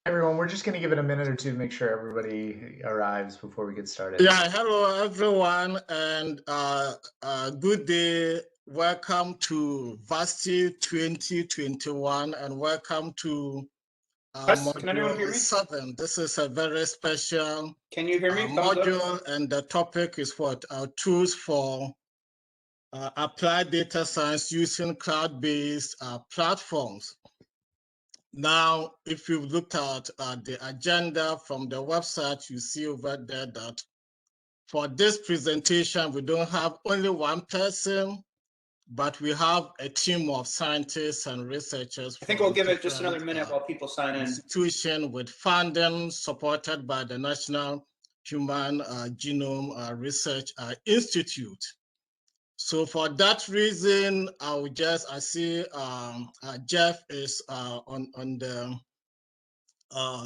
Everyone, we're just going to give it a minute or two to make sure everybody arrives before we get started. Yeah, hello everyone, and good day. Welcome to VADSTI 2021, and welcome to Can anyone hear module me? 7. This is a very special Can you hear me? module, and the topic is what? Tools for applied data science using cloud-based platforms. Now, if you've looked at the agenda from the website, you see over there that for this presentation, we don't have only one person, but we have a team of scientists and researchers. I think we'll give it just another minute while people sign in. Institution with funding supported by the National Human Genome Research Institute. So for that reason, I see Jeff is on the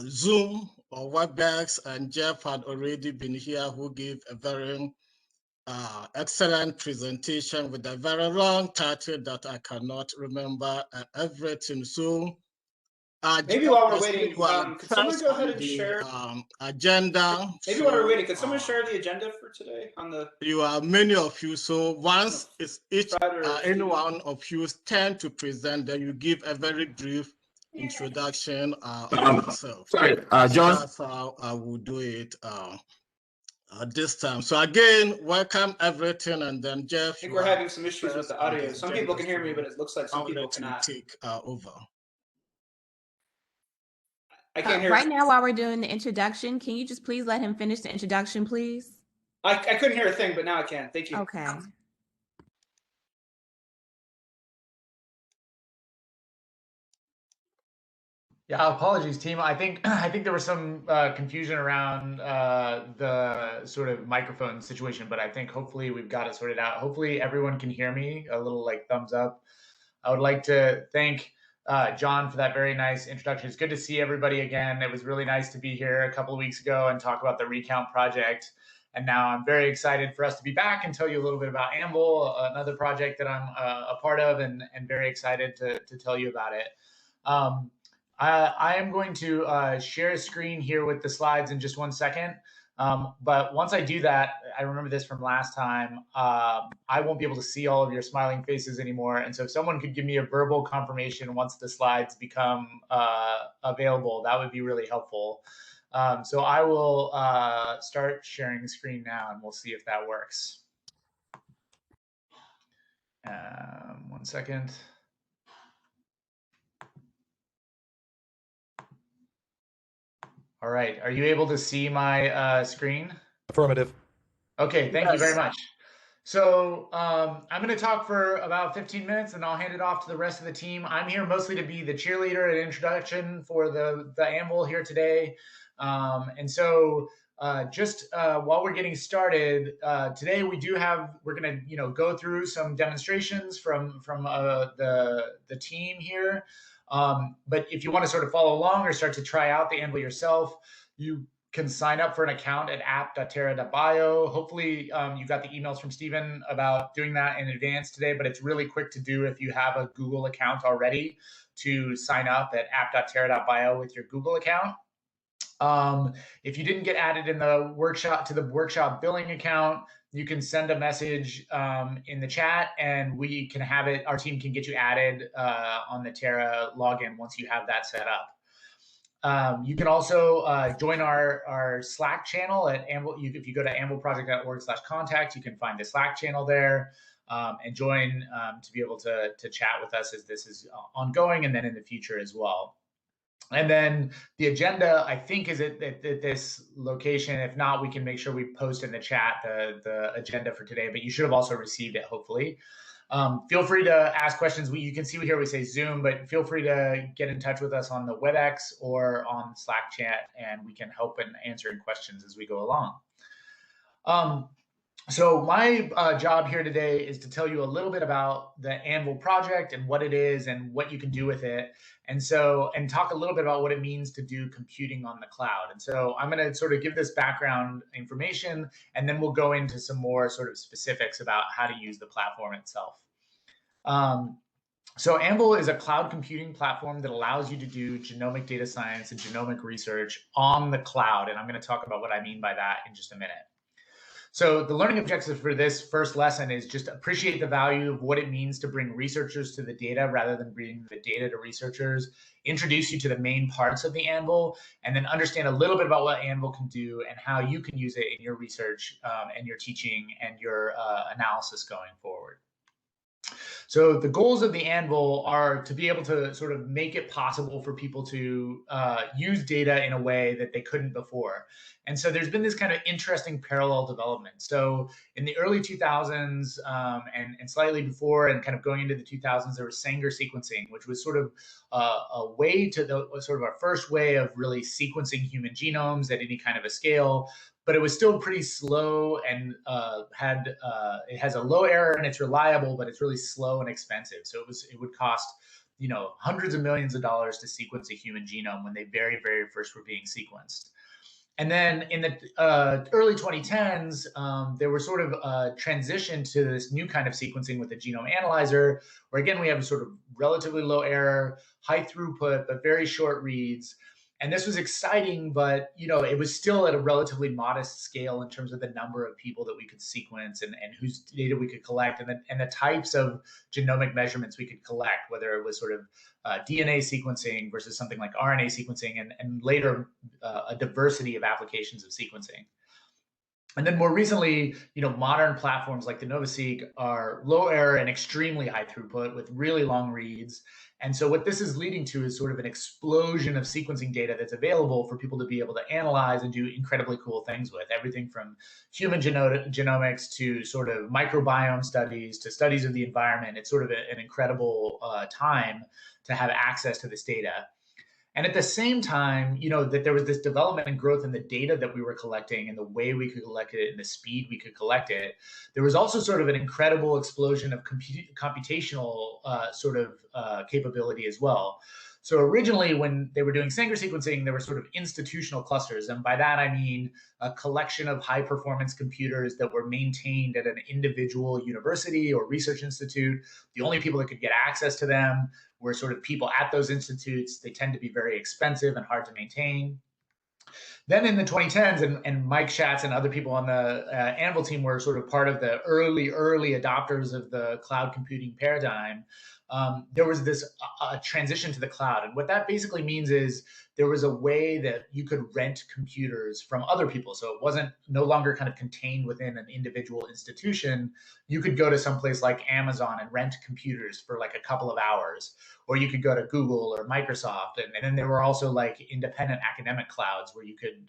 Zoom or WebEx, and Jeff had already been here, who gave a very excellent presentation with a very long title that I cannot remember everything. So maybe Jeff, while we're waiting, could someone go ahead and share agenda? Maybe while we're waiting, could someone share the agenda for today on the? You are many of you. So once it's each any one of you tend to present, then you give a very brief introduction of yourself. Sorry, John. That's how I will do it this time. So again, welcome everything, and then Jeff. I think we're having some issues with the audio. Some people can hear me, but it looks like some people cannot. Take over. I can't hear. Right now, while we're doing the introduction, can you just please let him finish the introduction, please? I couldn't hear a thing, but now I can. Thank you. Okay. Yeah, apologies, team. I think there was some confusion around the sort of microphone situation, but I think hopefully we've got it sorted out. Hopefully everyone can hear me. A little thumbs up. I would like to thank John for that very nice introduction. It's good to see everybody again. It was really nice to be here a couple of weeks ago and talk about the Recount project. And now I'm very excited for us to be back and tell you a little bit about Anvil, another project that I'm a part of, and very excited to tell you about it. I am going to share a screen here with the slides in just 1 second. But once I do that, I remember this from last time, I won't be able to see all of your smiling faces anymore. And so if someone could give me a verbal confirmation once the slides become available, that would be really helpful. So I will start sharing the screen now, and we'll see if that works. 1 second. All right. Are you able to see my screen? Affirmative. Okay. Thank you very much. So I'm going to talk for about 15 minutes, and I'll hand it off to the rest of the team. I'm here mostly to be the cheerleader and introduction for the Anvil here today. And so just while we're getting started, today we're going to go through some demonstrations from the team here. But if you want to sort of follow along or start to try out the Anvil yourself, you can sign up for an account at app.terra.bio. Hopefully you got the emails from Stephen about doing that in advance today, but it's really quick to do if you have a Google account already, to sign up at app.terra.bio with your Google account. If you didn't get added in the workshop billing account, you can send a message in the chat, and we can have it. Our team can get you added on the Terra login once you have that set up. You can also join our Slack channel at Anvil. If you go to anvilproject.org/contact, you can find the Slack channel there and join to be able to chat with us as this is ongoing, and then in the future as well. And then the agenda, I think, is at this location. If not, we can make sure we post in the chat the agenda for today, but you should have also received it, hopefully. Feel free to ask questions. You can see here we say Zoom, but feel free to get in touch with us on the WebEx or on Slack chat, and we can help in answering questions as we go along. So my job here today is to tell you a little bit about the Anvil project and what it is and what you can do with it. And talk a little bit about what it means to do computing on the cloud. And so I'm going to sort of give this background information, and then we'll go into some more sort of specifics about how to use the platform itself. So Anvil is a cloud computing platform that allows you to do genomic data science and genomic research on the cloud. And I'm going to talk about what I mean by that in just a minute. So the learning objective for this first lesson is just appreciate the value of what it means to bring researchers to the data rather than bringing the data to researchers, introduce you to the main parts of the Anvil, and then understand a little bit about what Anvil can do and how you can use it in your research and your teaching and your analysis going forward. So the goals of the Anvil are to be able to sort of make it possible for people to use data in a way that they couldn't before. And so there's been this kind of interesting parallel development. So in the early 2000s and slightly before and kind of going into the 2000s, there was Sanger sequencing, which was sort of a way to sort of our first way of really sequencing human genomes at any kind of a scale. But it was still pretty slow and it has a low error and it's reliable, but it's really slow and expensive. So it would cost, hundreds of millions of dollars to sequence a human genome when they very, very first were being sequenced. And then in the early 2010s, there was sort of a transition to this new kind of sequencing with the genome analyzer, where again, we have a sort of relatively low error, high throughput, but very short reads. And this was exciting, but it was still at a relatively modest scale in terms of the number of people that we could sequence and whose data we could collect and the types of genomic measurements we could collect, whether it was sort of DNA sequencing versus something like RNA sequencing and later a diversity of applications of sequencing. And then more recently, modern platforms like the NovaSeq are low error and extremely high throughput with really long reads. And so what this is leading to is sort of an explosion of sequencing data that's available for people to be able to analyze and do incredibly cool things with, everything from human genomics to sort of microbiome studies to studies of the environment. It's sort of an incredible time to have access to this data. And at the same time, that there was this development and growth in the data that we were collecting and the way we could collect it and the speed we could collect it. There was also sort of an incredible explosion of computational capability as well. So originally, when they were doing Sanger sequencing, there were sort of institutional clusters. And by that, I mean a collection of high performance computers that were maintained at an individual university or research institute. The only people that could get access to them were sort of people at those institutes. They tend to be very expensive and hard to maintain. Then in the 2010s, and Mike Schatz and other people on the Anvil team were sort of part of the early adopters of the cloud computing paradigm. There was this transition to the cloud. And what that basically means is there was a way that you could rent computers from other people. So it wasn't no longer kind of contained within an individual institution. You could go to someplace like Amazon and rent computers for like a couple of hours, or you could go to Google or Microsoft. And then there were also like independent academic clouds where you could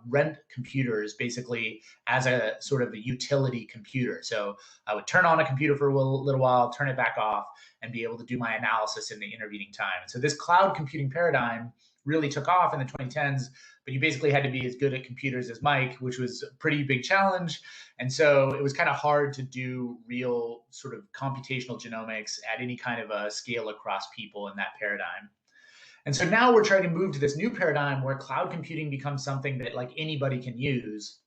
rent computers basically as a sort of a utility computer. So I would turn on a computer for a little while, turn it back off, and be able to do my analysis in the intervening time. And so this cloud computing paradigm really took off in the 2010s, but you basically had to be as good at computers as Mike, which was a pretty big challenge. And so it was kind of hard to do real sort of computational genomics at any kind of a scale across people in that paradigm. And so now we're trying to move to this new paradigm where cloud computing becomes something that like anybody can use.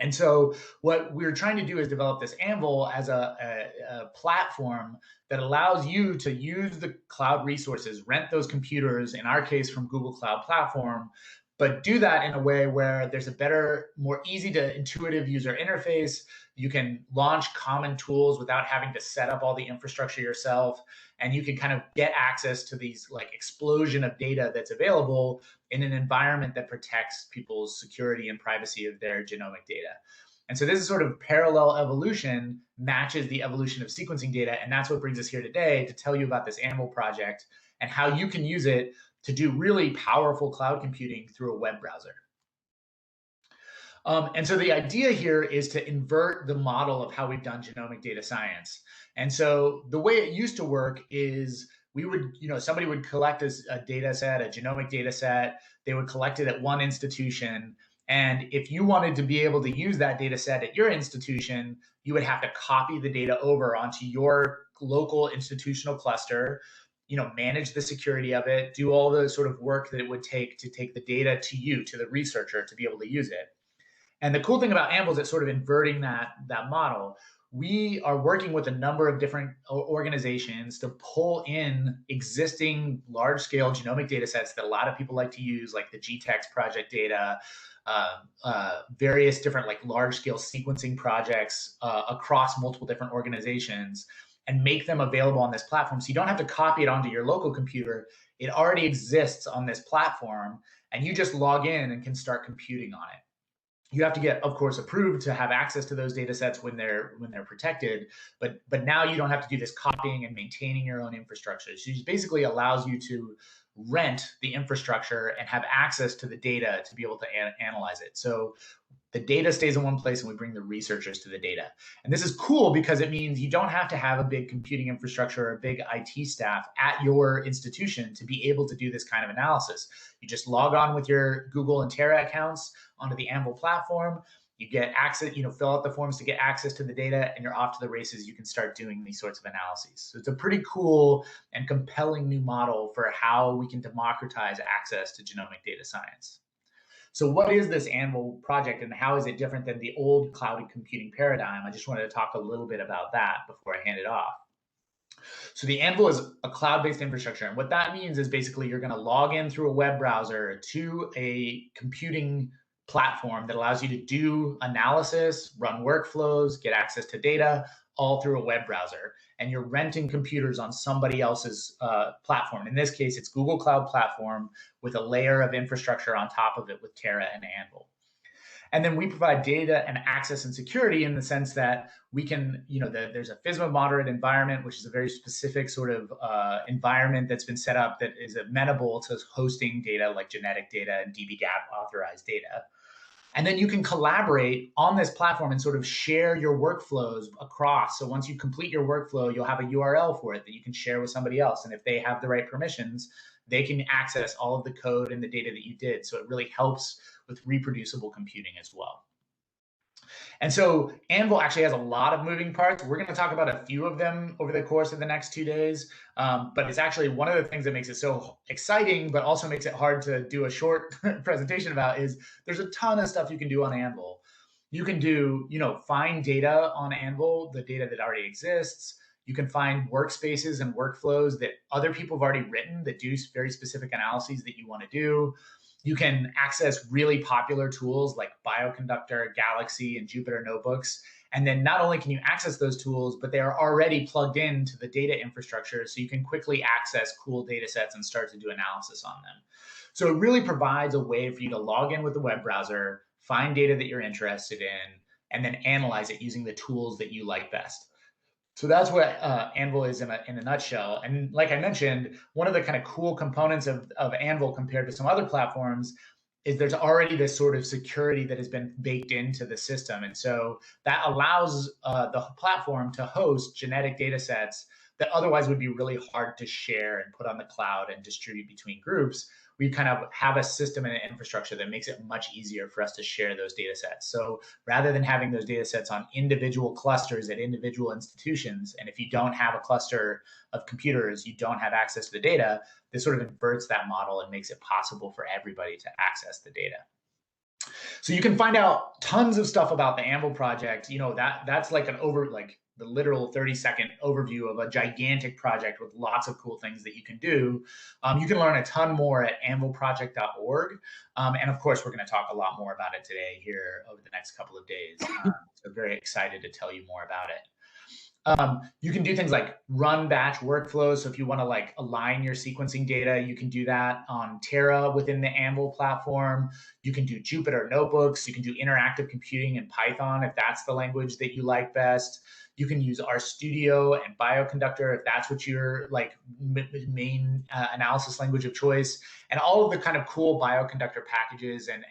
And so what we're trying to do is develop this Anvil as a platform that allows you to use the cloud resources, rent those computers, in our case from Google Cloud Platform, but do that in a way where there's a better, more easy to intuitive user interface. You can launch common tools without having to set up all the infrastructure yourself. And you can kind of get access to these like explosion of data that's available in an environment that protects people's security and privacy of their genomic data. And so this is sort of parallel evolution matches the evolution of sequencing data. And that's what brings us here today to tell you about this Anvil project and how you can use it to do really powerful cloud computing through a web browser. And so the idea here is to invert the model of how we've done genomic data science. And so the way it used to work is we would, somebody would collect a data set, a genomic data set, they would collect it at one institution. And if you wanted to be able to use that data set at your institution, you would have to copy the data over onto your local institutional cluster, manage the security of it, do all the sort of work that it would take to take the data to you, to the researcher, to be able to use it. And the cool thing about Anvil is it's sort of inverting that model. we are working with a number of different organizations to pull in existing large-scale genomic data sets that a lot of people like to use, like the GTEx project data, various different like large-scale sequencing projects across multiple different organizations, and make them available on this platform. So you don't have to copy it onto your local computer. It already exists on this platform, and you just log in and can start computing on it. You have to get, of course, approved to have access to those data sets when they're protected. But now you don't have to do this copying and maintaining your own infrastructure. So it basically allows you to rent the infrastructure and have access to the data to be able to analyze it. So the data stays in one place and we bring the researchers to the data. And this is cool because it means you don't have to have a big computing infrastructure or a big IT staff at your institution to be able to do this kind of analysis. You just log on with your Google and Terra accounts onto the Anvil platform. You get access, fill out the forms to get access to the data, and you're off to the races. You can start doing these sorts of analyses. So it's a pretty cool and compelling new model for how we can democratize access to genomic data science. So what is this Anvil project and how is it different than the old cloud computing paradigm? I just wanted to talk a little bit about that before I hand it off. So the Anvil is a cloud-based infrastructure. And what that means is basically you're going to log in through a web browser to a computing platform that allows you to do analysis, run workflows, get access to data, all through a web browser. And you're renting computers on somebody else's platform. In this case, it's Google Cloud Platform with a layer of infrastructure on top of it with Terra and Anvil. And then we provide data and access and security in the sense that we can, there's a FISMA moderate environment, which is a very specific sort of environment that's been set up that is amenable to hosting data like genetic data and dbGaP authorized data. And then you can collaborate on this platform and sort of share your workflows across. So once you complete your workflow, you'll have a URL for it that you can share with somebody else. And if they have the right permissions, they can access all of the code and the data that you did. So it really helps with reproducible computing as well. And so Anvil actually has a lot of moving parts. We're going to talk about a few of them over the course of the next 2 days. But it's actually one of the things that makes it so exciting, but also makes it hard to do a short presentation about is there's a ton of stuff you can do on Anvil. You can do, find data on Anvil, the data that already exists. You can find workspaces and workflows that other people have already written that do very specific analyses that you want to do. You can access really popular tools like Bioconductor, Galaxy, and Jupyter Notebooks. And then not only can you access those tools, but they are already plugged into the data infrastructure. So you can quickly access cool data sets and start to do analysis on them. So it really provides a way for you to log in with the web browser, find data that you're interested in, and then analyze it using the tools that you like best. So that's what Anvil is in a nutshell. And like I mentioned, one of the kind of cool components of Anvil compared to some other platforms is there's already this sort of security that has been baked into the system. And so that allows the platform to host genetic data sets that otherwise would be really hard to share and put on the cloud and distribute between groups. We kind of have a system and an infrastructure that makes it much easier for us to share those data sets. So rather than having those data sets on individual clusters at individual institutions, and if you don't have a cluster of computers, you don't have access to the data, this sort of inverts that model and makes it possible for everybody to access the data. So you can find out tons of stuff about the Anvil project. That's like the literal 30-second overview of a gigantic project with lots of cool things that you can do. You can learn a ton more at anvilproject.org. And of course, we're going to talk a lot more about it today here over the next couple of days. So very excited to tell you more about it. You can do things like run batch workflows. So if you want to align your sequencing data, you can do that on Terra within the Anvil platform. You can do Jupyter Notebooks. You can do interactive computing in Python if that's the language that you like best. You can use RStudio and Bioconductor if that's what your main analysis language of choice. And all of the kind of cool Bioconductor packages and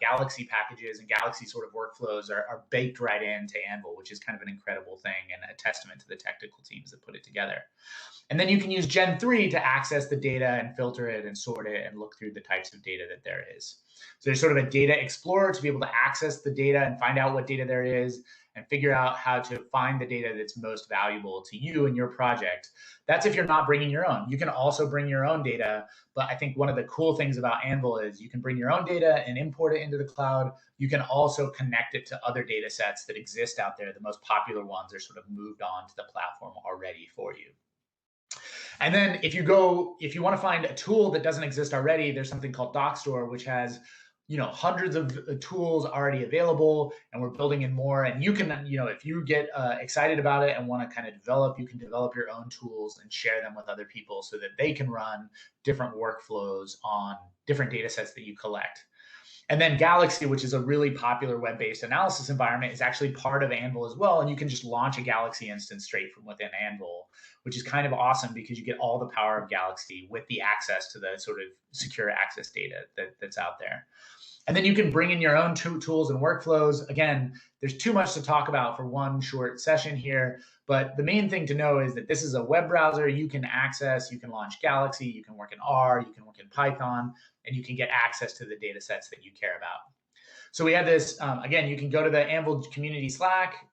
Galaxy packages and Galaxy sort of workflows are baked right into Anvil, which is kind of an incredible thing and a testament to the technical teams that put it together. And then you can use Gen 3 to access the data and filter it and sort it and look through the types of data that there is. So there's sort of a data explorer to be able to access the data and find out what data there is. and figure out how to find the data that's most valuable to you and your project. That's if you're not bringing your own. You can also bring your own data, but I think one of the cool things about Anvil is you can bring your own data and import it into the cloud. You can also connect it to other data sets that exist out there. The most popular ones are sort of moved on to the platform already for you. And then if you want to find a tool that doesn't exist already, there's something called DocStore, which has hundreds of tools already available, and we're building in more. And you can, if you get excited about it and want to kind of develop, you can develop your own tools and share them with other people so that they can run different workflows on different data sets that you collect. And then Galaxy, which is a really popular web-based analysis environment, is actually part of Anvil as well. And you can just launch a Galaxy instance straight from within Anvil, which is kind of awesome because you get all the power of Galaxy with the access to the sort of secure access data that's out there. And then you can bring in your own tools and workflows. Again, there's too much to talk about for one short session here, but the main thing to know is that this is a web browser you can access. You can launch Galaxy, you can work in R, you can work in Python, and you can get access to the data sets that you care about. So we have this, again, you can go to the Anvil community Slack.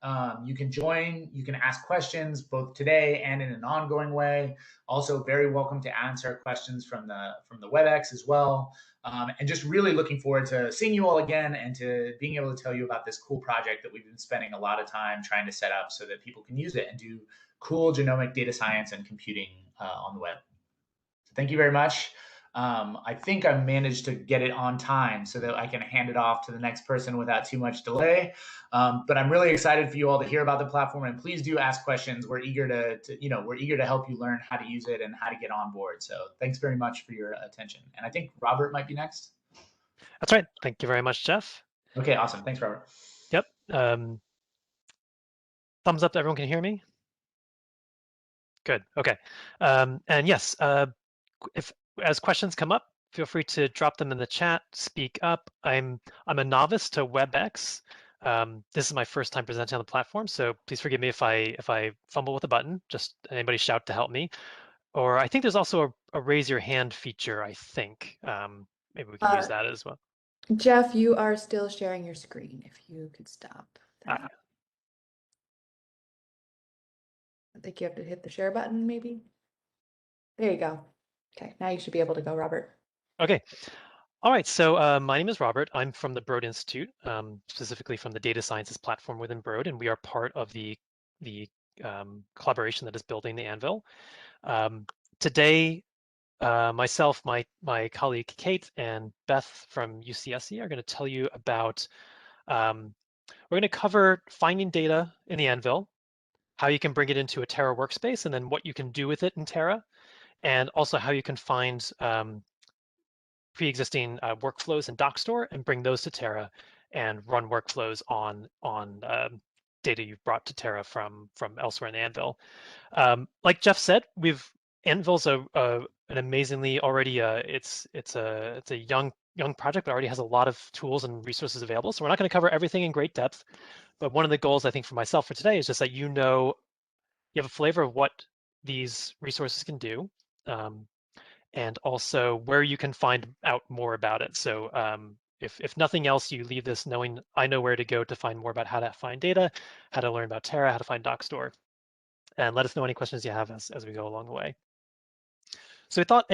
You can join, you can ask questions both today and in an ongoing way. Also very welcome to answer questions from the WebEx as well. And just really looking forward to seeing you all again and to being able to tell you about this cool project that we've been spending a lot of time trying to set up so that people can use it and do cool genomic data science and computing on the web. So thank you very much. I think I managed to get it on time so that I can hand it off to the next person without too much delay. But I'm really excited for you all to hear about the platform, and please do ask questions. We're eager to help you learn how to use it and how to get on board. So thanks very much for your attention. And I think Robert might be next. That's right. Thank you very much, Jeff. Okay, awesome. Thanks, Robert. Yep. Thumbs up, everyone can hear me? Good. Okay. And yes, if as questions come up, feel free to drop them in the chat, speak up. I'm a novice to WebEx. This is my first time presenting on the platform, so please forgive me if I fumble with a button. Just anybody shout to help me. Or I think there's also a raise your hand feature, I think. Maybe we can use that as well. Jeff, you are still sharing your screen. If you could stop that. I think you have to hit the share button, maybe. There you go. Okay, now you should be able to go, Robert. Okay. All right, so my name is Robert. I'm from the Broad Institute, specifically from the data sciences platform within Broad, and we are part of the collaboration that is building the Anvil. Today, myself, my colleague Kate, and Beth from UCSC are going to tell you about, we're going to cover finding data in the Anvil, how you can bring it into a Terra workspace, and then what you can do with it in Terra, and also how you can find pre-existing workflows in DocStore and bring those to Terra and run workflows on data you've brought to Terra from elsewhere in the Anvil. Like Jeff said, Anvil's an amazingly already it's a young project, but already has a lot of tools and resources available. So we're not going to cover everything in great depth, but one of the goals I think for myself for today is just that you have a flavor of what these resources can do. And also where you can find out more about it. So if nothing else, you leave this knowing I know where to go to find more about how to find data, how to learn about Terra, how to find DocStore, and let us know any questions you have as we go along the way. So we thought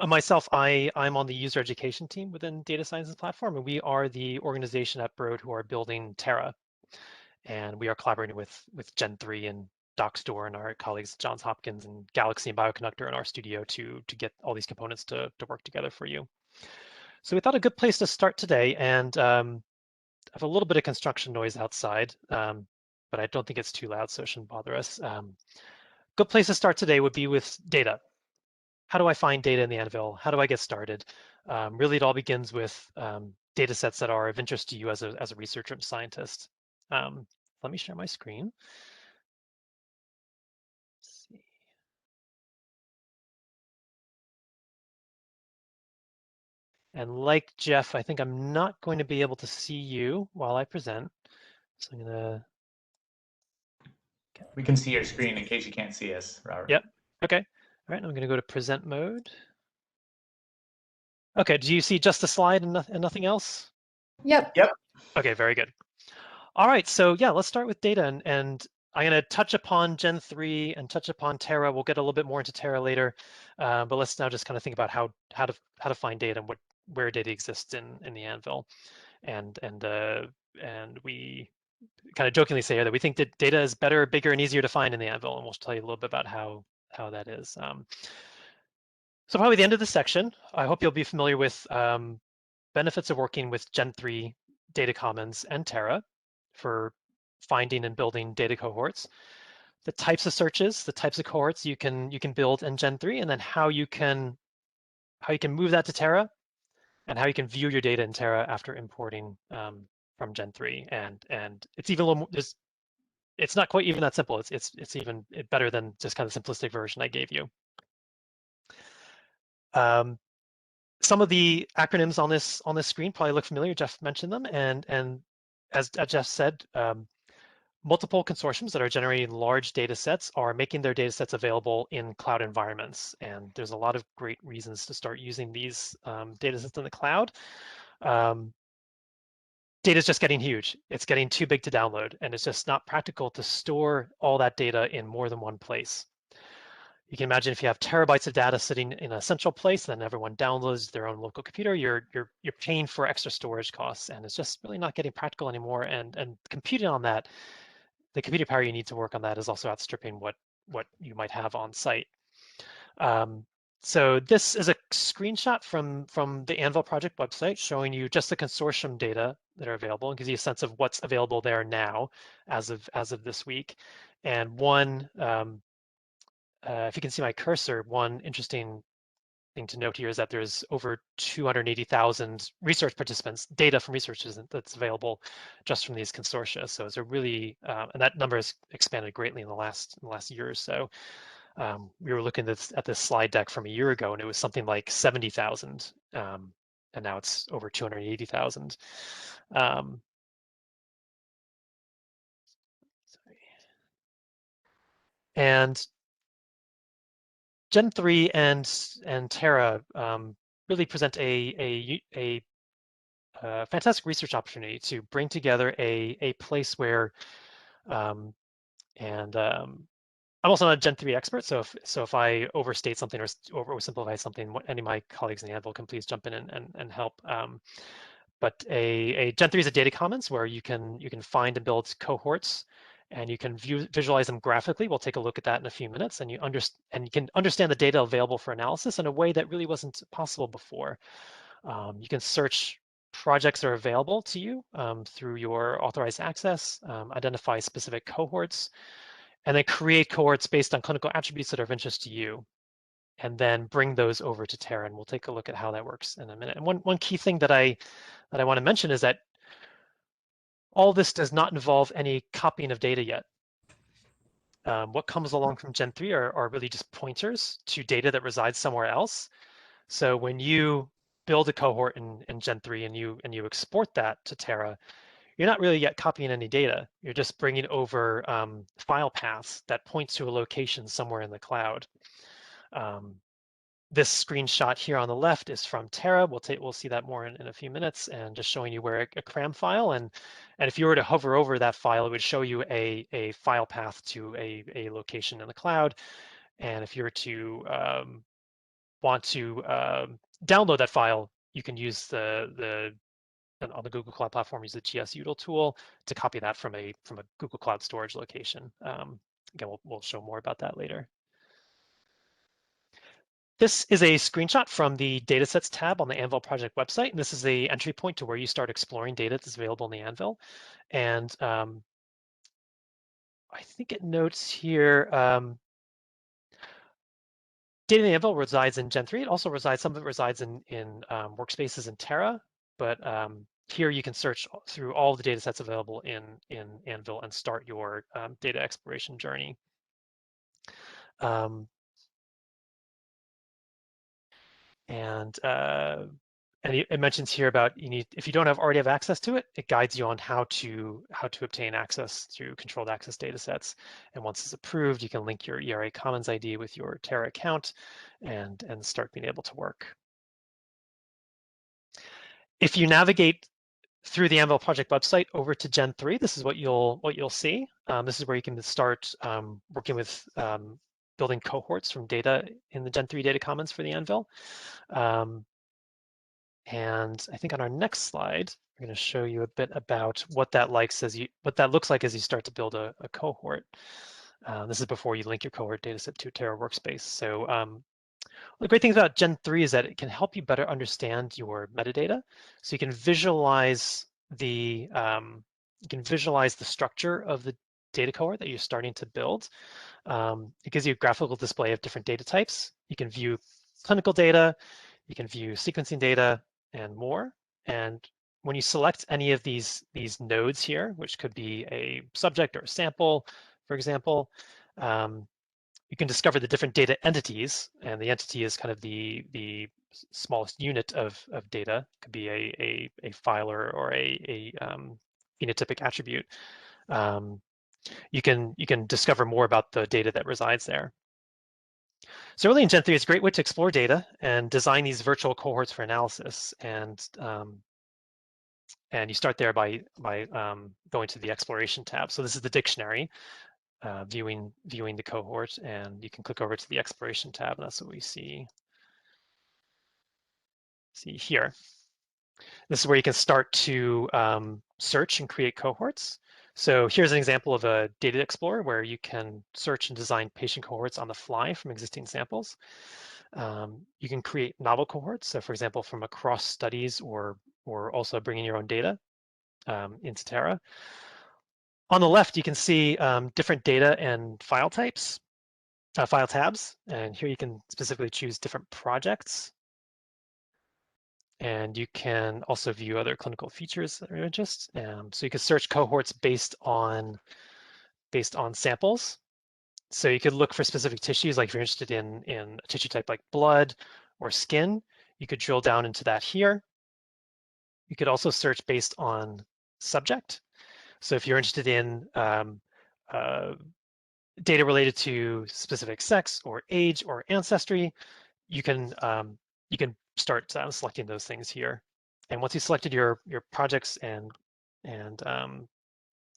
myself, I'm on the user education team within Data Sciences Platform, and we are the organization at Broad who are building Terra, and we are collaborating with Gen3 and DocStore and our colleagues Johns Hopkins and Galaxy and Bioconductor in our studio to get all these components to work together for you. So we thought a good place to start today, and I have a little bit of construction noise outside, but I don't think it's too loud, so it shouldn't bother us. Good place to start today would be with data. How do I find data in the Anvil? How do I get started? Really, it all begins with data sets that are of interest to you as a researcher and scientist. Let me share my screen. And like Jeff, I think I'm not going to be able to see you while I present. So I'm gonna. We can see your screen in case you can't see us, Robert. Yep. Okay. All right. I'm going to go to present mode. Okay. Do you see just the slide and nothing else? Yep. Yep. Okay. Very good. All right, so yeah, let's start with data, and I'm going to touch upon Gen 3 and touch upon Terra. We'll get a little bit more into Terra later, but let's now just kind of think about how to find data and where data exists in the Anvil, and we kind of jokingly say here that we think that data is better, bigger, and easier to find in the Anvil, and we'll tell you a little bit about how that is. So probably the end of this section, I hope you'll be familiar with benefits of working with Gen 3 data commons and Terra for finding and building data cohorts, the types of searches, the types of cohorts you can build in Gen 3, and then how you can move that to Terra, and how you can view your data in Terra after importing from Gen 3. And it's even a little more, it's not quite even that simple. It's even better than just kind of the simplistic version I gave you. Some of the acronyms on this screen probably look familiar. Jeff mentioned them, and as Jeff said, multiple consortiums that are generating large data sets are making their data sets available in cloud environments, and there's a lot of great reasons to start using these data sets in the cloud. Data is just getting huge. It's getting too big to download, and it's just not practical to store all that data in more than one place. You can imagine if you have terabytes of data sitting in a central place, then everyone downloads their own local computer, you're paying for extra storage costs, and it's just really not getting practical anymore. And computing on that, the computing power you need to work on that is also outstripping what you might have on site. So this is a screenshot from the Anvil project website showing you just the consortium data that are available, and gives you a sense of what's available there now as of this week. And one, if you can see my cursor, one interesting thing to note here is that there's over 280,000 research participants, data from researchers that's available just from these consortia. So it's a really, and that number has expanded greatly in the last year or so. We were looking at this slide deck from a year ago, and it was something like 70,000, and now it's over 280,000. And Gen 3 and Terra really present a fantastic research opportunity to bring together a place where, I'm also not a Gen 3 expert, so if I overstate something or oversimplify something, any of my colleagues in the Anvil can please jump in and help. But a Gen 3 is a data commons where you can find and build cohorts, and you can visualize them graphically. We'll take a look at that in a few minutes, and you can understand the data available for analysis in a way that really wasn't possible before. You can search projects that are available to you through your authorized access, identify specific cohorts, and then create cohorts based on clinical attributes that are of interest to you, and then bring those over to Terra. And we'll take a look at how that works in a minute. And one key thing that I want to mention is that all this does not involve any copying of data yet. What comes along from Gen 3 are really just pointers to data that resides somewhere else. So when you build a cohort in Gen 3 and you export that to Terra, you're not really yet copying any data. You're just bringing over file paths that point to a location somewhere in the cloud. This screenshot here on the left is from Terra. We'll see that more in a few minutes, and just showing you where a CRAM file, and if you were to hover over that file, it would show you a file path to a location in the cloud. And if you were to want to download that file, you can use on the Google Cloud Platform, use the GSUtil tool to copy that from a Google Cloud storage location. Again, we'll show more about that later. This is a screenshot from the Datasets tab on the Anvil project website, and this is the entry point to where you start exploring data that's available in the Anvil. And I think it notes here, data in the Anvil resides in Gen 3. It also resides, some of it resides in workspaces in Terra, but here you can search through all the data sets available in Anvil and start your data exploration journey. And it mentions here about if you don't already have access to it, it guides you on how to obtain access through controlled access data sets. And once it's approved, you can link your ERA Commons ID with your Terra account and start being able to work. If you navigate through the Anvil project website over to Gen 3, this is what you'll see. This is where you can start working with building cohorts from data in the Gen 3 data commons for the Anvil. And I think on our next slide, we're going to show you a bit about what that looks like as you start to build a cohort. This is before you link your cohort dataset to a Terra workspace. So the great thing about Gen 3 is that it can help you better understand your metadata. So you can visualize the structure of the data cohort that you're starting to build. It gives you a graphical display of different data types. You can view clinical data, you can view sequencing data, and more. And when you select any of these nodes here, which could be a subject or a sample, for example, you can discover the different data entities, and the entity is kind of the smallest unit of data. It could be a file or a phenotypic attribute. You can discover more about the data that resides there. So really in Gen 3, it's a great way to explore data and design these virtual cohorts for analysis. And you start there by going to the exploration tab. So this is the dictionary, viewing the cohort, and you can click over to the exploration tab, and that's what we see here. This is where you can start to search and create cohorts. So here's an example of a data explorer where you can search and design patient cohorts on the fly from existing samples. You can create novel cohorts, so for example, from across studies or also bringing your own data into Terra. On the left, you can see different data and file types, file tabs, and here you can specifically choose different projects. And you can also view other clinical features that are of interest. So you can search cohorts based on samples. So you could look for specific tissues, like if you're interested in a tissue type like blood or skin, you could drill down into that here. You could also search based on subject. So if you're interested in data related to specific sex or age or ancestry, you can start selecting those things here. And once you selected your projects and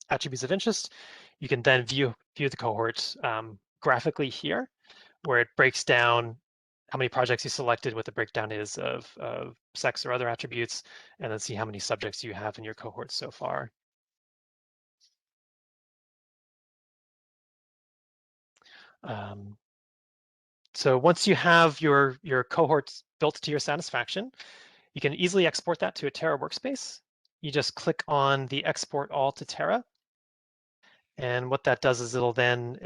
attributes of interest, you can then view the cohort graphically here, where it breaks down how many projects you selected, what the breakdown is of sex or other attributes, and then see how many subjects you have in your cohort so far. So once you have your cohorts built to your satisfaction, you can easily export that to a Terra workspace. You just click on the export all to Terra. And what that does is it'll then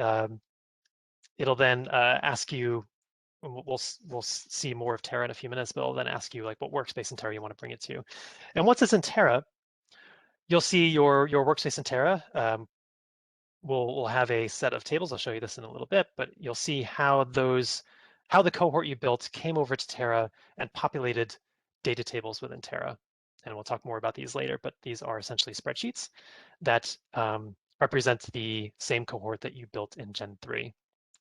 ask you, we'll see more of Terra in a few minutes, but it'll then ask you like what workspace in Terra you want to bring it to. And once it's in Terra, you'll see your workspace in Terra. We'll have a set of tables. I'll show you this in a little bit, but you'll see how the cohort you built came over to Terra and populated data tables within Terra. And we'll talk more about these later, but these are essentially spreadsheets that represent the same cohort that you built in Gen 3.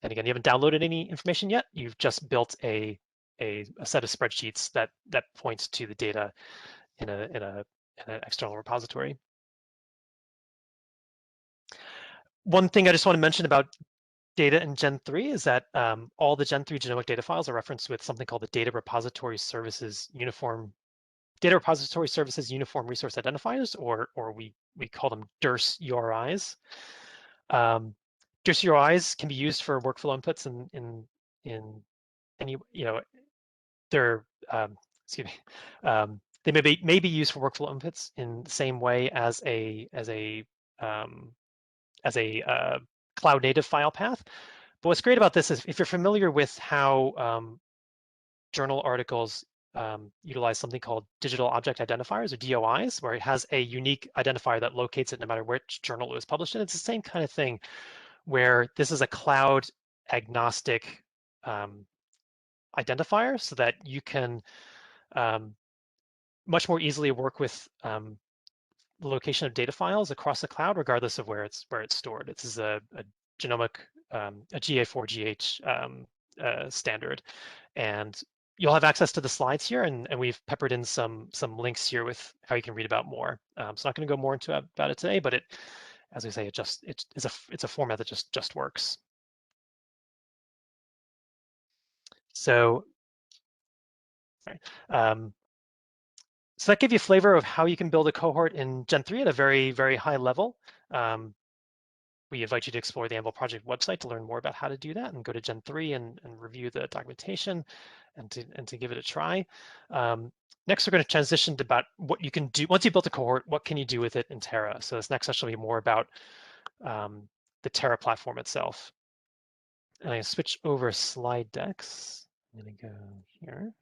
And again, you haven't downloaded any information yet. You've just built a set of spreadsheets that points to the data in an external repository. One thing I just want to mention about data in Gen 3 is that all the Gen 3 genomic data files are referenced with something called the Data Repository Services Uniform Resource Identifiers, or we call them DRS URIs. DRS URIs can be used for workflow inputs in any, they're excuse me, they may be used for workflow inputs in the same way as a cloud native file path. But what's great about this is if you're familiar with how journal articles utilize something called digital object identifiers, or DOIs, where it has a unique identifier that locates it no matter which journal it was published in. It's the same kind of thing where this is a cloud agnostic identifier, so that you can much more easily work with the location of data files across the cloud, regardless of where it's stored. This is a genomic, a GA4GH standard, and you'll have access to the slides here, and we've peppered in some links here with how you can read about more. So I'm not going to go more into about it today, but it, as I say, it's a format that just works. So, so that gave you a flavor of how you can build a cohort in Gen 3 at a very, very high level. We invite you to explore the Anvil project website to learn more about how to do that, and go to Gen 3 and review the documentation and to give it a try. Next, we're going to transition to about what you can do once you've built a cohort. What can you do with it in Terra? So this next session will be more about the Terra platform itself. And I switch over slide decks. I'm going to go here.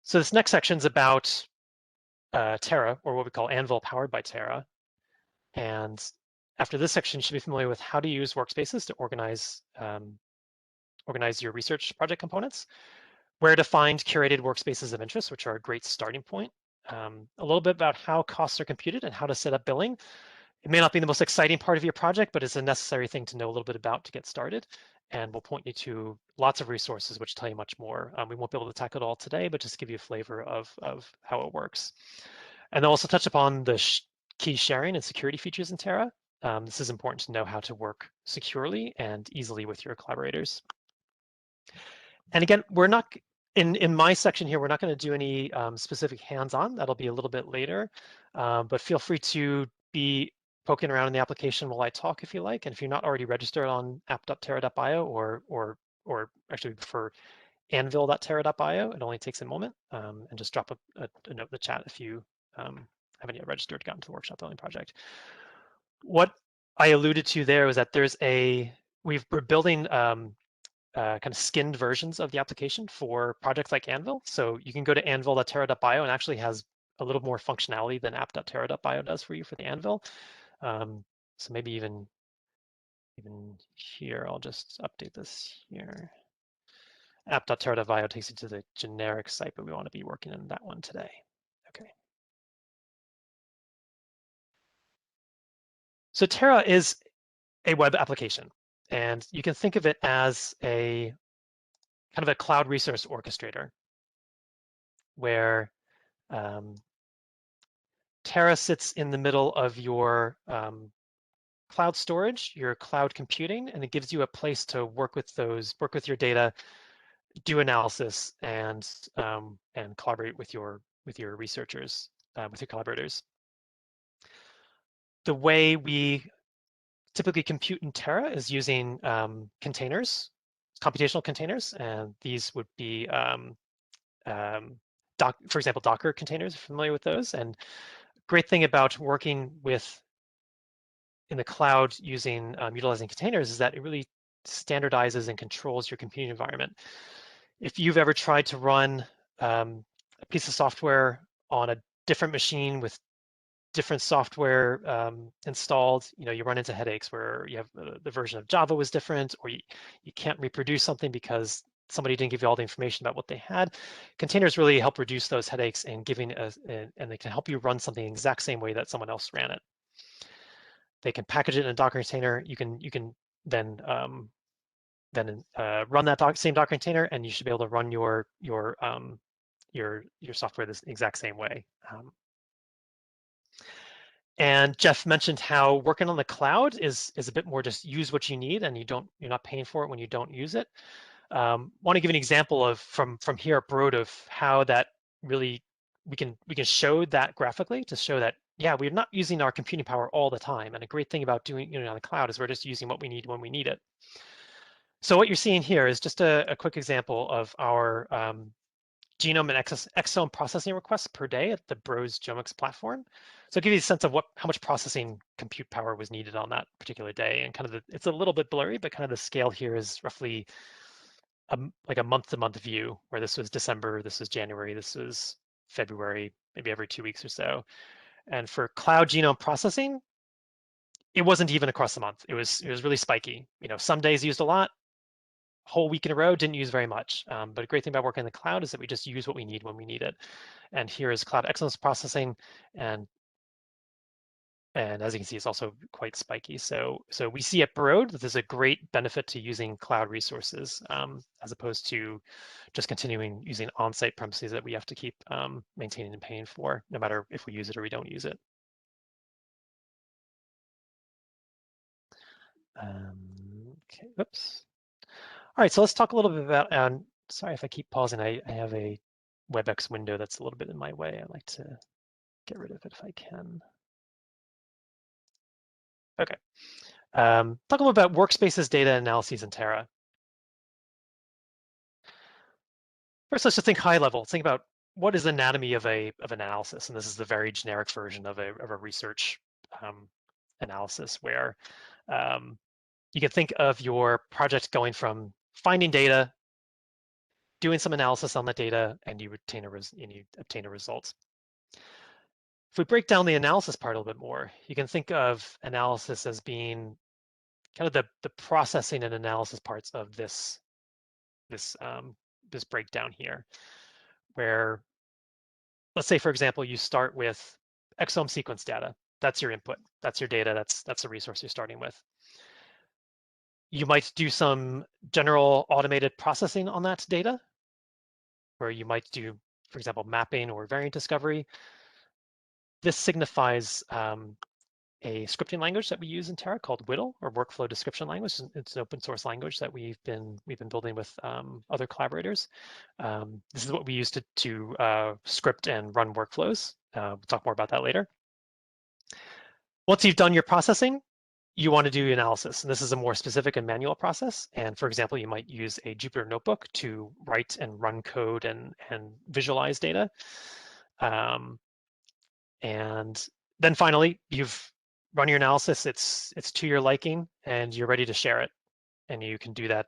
So this next section is about Terra, or what we call Anvil powered by Terra. And after this section, you should be familiar with how to use workspaces to organize your research project components, where to find curated workspaces of interest, which are a great starting point, a little bit about how costs are computed and how to set up billing. It may not be the most exciting part of your project, but it's a necessary thing to know a little bit about to get started. And we'll point you to lots of resources which tell you much more. We won't be able to tackle it all today, but just give you a flavor of how it works. And they'll also touch upon the key sharing and security features in Terra. This is important to know how to work securely and easily with your collaborators. And again, we're not, in my section here, we're not going to do any specific hands-on. That'll be a little bit later, but feel free to be poking around in the application while I talk if you like. And if you're not already registered on app.terra.bio or actually prefer anvil.terra.bio, it only takes a moment, and just drop a note in the chat if you haven't yet registered, gotten to the workshop building project. What I alluded to there was that we're building kind of skinned versions of the application for projects like Anvil. So you can go to anvil.terra.bio and actually has a little more functionality than app.terra.bio does for you for the Anvil. So maybe even here, I'll just update this here. App.terra.bio takes you to the generic site, but we want to be working on that one today. Okay. So Terra is a web application, and you can think of it as a kind of a cloud resource orchestrator, where Terra sits in the middle of your cloud storage, your cloud computing, and it gives you a place to work with your data, do analysis, and collaborate with your researchers, with your collaborators. The way we typically compute in Terra is using containers, computational containers, and these would be, for example, Docker containers. Familiar with those? And great thing about working in the cloud using utilizing containers is that it really standardizes and controls your computing environment. If you've ever tried to run a piece of software on a different machine with different software installed, you run into headaches where you have the version of Java was different, or you can't reproduce something because somebody didn't give you all the information about what they had. Containers really help reduce those headaches and and they can help you run something the exact same way that someone else ran it. They can package it in a Docker container. You can then run that same Docker container, and you should be able to run your software the exact same way. And Jeff mentioned how working on the cloud is a bit more just use what you need, and you're not paying for it when you don't use it. Want to give an example of from here at Broad of how that really we can show that graphically to show that, yeah, we're not using our computing power all the time. And a great thing about doing on the cloud is we're just using what we need when we need it. So what you're seeing here is just a quick example of our genome and exome processing requests per day at the Bros Genomics platform. So I'll give you a sense of how much processing compute power was needed on that particular day, and kind of it's a little bit blurry, but kind of the scale here is roughly like a month-to-month view, where this was December, this was January, this was February, maybe every 2 weeks or so. And for cloud genome processing, it wasn't even across the month. It was really spiky. Some days used a lot, whole week in a row didn't use very much. But a great thing about working in the cloud is that we just use what we need when we need it. And here is cloud exomes processing, and And as you can see, it's also quite spiky. So we see at Broad that there's a great benefit to using cloud resources as opposed to just continuing using on-site premises that we have to keep maintaining and paying for, no matter if we use it or we don't use it. Okay, oops. All right, so let's talk a little bit about, sorry if I keep pausing, I have a WebEx window that's a little bit in my way. I'd like to get rid of it if I can. Okay. Talk a little about workspaces, data analyses, and Terra. First, let's just think high level. Think about what is the anatomy of an analysis, and this is the very generic version of a research analysis, where you can think of your project going from finding data, doing some analysis on the data, and you obtain a result. If we break down the analysis part a little bit more, you can think of analysis as being kind of the processing and analysis parts of this breakdown here, where, let's say, for example, you start with exome sequence data. That's your input. That's your data. That's the resource you're starting with. You might do some general automated processing on that data, where you might do, for example, mapping or variant discovery. This signifies a scripting language that we use in Terra called WDL, or Workflow Description Language. It's an open source language that we've been building with other collaborators. This is what we use to script and run workflows. We'll talk more about that later. Once you've done your processing, you want to do analysis, and this is a more specific and manual process. And for example, you might use a Jupyter notebook to write and run code and visualize data. And then finally, you've run your analysis. It's to your liking, and you're ready to share it. And you can do that.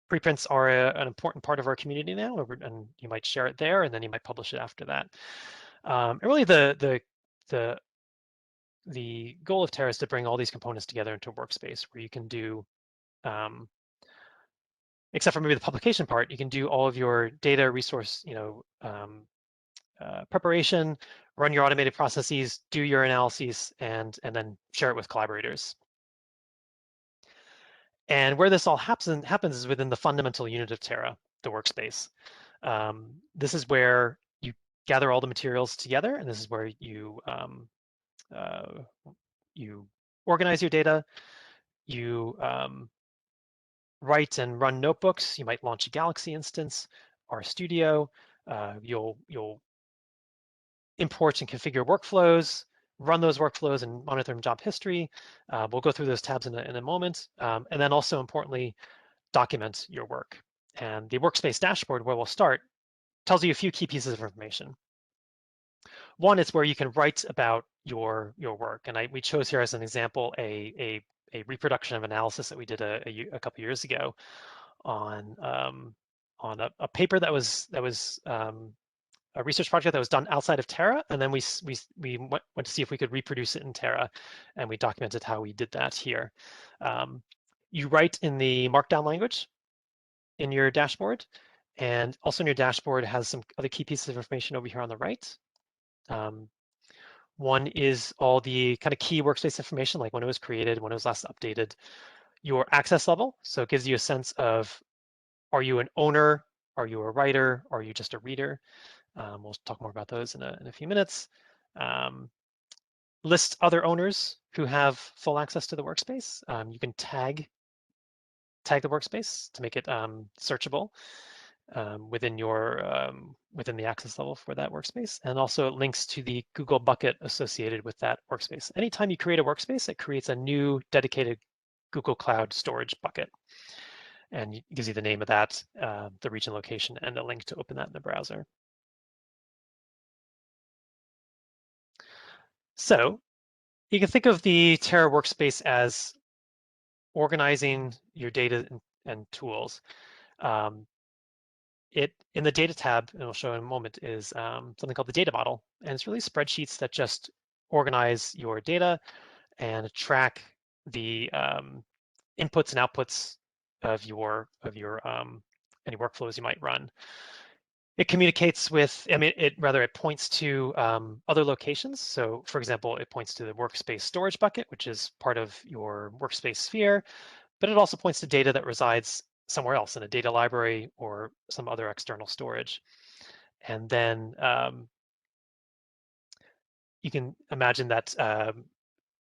Preprints are an important part of our community now, and you might share it there, and then you might publish it after that. And really, the goal of Terra is to bring all these components together into a workspace where you can do, except for maybe the publication part, you can do all of your data resource, preparation, run your automated processes, do your analyses, and then share it with collaborators. And where this all happens is within the fundamental unit of Terra, the workspace. This is where you gather all the materials together, and this is where you organize your data. You write and run notebooks. You might launch a Galaxy instance, RStudio. You'll import and configure workflows, run those workflows and monitor them job history. We'll go through those tabs in a moment. And then also importantly, document your work. And the workspace dashboard, where we'll start, tells you a few key pieces of information. One is where you can write about your work. And we chose here as an example a reproduction of analysis that we did a couple years ago on a paper that was a research project that was done outside of Terra, and then we went to see if we could reproduce it in Terra, and we documented how we did that here. You write in the Markdown language in your dashboard, and also in your dashboard has some other key pieces of information over here on the right. One is all the kind of key workspace information, like when it was created, when it was last updated, your access level. So it gives you a sense of, are you an owner? Are you a writer? Are you just a reader? We'll talk more about those in a few minutes. List other owners who have full access to the workspace. You can tag the workspace to make it searchable within the access level for that workspace, and also it links to the Google bucket associated with that workspace. Anytime you create a workspace, it creates a new dedicated Google Cloud storage bucket, and it gives you the name of that, the region location, and a link to open that in the browser. So you can think of the Terra workspace as organizing your data and tools. It in the data tab, and I'll show in a moment, is something called the data model, and it's really spreadsheets that just organize your data and track the inputs and outputs of your any workflows you might run. It communicates with, I mean, it points to other locations. So for example, it points to the workspace storage bucket, which is part of your workspace sphere, but it also points to data that resides somewhere else in a data library or some other external storage. And then you can imagine that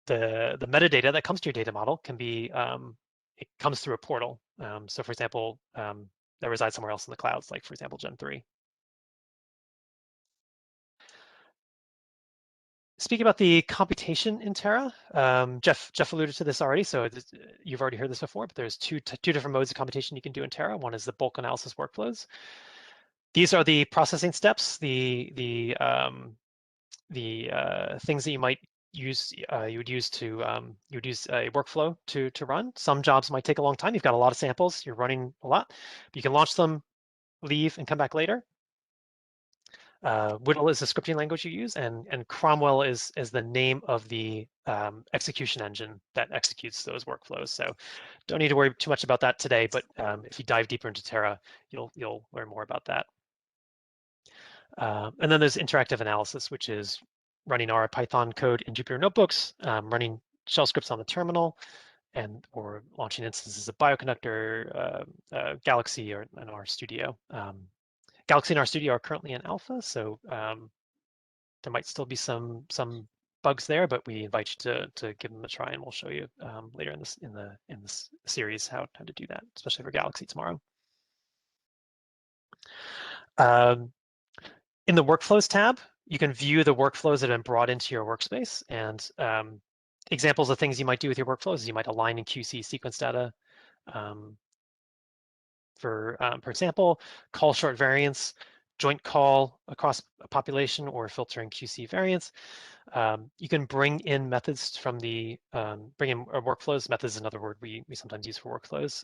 the metadata that comes to your data model can be, it comes through a portal. So for example, that resides somewhere else in the clouds, like for example, Gen 3. Speaking about the computation in Terra, Jeff alluded to this already, so you've already heard this before, but there's two different modes of computation you can do in Terra. One is the bulk analysis workflows. These are the processing steps, the things that you might use, you would use a workflow to run. Some jobs might take a long time. You've got a lot of samples, you're running a lot, but you can launch them, leave, and come back later. Whittle is the scripting language you use, and Cromwell is the name of the execution engine that executes those workflows. So don't need to worry too much about that today, but if you dive deeper into Terra, you'll learn more about that. And then there's interactive analysis, which is running our Python code in Jupyter Notebooks, running shell scripts on the terminal, or launching instances of Bioconductor, Galaxy, or in RStudio. Galaxy and RStudio are currently in alpha, so there might still be some bugs there, but we invite you to give them a try, and we'll show you later in this series how to do that, especially for Galaxy tomorrow. In the Workflows tab, you can view the workflows that have been brought into your workspace, and examples of things you might do with your workflows is you might align and QC sequence data. For example, call short variants, joint call across a population, or filtering QC variants. You can bring in methods from the, bring in workflows. Methods is another word we sometimes use for workflows,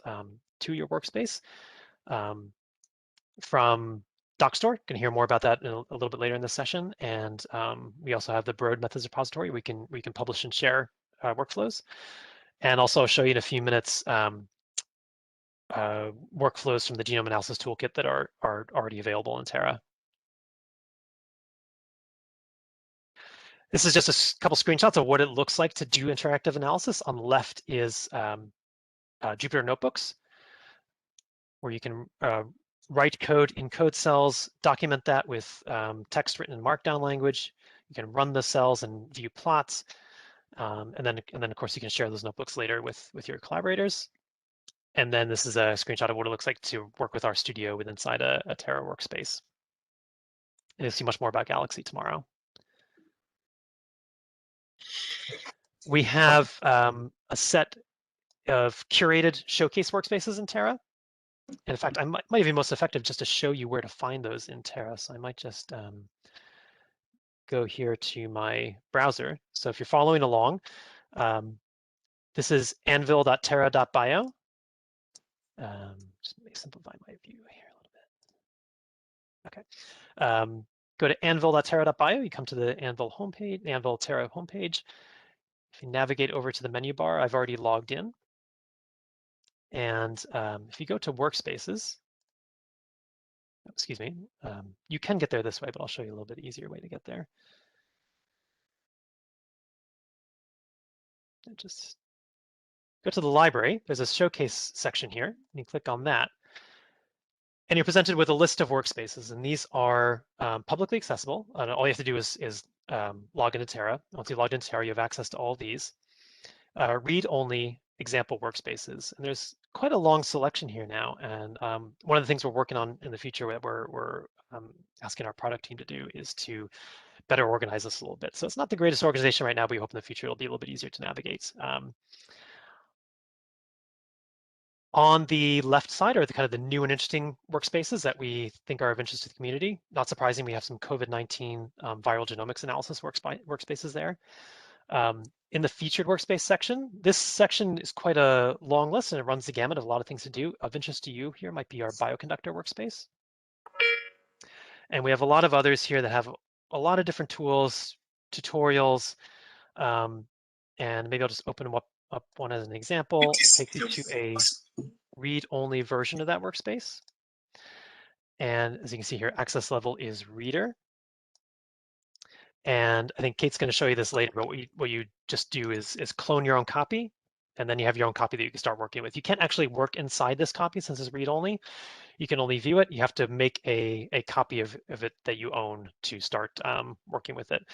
to your workspace. From DocStore, going to hear more about that a little bit later in this session. And we also have the Broad Methods repository. We can publish and share workflows. And also I'll show you in a few minutes workflows from the genome analysis toolkit that are already available in Terra. This is just a couple screenshots of what it looks like to do interactive analysis. On the left is Jupyter Notebooks, where you can write code in code cells, document that with text written in Markdown language. You can run the cells and view plots, and then of course you can share those notebooks later with your collaborators. And then this is a screenshot of what it looks like to work with RStudio inside a Terra workspace. And you'll see much more about Galaxy tomorrow. We have a set of curated showcase workspaces in Terra. And in fact, I might be most effective just to show you where to find those in Terra. So I might just go here to my browser. So if you're following along, this is anvil.terra.bio. Just let me simplify my view here a little bit. Okay. Go to anvil.terra.bio. You come to the Anvil homepage, the Anvil Terra homepage. If you navigate over to the menu bar, I've already logged in. And if you go to workspaces, excuse me, you can get there this way, but I'll show you a little bit easier way to get there. And just go to the library. There's a showcase section here, and you click on that. And you're presented with a list of workspaces, and these are publicly accessible. All you have to do is log into Terra. Once you log into Terra, you have access to all these. Read-only example workspaces, and there's quite a long selection here now. And one of the things we're working on in the future that we're asking our product team to do is to better organize this a little bit. So it's not the greatest organization right now, but we hope in the future it'll be a little bit easier to navigate. On the left side are the kind of the new and interesting workspaces that we think are of interest to the community. Not surprising, we have some COVID-19 viral genomics analysis workspaces there. In the featured workspace section, this section is quite a long list, and it runs the gamut of a lot of things to do. Of interest to you here might be our bioconductor workspace. And we have a lot of others here that have a lot of different tools, tutorials, and maybe I'll just open them up one as an example. Take you to a read-only version of that workspace. And as you can see here, access level is reader. And I think Kate's going to show you this later, but what you just do is clone your own copy, and then you have your own copy that you can start working with. You can't actually work inside this copy since it's read-only. You can only view it. You have to make a copy of it that you own to start working with it.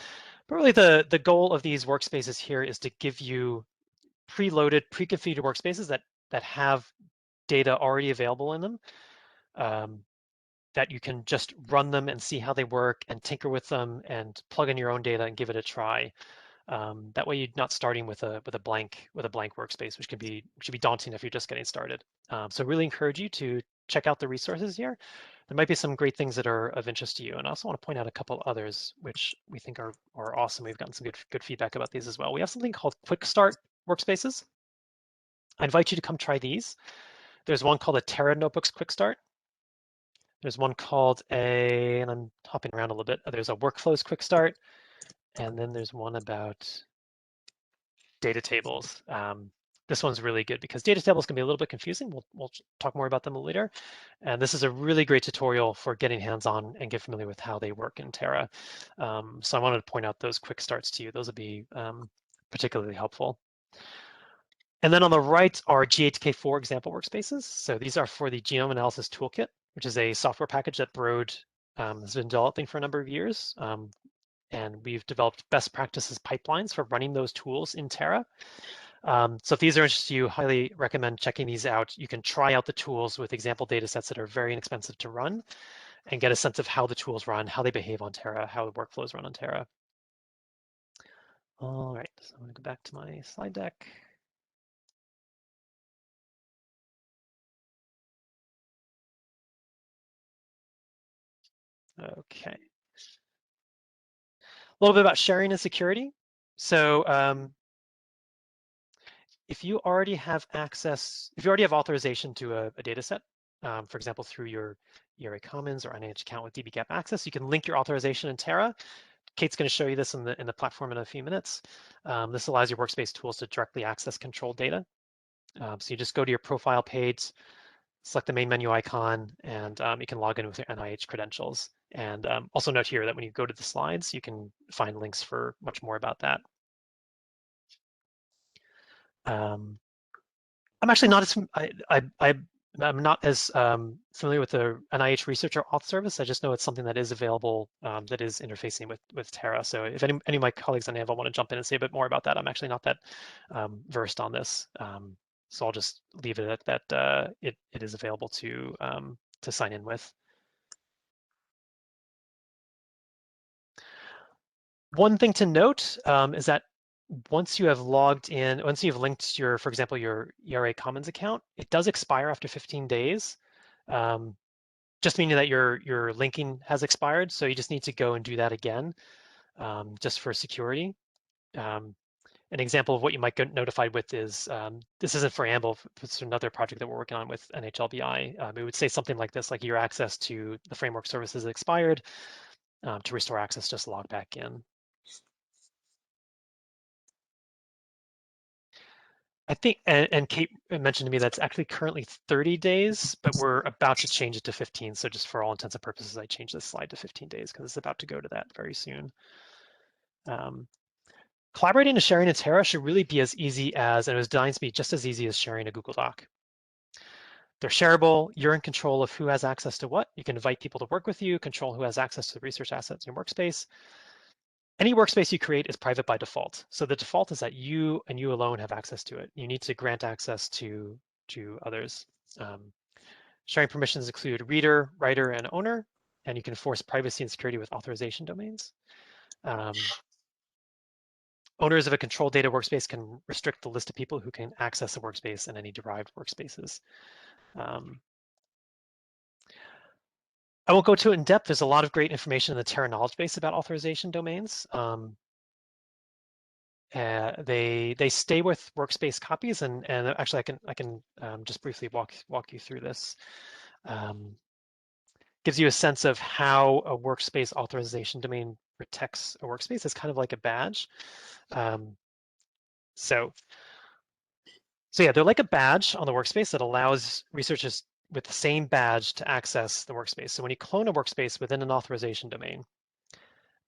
But really the goal of these workspaces here is to give you preloaded, pre-configured workspaces that have data already available in them, that you can just run them and see how they work and tinker with them and plug in your own data and give it a try. That way you're not starting with a blank workspace, which can be daunting if you're just getting started. So really encourage you to check out the resources here. There might be some great things that are of interest to you. And I also want to point out a couple others which we think are awesome. We've gotten some good feedback about these as well. We have something called Quick Start workspaces. I invite you to come try these. There's one called a Terra Notebooks Quick Start. There's one called and I'm hopping around a little bit. There's a Workflows Quick Start. And then there's one about data tables. This one's really good because data tables can be a little bit confusing. We'll talk more about them later. And this is a really great tutorial for getting hands-on and get familiar with how they work in Terra. So I wanted to point out those quick starts to you. Those would be particularly helpful. And then on the right are G8K4 example workspaces. So these are for the Genome Analysis Toolkit, which is a software package that Broad has been developing for a number of years. And we've developed best practices pipelines for running those tools in Terra. So if these are interesting to you, highly recommend checking these out. You can try out the tools with example data sets that are very inexpensive to run and get a sense of how the tools run, how they behave on Terra, how the workflows run on Terra. All right, so I'm gonna go back to my slide deck. Okay. A little bit about sharing and security. So if you already have access, if you already have authorization to a data set, for example, through your ERA Commons or NIH account with dbGaP access, you can link your authorization in Terra. Kate's going to show you this in the platform in a few minutes. This allows your workspace tools to directly access controlled data. So you just go to your profile page, select the main menu icon, and you can log in with your NIH credentials. And also note here that when you go to the slides, you can find links for much more about that. I'm actually not as I'm not as familiar with the NIH Researcher Auth service. I just know it's something that is available that is interfacing with Terra. So if any of my colleagues on Anvil want to jump in and say a bit more about that, I'm actually not that versed on this. So I'll just leave it at that. It is available to sign in with. One thing to note is that once you have logged in, once you've linked your, for example, your ERA Commons account, it does expire after 15 days. Just meaning that your linking has expired. So you just need to go and do that again, just for security. An example of what you might get notified with is, this isn't for Anvil, it's another project that we're working on with NHLBI. It would say something like this, like your access to the framework services expired. To restore access, just log back in. I think, and Kate mentioned to me that's actually currently 30 days, but we're about to change it to 15. So just for all intents and purposes, I changed this slide to 15 days because it's about to go to that very soon. Collaborating and sharing in Terra should really be as easy as, and it was designed to be just as easy as sharing a Google Doc. They're shareable. You're in control of who has access to what. You can invite people to work with you, control who has access to the research assets in your workspace. Any workspace you create is private by default. So the default is that you and you alone have access to it. You need to grant access to others. Sharing permissions include reader, writer, and owner, and you can enforce privacy and security with authorization domains. Owners of a controlled data workspace can restrict the list of people who can access the workspace and any derived workspaces. I won't go too in depth. There's a lot of great information in the Terra knowledge base about authorization domains. They stay with workspace copies, and actually I can just briefly walk you through this. Gives you a sense of how a workspace authorization domain protects a workspace. It's kind of like a badge. So yeah, they're like a badge on the workspace that allows researchers with the same badge to access the workspace. So when you clone a workspace within an authorization domain,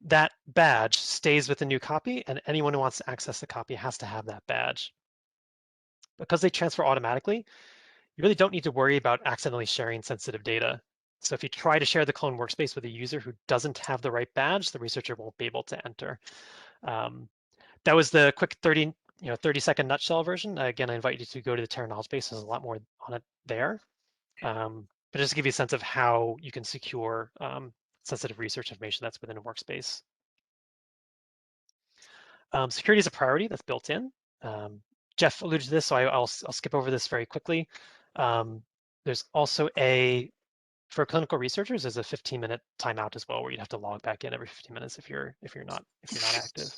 that badge stays with the new copy, and anyone who wants to access the copy has to have that badge. Because they transfer automatically, you really don't need to worry about accidentally sharing sensitive data. So if you try to share the clone workspace with a user who doesn't have the right badge, the researcher won't be able to enter. That was the quick 30-second nutshell version. Again, I invite you to go to the Terra knowledge base. There's a lot more on it there. But just to give you a sense of how you can secure sensitive research information that's within a workspace. Security is a priority that's built in. Jeff alluded to this, so I'll skip over this very quickly. There's also for clinical researchers, there's a 15-minute timeout as well, where you'd have to log back in every 15 minutes if you're not active.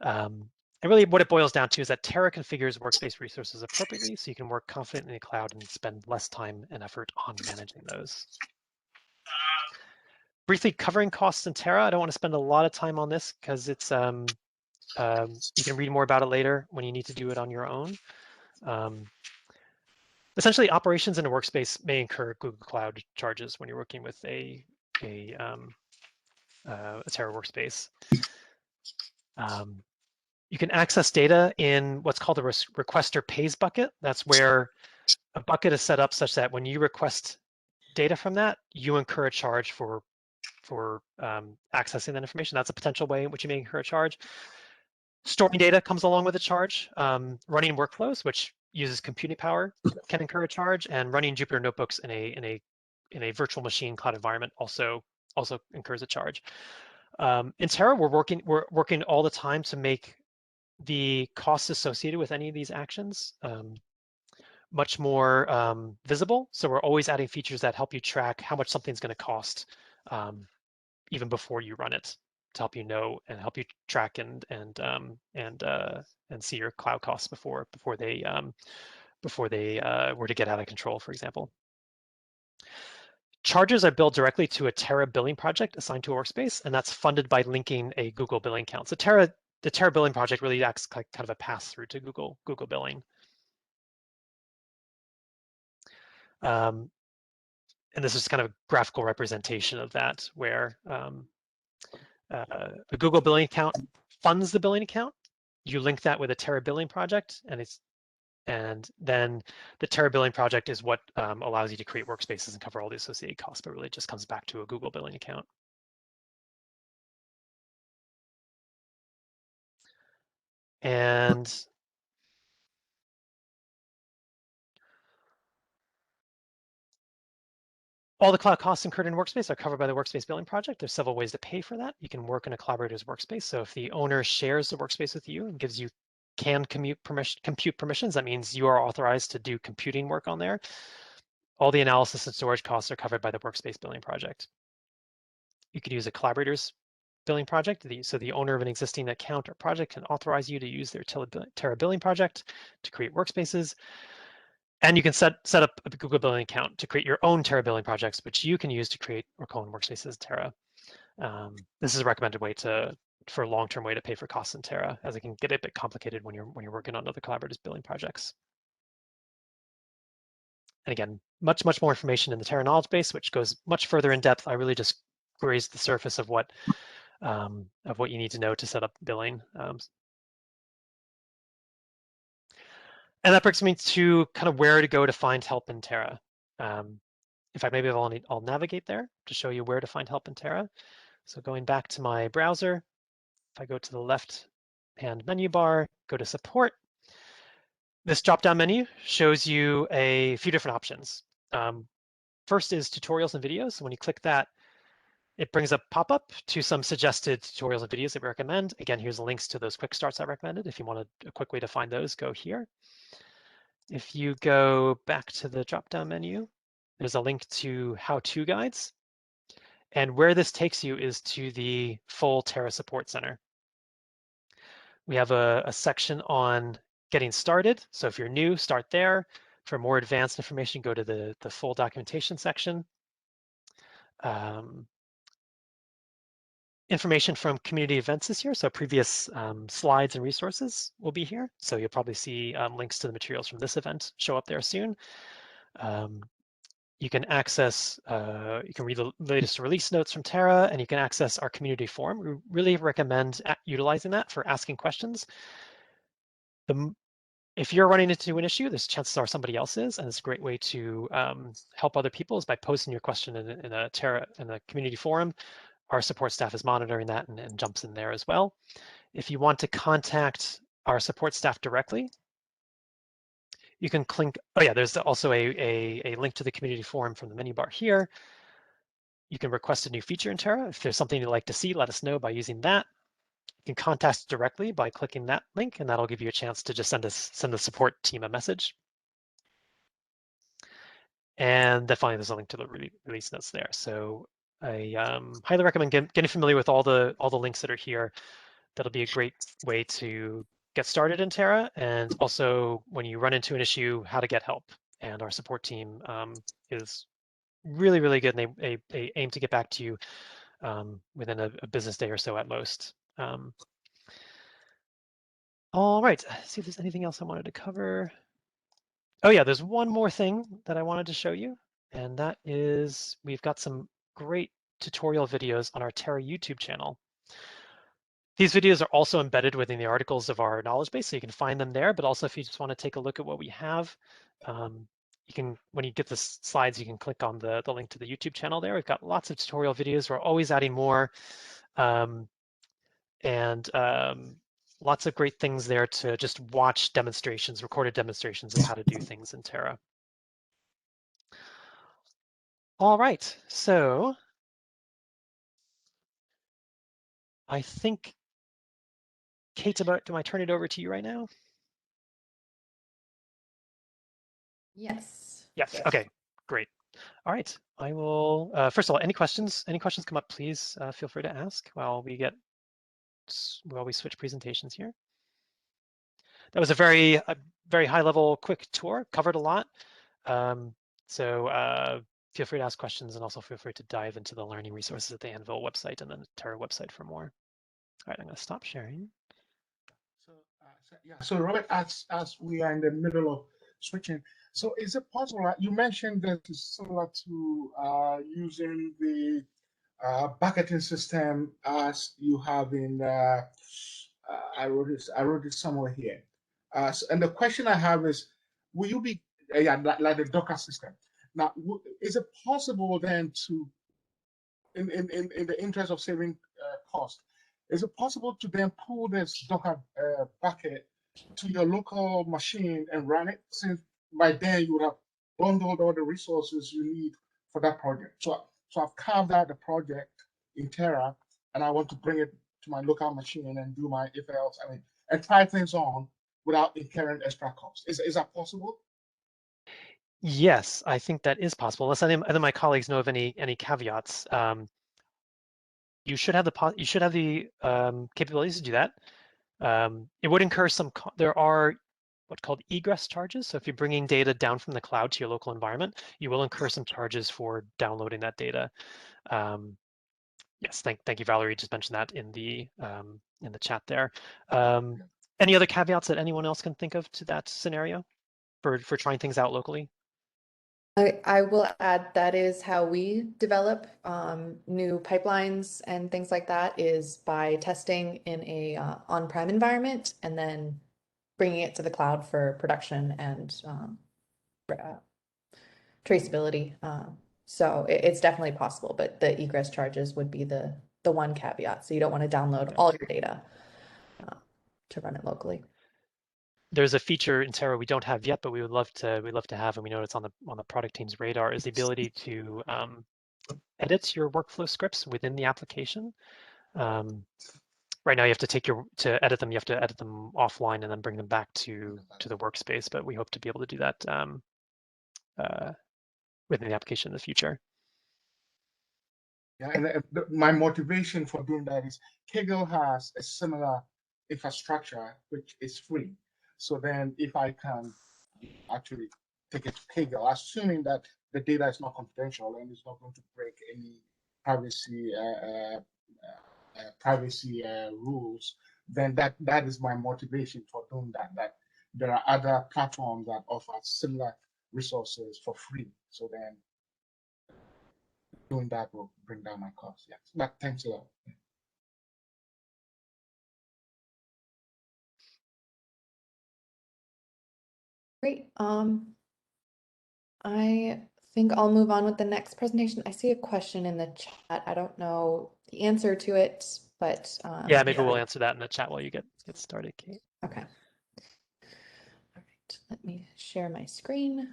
And really what it boils down to is that Terra configures workspace resources appropriately so you can work confidently in the cloud and spend less time and effort on managing those. Briefly covering costs in Terra, I don't want to spend a lot of time on this because it's you can read more about it later when you need to do it on your own. Essentially, operations in a workspace may incur Google Cloud charges when you're working with a Terra workspace. You can access data in what's called a requester pays bucket. That's where a bucket is set up such that when you request data from that, you incur a charge for accessing that information. That's a potential way in which you may incur a charge. Storing data comes along with a charge. Running workflows, which uses computing power, can incur a charge, and running Jupyter notebooks in a virtual machine cloud environment also incurs a charge. In Terra, we're working all the time to make the costs associated with any of these actions much more visible. So we're always adding features that help you track how much something's going to cost even before you run it, to help you know and help you track and see your cloud costs before they were to get out of control, for example. Charges are billed directly to a Terra billing project assigned to a workspace, and that's funded by linking a Google billing account. So the Terra billing project really acts like kind of a pass-through to Google billing. And this is kind of a graphical representation of that, where a Google billing account funds the billing account. You link that with a Terra billing project, and then the Terra billing project is what allows you to create workspaces and cover all the associated costs, but really it just comes back to a Google billing account. And all the cloud costs incurred in Workspace are covered by the Workspace Billing Project. There's several ways to pay for that. You can work in a collaborator's workspace. So if the owner shares the workspace with you and gives you compute permissions, that means you are authorized to do computing work on there. All the analysis and storage costs are covered by the Workspace Billing Project. You could use a collaborator's billing project. So the owner of an existing account or project can authorize you to use their Terra billing project to create workspaces. And you can set up a Google billing account to create your own Terra billing projects, which you can use to create or clone workspaces in Terra. This is a recommended way for a long-term way to pay for costs in Terra, as it can get a bit complicated when you're working on other collaborators billing projects. And again, much more information in the Terra knowledge base, which goes much further in depth. I really just grazed the surface of what you need to know to set up billing. And that brings me to kind of where to go to find help in Terra. In fact, maybe I'll navigate there to show you where to find help in Terra. So going back to my browser, if I go to the left-hand menu bar, go to support, this drop-down menu shows you a few different options. First is tutorials and videos. So when you click that, it brings a pop-up to some suggested tutorials and videos that we recommend. Again, here's the links to those quick starts I recommended. If you wanted a quick way to find those, go here. If you go back to the drop-down menu, there's a link to how-to guides. And where this takes you is to the full Terra Support Center. We have a section on getting started. So if you're new, start there. For more advanced information, go to the full documentation section. Information from community events this year. So previous slides and resources will be here. So you'll probably see links to the materials from this event show up there soon. you can access, you can read the latest release notes from Terra, and you can access our community forum. We really recommend utilizing that for asking questions. If you're running into an issue, there's chances are somebody else is, and it's a great way to help other people is by posting your question in a Terra in the community forum. Our support staff is monitoring that and jumps in there as well. If you want to contact our support staff directly, you can click. Oh yeah, there's also a link to the community forum from the menu bar here. You can request a new feature in Terra. If there's something you'd like to see, let us know by using that. You can contact us directly by clicking that link, and that'll give you a chance to just send the support team a message. And then finally, there's a link to the release notes there. So I highly recommend getting familiar with all the links that are here. That'll be a great way to get started in Terra, and also when you run into an issue, how to get help. And our support team is really, really good, and they aim to get back to you within a business day or so at most. All right, see if there's anything else I wanted to cover. Oh yeah, there's one more thing that I wanted to show you, and that is we've got some great tutorial videos on our Terra YouTube channel. These videos are also embedded within the articles of our knowledge base, so you can find them there, but also if you just want to take a look at what we have, you can, when you get the slides, you can click on the link to the YouTube channel there. We've got lots of tutorial videos. We're always adding more, and lots of great things there to just watch demonstrations, recorded demonstrations of how to do things in Terra. All right, so I think, Kate, do I turn it over to you right now? Yes. Yes. Okay, great. All right, I will, first of all, any questions come up, please feel free to ask while we switch presentations here. That was a very high level, quick tour, covered a lot. So feel free to ask questions, and also feel free to dive into the learning resources at the Anvil website and then the Terra website for more. All right, I'm going to stop sharing. So Robert, as we are in the middle of switching, so is it possible? You mentioned that it's similar to using the bucketing system as you have in. I wrote it somewhere here. And the question I have is, will you be like the Docker system? Now, is it possible then to, in the interest of saving cost, is it possible to then pull this Docker bucket to your local machine and run it, since by then you would have bundled all the resources you need for that project? So I've carved out the project in Terra, and I want to bring it to my local machine and do my if else, and try things on without incurring extra costs. Is that possible? Yes, I think that is possible. Unless any of my colleagues know of any caveats. You should have the capabilities to do that. It would incur some. There are what's called egress charges. So if you're bringing data down from the cloud to your local environment, you will incur some charges for downloading that data. Yes, thank you, Valerie. Just mentioned that in the chat there. Any other caveats that anyone else can think of to that scenario for trying things out locally? I will add that is how we develop new pipelines and things like that, is by testing in a on-prem environment and then bringing it to the cloud for production and traceability. So it's definitely possible, but the egress charges would be the one caveat. So you don't want to download all your data to run it locally. There's a feature in Terra we don't have yet, but we'd love to have, and we know it's on the product team's radar, is the ability to edit your workflow scripts within the application. Right now, you have to edit them. You have to edit them offline and then bring them back to the workspace. But we hope to be able to do that within the application in the future. Yeah, and my motivation for doing that is Kaggle has a similar infrastructure which is free. So then, if I can actually take it to Kaggle, assuming that the data is not confidential and it's not going to break any privacy rules, then that is my motivation for doing that. That there are other platforms that offer similar resources for free. So then doing that will bring down my costs. Yes, but thanks a lot. Great. I think I'll move on with the next presentation. I see a question in the chat. I don't know the answer to it, but yeah, maybe we'll answer that in the chat while you get started, Kate. okay. All right, let me share my screen.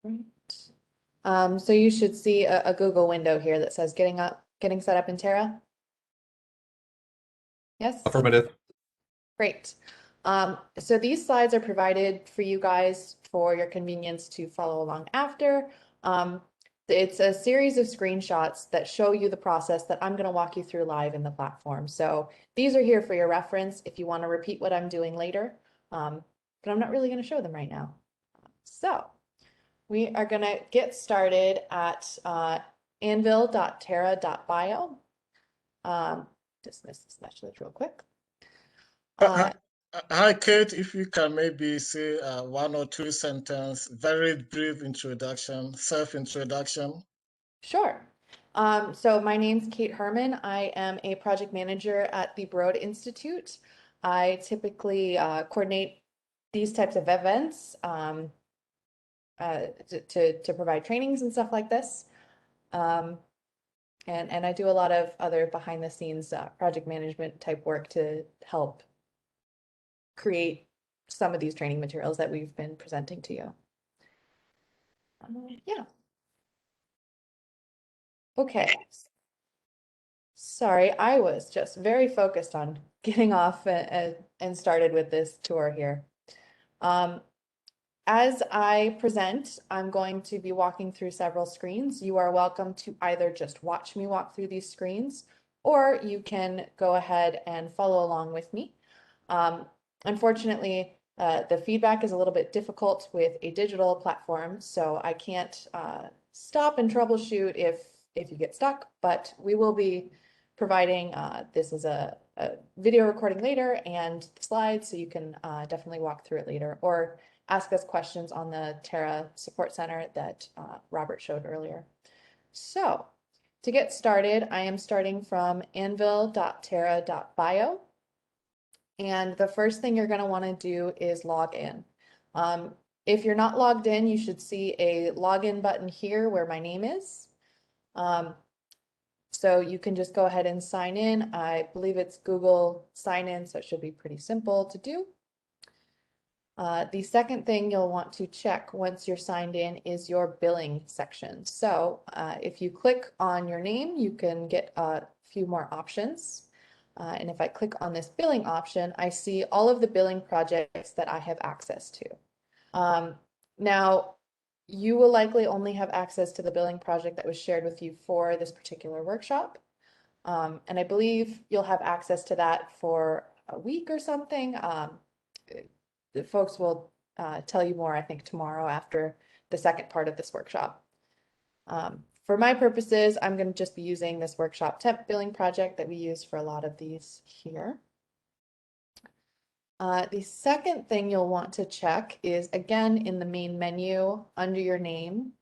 Right. So you should see a Google window here that says getting set up in Terra. Yes? Affirmative. Great. So these slides are provided for you guys for your convenience to follow along after. It's a series of screenshots that show you the process that I'm going to walk you through live in the platform. So these are here for your reference if you want to repeat what I'm doing later, but I'm not really going to show them right now. So we are going to get started at anvil.terra.bio. Dismiss this message real quick. Hi, Kate, if you can maybe say 1 or 2 sentences, very brief introduction, self-introduction. Sure. So my name's Kate Herman. I am a project manager at the Broad Institute. I typically coordinate these types of events to provide trainings and stuff like this. And I do a lot of other behind the scenes project management type work to help create some of these training materials that we've been presenting to you. Yeah. Okay. Sorry, I was just very focused on getting off and started with this tour here. As I present, I'm going to be walking through several screens. You are welcome to either just watch me walk through these screens, or you can go ahead and follow along with me. Unfortunately, the feedback is a little bit difficult with a digital platform, so I can't stop and troubleshoot if you get stuck, but we will be providing this as a video recording later and the slides, so you can definitely walk through it later or ask us questions on the Terra Support Center that Robert showed earlier. So to get started, I am starting from anvil.terra.bio. And the first thing you're going to want to do is log in. If you're not logged in, you should see a login button here where my name is. So you can just go ahead and sign in. I believe it's Google sign in, so it should be pretty simple to do. The second thing you'll want to check once you're signed in is your billing section. So if you click on your name, you can get a few more options. And if I click on this billing option, I see all of the billing projects that I have access to. Now, you will likely only have access to the billing project that was shared with you for this particular workshop. And I believe you'll have access to that for a week or something. The folks will tell you more, I think, tomorrow after the second part of this workshop. For my purposes, I'm going to just be using this workshop temp billing project that we use for a lot of these here. The second thing you'll want to check is, again, in the main menu under your name.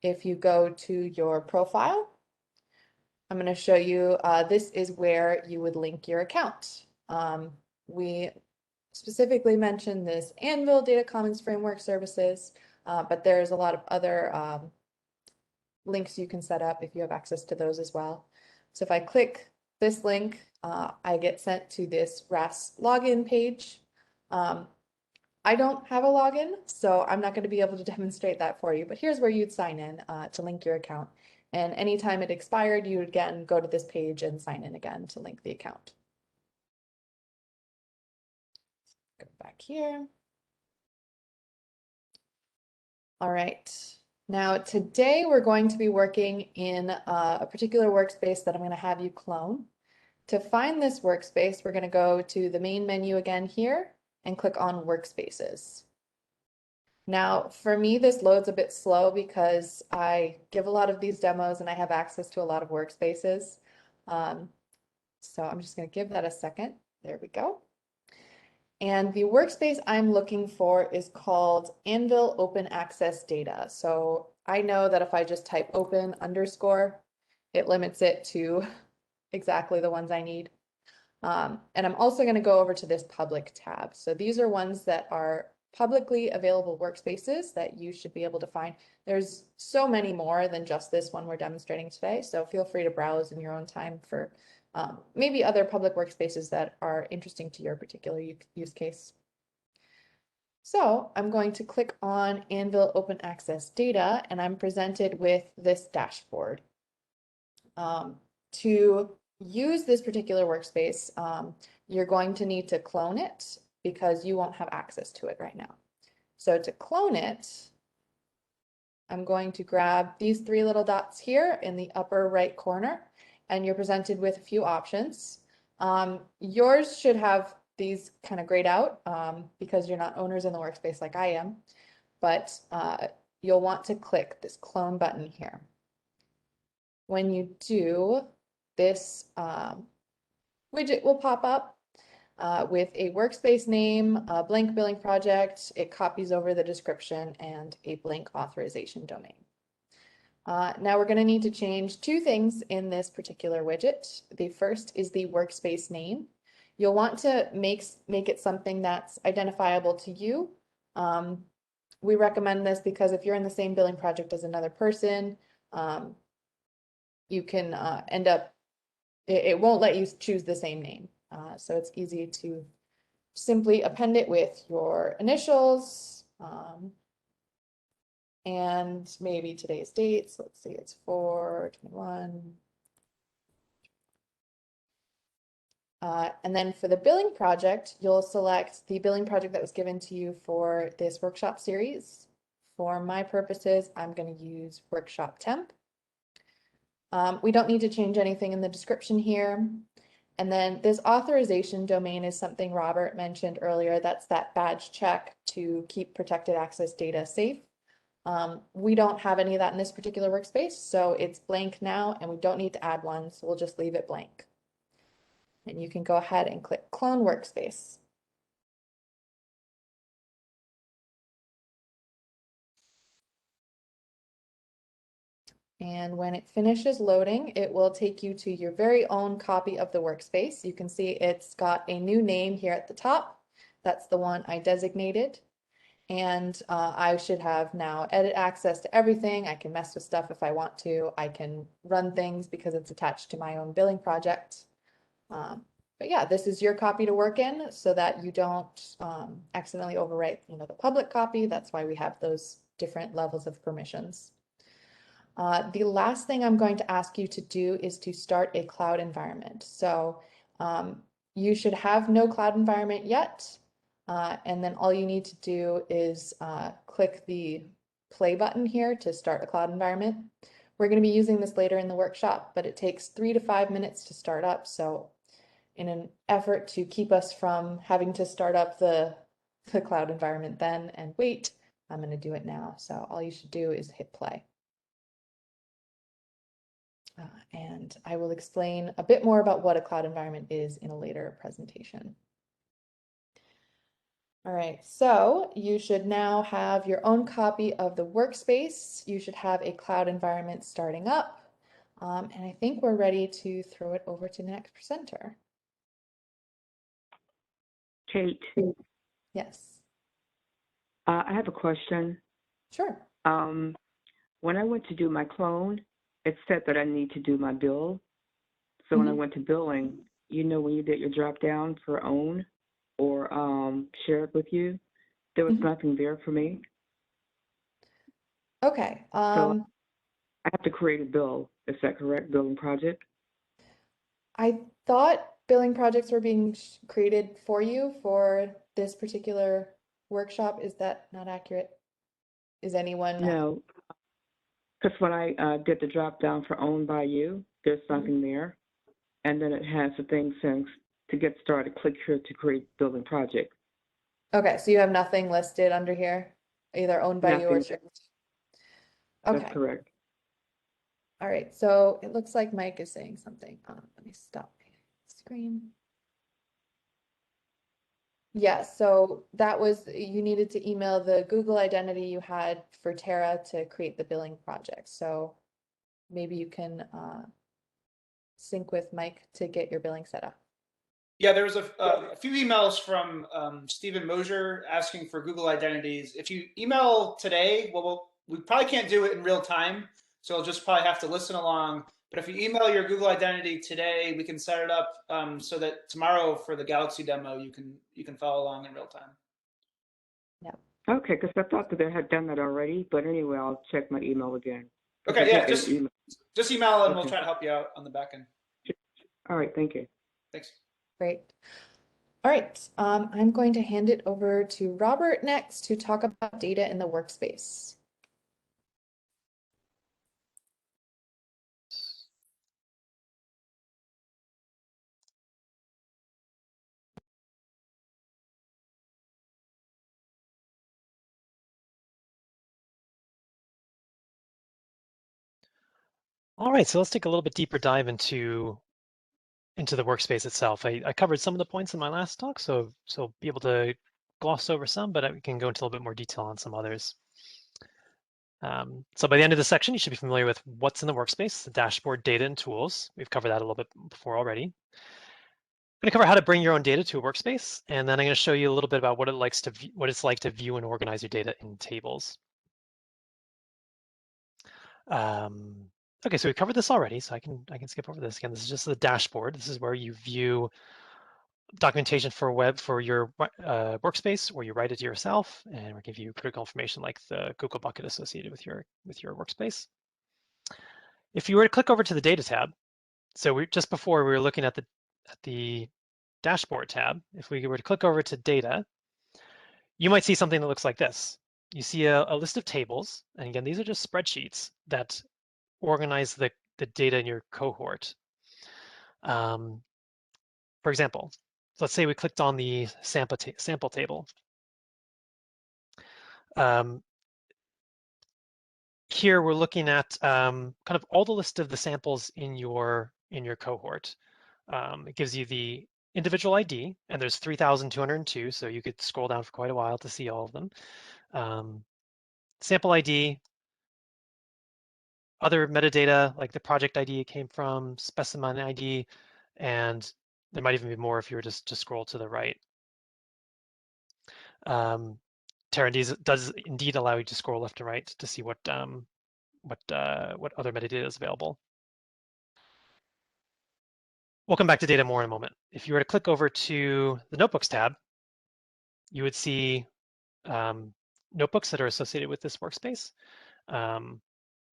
If you go to your profile, I'm going to show you, this is where you would link your account. We specifically mentioned this Anvil Data Commons Framework services, but there's a lot of other links you can set up if you have access to those as well. So if I click this link, I get sent to this RAS login page. I don't have a login, so I'm not going to be able to demonstrate that for you, but here's where you'd sign in to link your account. And anytime it expired, you would again go to this page and sign in again to link the account. Go back here. All right. Now today we're going to be working in a particular workspace that I'm going to have you clone. To find this workspace, we're going to go to the main menu again here and click on Workspaces. Now, for me, this loads a bit slow because I give a lot of these demos and I have access to a lot of workspaces. So I'm just going to give that a second. There we go. And the workspace I'm looking for is called Anvil Open Access Data. So I know that if I just type open underscore, it limits it to exactly the ones I need. And I'm also going to go over to this public tab. So these are ones that are publicly available workspaces that you should be able to find. There's so many more than just this one we're demonstrating today. So feel free to browse in your own time for maybe other public workspaces that are interesting to your particular use case. So I'm going to click on Anvil Open Access Data, and I'm presented with this dashboard. To use this particular workspace, you're going to need to clone it because you won't have access to it right now. So to clone it, I'm going to grab these three little dots here in the upper right corner, and you're presented with a few options. Yours should have these kind of grayed out because you're not owners in the workspace like I am, but you'll want to click this clone button here. When you do, this widget will pop up with a workspace name, a blank billing project. It copies over the description and a blank authorization domain. Now we're going to need to change two things in this particular widget. The first is the workspace name. You'll want to make it something that's identifiable to you. We recommend this because if you're in the same billing project as another person, you can end up, it won't let you choose the same name. So it's easy to simply append it with your initials and maybe today's date. So let's see, it's 4/21. And then for the billing project, you'll select the billing project that was given to you for this workshop series. For my purposes, I'm going to use workshop temp. We don't need to change anything in the description here. And then this authorization domain is something Robert mentioned earlier. That's that badge check to keep protected access data safe. We don't have any of that in this particular workspace, so it's blank now, and we don't need to add one, so we'll just leave it blank. And you can go ahead and click Clone Workspace. And when it finishes loading, it will take you to your very own copy of the workspace. You can see it's got a new name here at the top. That's the one I designated. And I should have now edit access to everything. I can mess with stuff if I want to. I can run things because it's attached to my own billing project. But yeah, this is your copy to work in so that you don't accidentally overwrite, the public copy. That's why we have those different levels of permissions. The last thing I'm going to ask you to do is to start a cloud environment. So you should have no cloud environment yet. And then all you need to do is click the play button here to start a cloud environment. We're going to be using this later in the workshop, but it takes 3 to 5 minutes to start up. So in an effort to keep us from having to start up the cloud environment then and wait, I'm going to do it now. So all you should do is hit play. And I will explain a bit more about what a cloud environment is in a later presentation. All right, so you should now have your own copy of the workspace. You should have a cloud environment starting up. And I think we're ready to throw it over to the next presenter. Kate, Yes. I have a question. Sure. When I went to do my clone, it said that I need to do my bill. So when I went to billing, when you did your drop down for own or share it with you, there was nothing there for me. Okay. So I have to create a bill. Is that correct? Billing project? I thought billing projects were being created for you for this particular workshop. Is that not accurate? Is anyone? No, because when I did the drop down for owned by you, there's nothing there. And then it has the thing saying to get started, click here to create building project. Okay, so you have nothing listed under here, either owned by you or shared. Okay. That's correct. All right, so it looks like Mike is saying something. Let me stop my screen. Yeah, so that was, you needed to email the Google identity you had for Terra to create the billing project. So maybe you can sync with Mike to get your billing set up. Yeah, there was a few emails from Stephen Mosier asking for Google identities. If you email today, well, we probably can't do it in real time, so you'll just probably have to listen along. But if you email your Google identity today, we can set it up so that tomorrow for the Galaxy demo, you can follow along in real time. Yeah. Okay, because I thought that they had done that already, but anyway, I'll check my email again. Okay, yeah, just email and Okay. we'll try to help you out on the back end. All right, thank you. Thanks. Great. All right, I'm going to hand it over to Robert next to talk about data in the workspace. All right, so let's take a little bit deeper dive into the workspace itself. I covered some of the points in my last talk, so be able to gloss over some, but we can go into a little bit more detail on some others. So by the end of the section, you should be familiar with what's in the workspace, the dashboard, data, and tools. We've covered that a little bit before already. I'm going to cover how to bring your own data to a workspace, and then I'm going to show you a little bit about what it's like to view and organize your data in tables. Okay, so we covered this already, so I can skip over this again. This is just the dashboard. This is where you view documentation for your workspace, or you write it yourself, and we give you critical information like the Google bucket associated with your workspace. If you were to click over to the data tab, so just before we were looking at the dashboard tab, if we were to click over to data, you might see something that looks like this. You see a list of tables, and again, these are just spreadsheets that organize the data in your cohort. For example, let's say we clicked on the sample table. Here we're looking at kind of all the list of the samples in your cohort. It gives you the individual ID, and there's 3,202, so you could scroll down for quite a while to see all of them. Sample ID, other metadata like the project ID it came from, specimen ID, and there might even be more if you were just to scroll to the right. Terra does indeed allow you to scroll left and right to see what other metadata is available. We'll come back to data more in a moment. If you were to click over to the Notebooks tab, you would see notebooks that are associated with this workspace.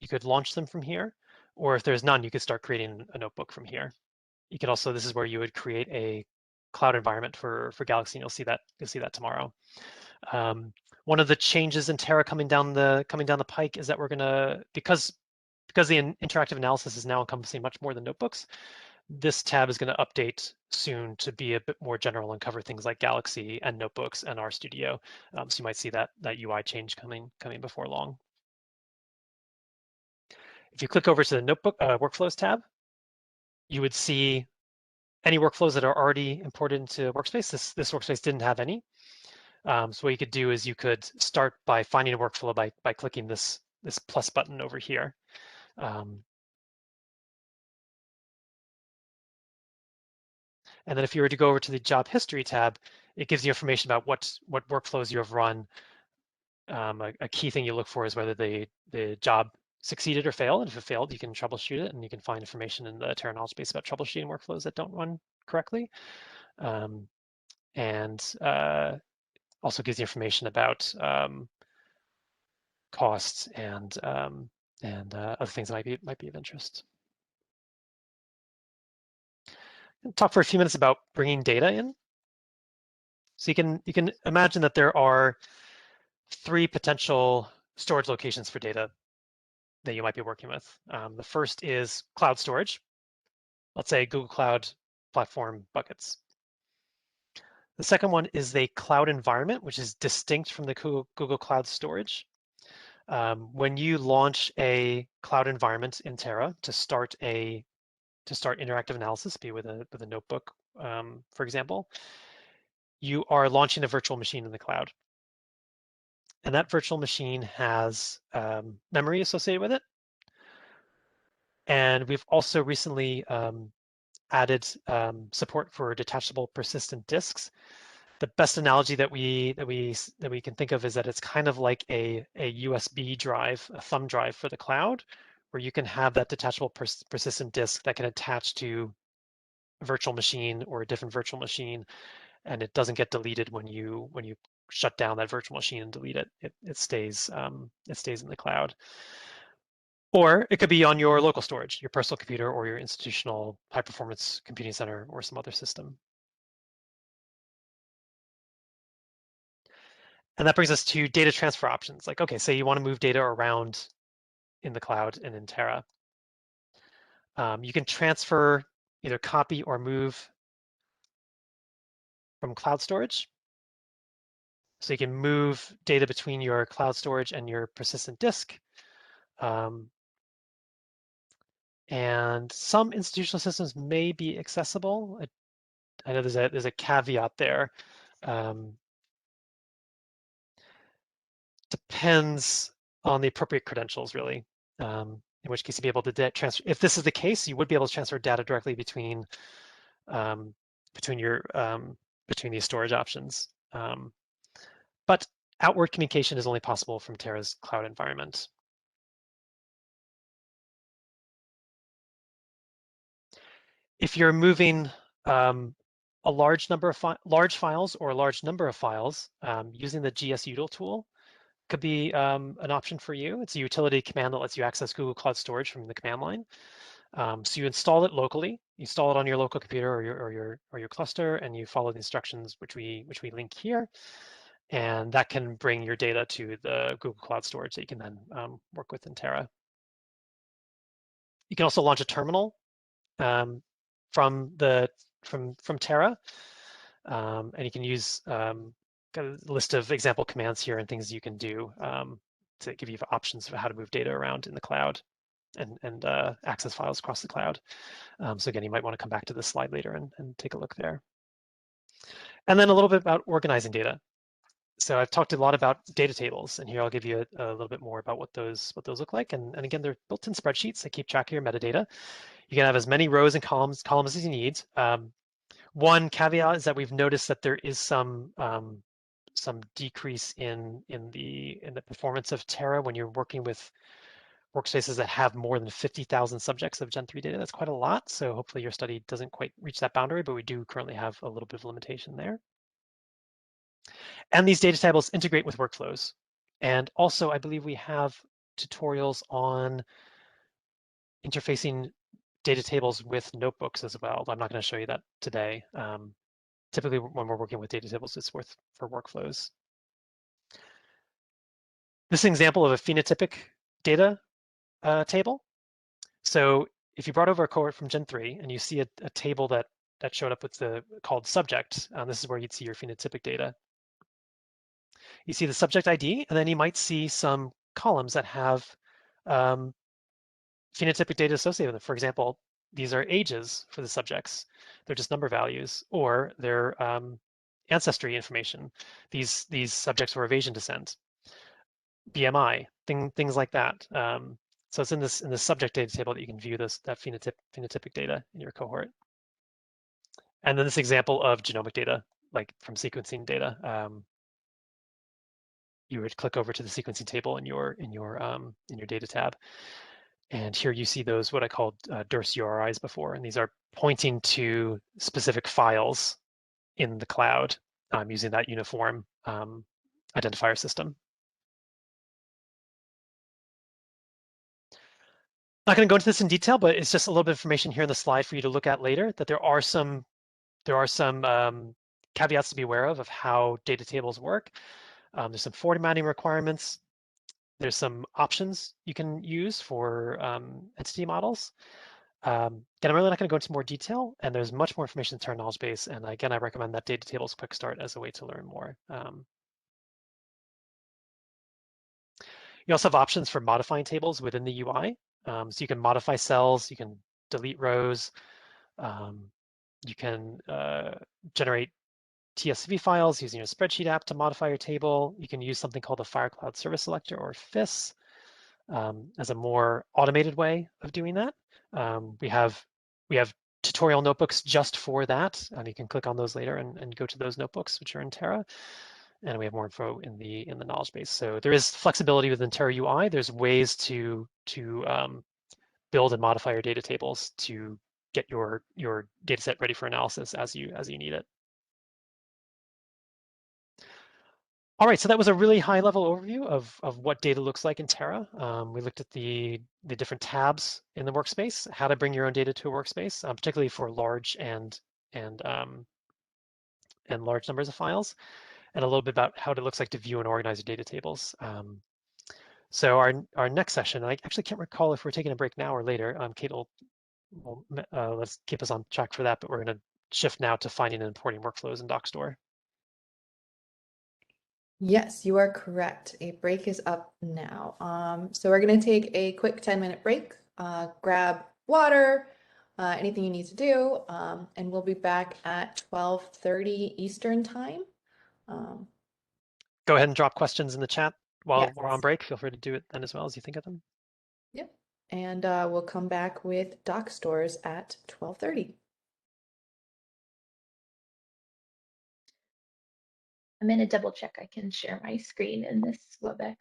You could launch them from here, or if there's none, you could start creating a notebook from here. You could also, this is where you would create a cloud environment for Galaxy, and you'll see that tomorrow. One of the changes in Terra coming down the pike is that we're gonna, because the interactive analysis is now encompassing much more than notebooks, this tab is going to update soon to be a bit more general and cover things like Galaxy and notebooks and RStudio. So you might see that UI change coming before long. If you click over to the notebook workflows tab, you would see any workflows that are already imported into Workspace. This workspace didn't have any. So what you could do is you could start by finding a workflow by clicking this plus button over here. And then if you were to go over to the job history tab, it gives you information about what workflows you have run. A key thing you look for is whether the job succeeded or failed. And if it failed, you can troubleshoot it, and you can find information in the Terra knowledge base about troubleshooting workflows that don't run correctly. And also gives you information about costs and other things that might be of interest. Talk for a few minutes about bringing data in. So you can imagine that there are 3 potential storage locations for data that you might be working with. The first is cloud storage. Let's say Google Cloud Platform buckets. The second one is a cloud environment, which is distinct from the Google Cloud Storage. When you launch a cloud environment in Terra to start interactive analysis, be with a notebook, for example, you are launching a virtual machine in the cloud. And that virtual machine has memory associated with it. And we've also recently added support for detachable persistent disks. The best analogy that we can think of is that it's kind of like a USB drive, a thumb drive for the cloud, where you can have that detachable persistent disk that can attach to a virtual machine or a different virtual machine, and it doesn't get deleted when you shut down that virtual machine and delete it. It stays in the cloud. Or it could be on your local storage, your personal computer or your institutional high performance computing center or some other system. And that brings us to data transfer options. Like, okay, say you want to move data around in the cloud and in Terra. You can transfer, either copy or move from cloud storage. So you can move data between your cloud storage and your persistent disk. And some institutional systems may be accessible. I know there's a caveat there. Depends on the appropriate credentials, really. In which case, you'd be able to transfer. If this is the case, you would be able to transfer data directly between these storage options. But outward communication is only possible from Terra's cloud environment. If you're moving a large number of large files or a large number of files, using the gsutil tool could be an option for you. It's a utility command that lets you access Google Cloud Storage from the command line. So you install it locally. You install it on your local computer or your cluster, and you follow the instructions which we link here, and that can bring your data to the Google Cloud Storage that you can then work with in Terra. You can also launch a terminal from Terra, and you can use got a list of example commands here and things you can do to give you options for how to move data around in the cloud and access files across the cloud. So again, you might want to come back to this slide later and take a look there. And then a little bit about organizing data. So I've talked a lot about data tables, and here I'll give you a little bit more about what those look like. And again, they're built-in spreadsheets that keep track of your metadata. You can have as many rows and columns as you need. One caveat is that we've noticed that there is some decrease in the performance of Terra when you're working with workspaces that have more than 50,000 subjects of Gen 3 data. That's quite a lot. So hopefully your study doesn't quite reach that boundary, but we do currently have a little bit of limitation there. And these data tables integrate with workflows. And also, I believe we have tutorials on interfacing data tables with notebooks as well. I'm not going to show you that today. Typically, when we're working with data tables, it's for workflows. This is an example of a phenotypic data table. So if you brought over a cohort from Gen 3 and you see a table that showed up with called subject, this is where you'd see your phenotypic data. You see the subject ID, and then you might see some columns that have phenotypic data associated with them. For example, these are ages for the subjects. They're just number values, or they're ancestry information. These subjects were of Asian descent. BMI, things like that. So it's in this subject data table that you can view that phenotypic data in your cohort. And then this example of genomic data, like from sequencing data. You would click over to the sequencing table in your data tab. And here you see those, what I called DIRS URIs before, and these are pointing to specific files in the cloud using that uniform identifier system. Not going to go into this in detail, but it's just a little bit of information here in the slide for you to look at later, that there are some caveats to be aware of how data tables work. There's some formatting requirements. There's some options you can use for entity models. Again, I'm really not going to go into more detail, and there's much more information in Terra knowledge base. And again, I recommend that data tables quick start as a way to learn more. You also have options for modifying tables within the UI. So you can modify cells, you can delete rows, you can generate TSV files using your spreadsheet app to modify your table. You can use something called the Firecloud Service Selector, or FIS, as a more automated way of doing that. We have tutorial notebooks just for that, and you can click on those later and go to those notebooks, which are in Terra. And we have more info in the knowledge base. So there is flexibility within Terra UI. There's ways to build and modify your data tables to get your data set ready for analysis as you need it. All right, so that was a really high level overview of what data looks like in Terra. We looked at the different tabs in the workspace, how to bring your own data to a workspace, particularly for large and large numbers of files, and a little bit about how it looks like to view and organize your data tables. So our next session, and I actually can't recall if we're taking a break now or later. Kate will let's keep us on track for that, but we're going to shift now to finding and importing workflows in DocStore. Yes, you are correct. A break is up now. So we're going to take a quick 10-minute break, grab water, anything you need to do, and we'll be back at 12:30 Eastern time. Go ahead and drop questions in the chat while we're on Yes. break. Feel free to do it then as well as you think of them. Yep. And we'll come back with DocStores at 12:30. I'm going to double check I can share my screen in this WebEx.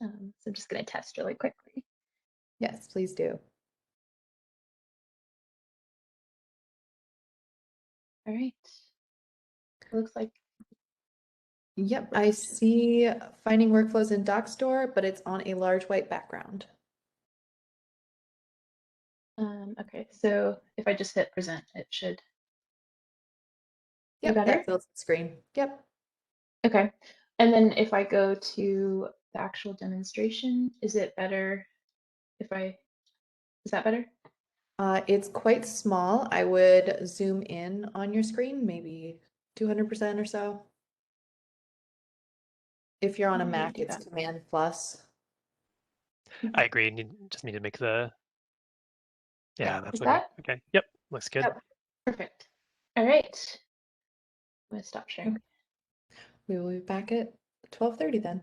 So I'm just going to test really quickly. Yes, please do. All right. It looks like. Yep, I see finding workflows in DocStore, but it's on a large white background. Okay, so if I just hit present, it should. Yep, better? that fills the screen. Yep. Okay, and then if I go to the actual demonstration, is it better if I, is that better? It's quite small. I would zoom in on your screen, maybe 200% or so. If you're on a Let me Mac, do it's that. Command plus. I agree. Just need to make the, Yeah. that's Is looking, that? okay. Yep, looks good. Yep. Perfect. All right. I'm going to stop sharing. We will be back at 12:30 then.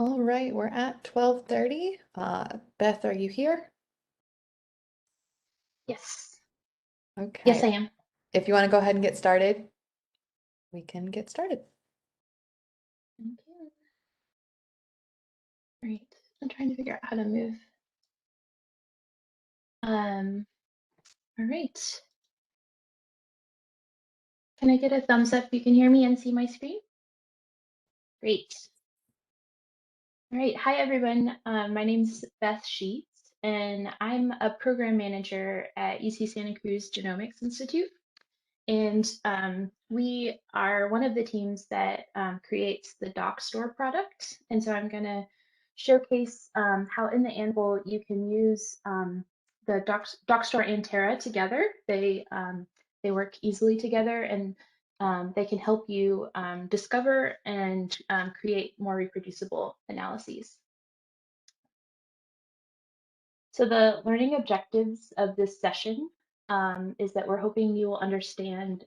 All right, we're at 12:30. Beth, are you here? Yes. Okay. Yes, I am. If you want to go ahead and get started, we can get started. Okay. Great. I'm trying to figure out how to move. All right. Can I get a thumbs up if you can hear me and see my screen? Great. All right. Hi, everyone. My name's Beth Sheets, and I'm a program manager at UC Santa Cruz Genomics Institute. And we are one of the teams that creates the DocStore product. And so I'm going to showcase how in the Anvil you can use the DocStore and Terra together. They work easily together, and they can help you discover and create more reproducible analyses. So the learning objectives of this session is that we're hoping you will understand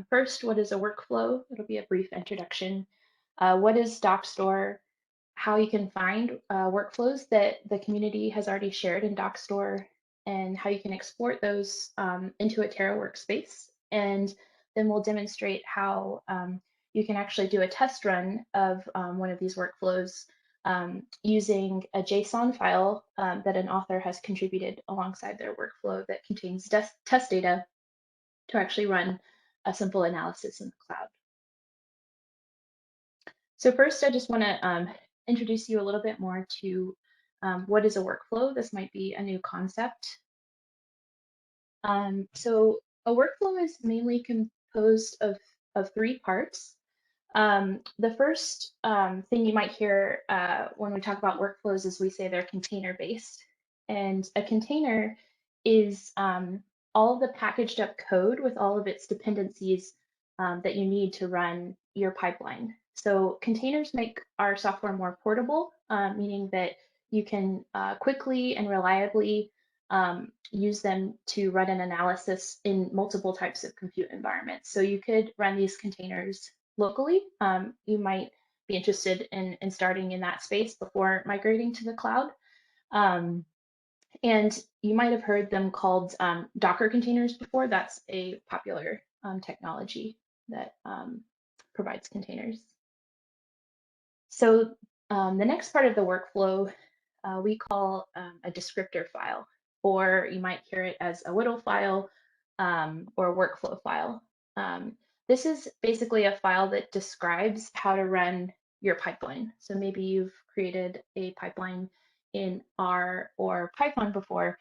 first, what is a workflow? It'll be a brief introduction. What is DocStore? How you can find workflows that the community has already shared in DocStore, and how you can export those into a Terra workspace. And then we'll demonstrate how you can actually do a test run of one of these workflows using a JSON file that an author has contributed alongside their workflow that contains test data to actually run a simple analysis in the cloud. So first, I just want to introduce you a little bit more to what is a workflow. This might be a new concept. So a workflow is mainly composed of three parts. The first thing you might hear when we talk about workflows is we say they're container-based. And a container is all of the packaged up code with all of its dependencies that you need to run your pipeline. So containers make our software more portable, meaning that you can quickly and reliably use them to run an analysis in multiple types of compute environments. So you could run these containers locally. You might be interested in starting in that space before migrating to the cloud. And you might have heard them called Docker containers before. That's a popular technology that provides containers. So the next part of the workflow we call a descriptor file, or you might hear it as a WDL file or a workflow file. This is basically a file that describes how to run your pipeline. So maybe you've created a pipeline in R or Python before.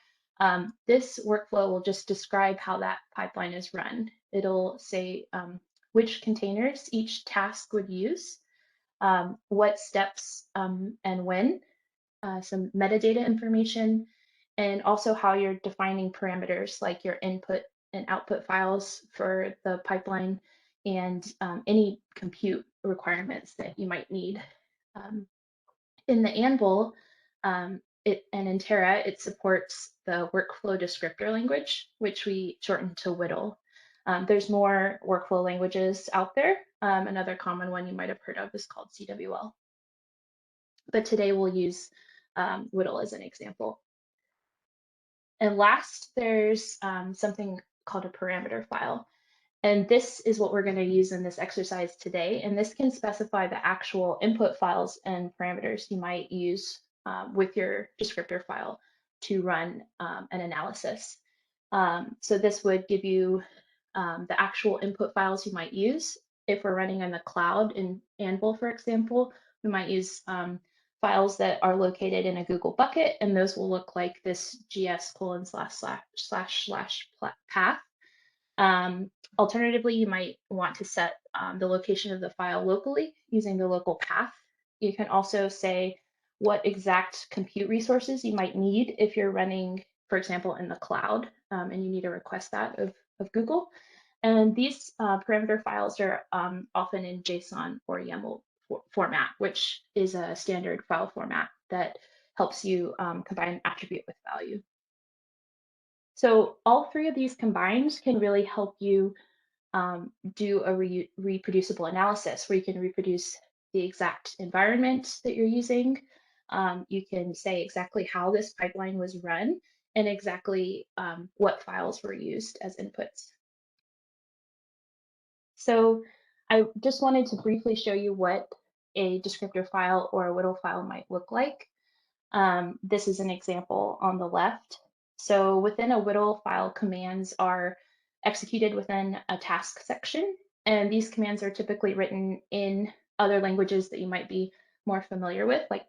This workflow will just describe how that pipeline is run. It'll say which containers each task would use, what steps and when, some metadata information, and also how you're defining parameters like your input and output files for the pipeline, and any compute requirements that you might need. In the Anvil, and in Terra, it supports the workflow descriptor language, which we shorten to WDL. There's more workflow languages out there. Another common one you might have heard of is called CWL. But today we'll use WDL as an example. And last, there's something called a parameter file. And this is what we're going to use in this exercise today. And this can specify the actual input files and parameters you might use with your descriptor file to run an analysis. So this would give you the actual input files you might use. If we're running in the cloud in Anvil, for example, we might use files that are located in a Google bucket, and those will look like this gs://path. Alternatively, you might want to set the location of the file locally using the local path. You can also say what exact compute resources you might need if you're running, for example, in the cloud, and you need to request that of Google. And these parameter files are often in JSON or YAML format, which is a standard file format that helps you combine attribute with value. So all three of these combined can really help you do a reproducible analysis where you can reproduce the exact environment that you're using. You can say exactly how this pipeline was run and exactly what files were used as inputs. So I just wanted to briefly show you what a descriptor file or a WDL file might look like. This is an example on the left. So within a WDL file, commands are executed within a task section, and these commands are typically written in other languages that you might be more familiar with, like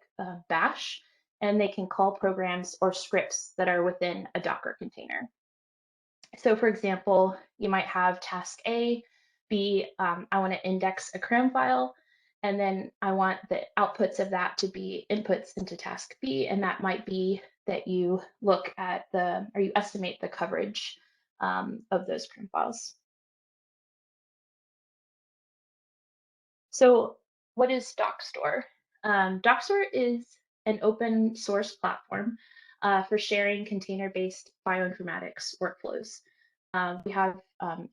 Bash, and they can call programs or scripts that are within a Docker container. So for example, you might have task A be, I want to index a CRM file, and then I want the outputs of that to be inputs into task B, and that might be that you look at or you estimate the coverage of those CRM files. So what is DocStore? DocStore is an open source platform for sharing container-based bioinformatics workflows. We have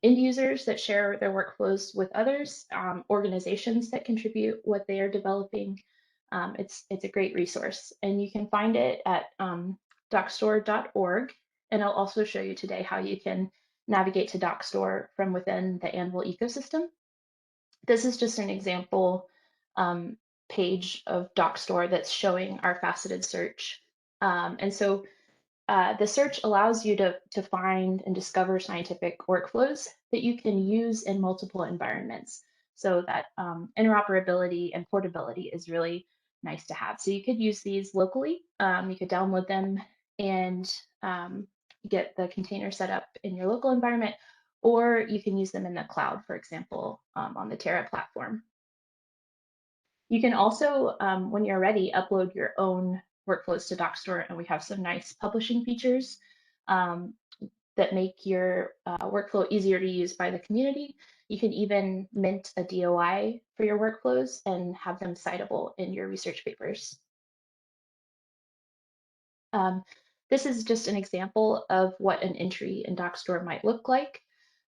end users that share their workflows with others, organizations that contribute what they are developing. It's a great resource, and you can find it at docstore.org. And I'll also show you today how you can navigate to DocStore from within the Anvil ecosystem. This is just an example page of DocStore that's showing our faceted search. And so the search allows you to find and discover scientific workflows that you can use in multiple environments. So that interoperability and portability is really nice to have. So you could use these locally. You could download them and get the container set up in your local environment, or you can use them in the cloud, for example, on the Terra platform. You can also, when you're ready, upload your own workflows to DocStore, and we have some nice publishing features that make your workflow easier to use by the community. You can even mint a DOI for your workflows and have them citable in your research papers. This is just an example of what an entry in DocStore might look like.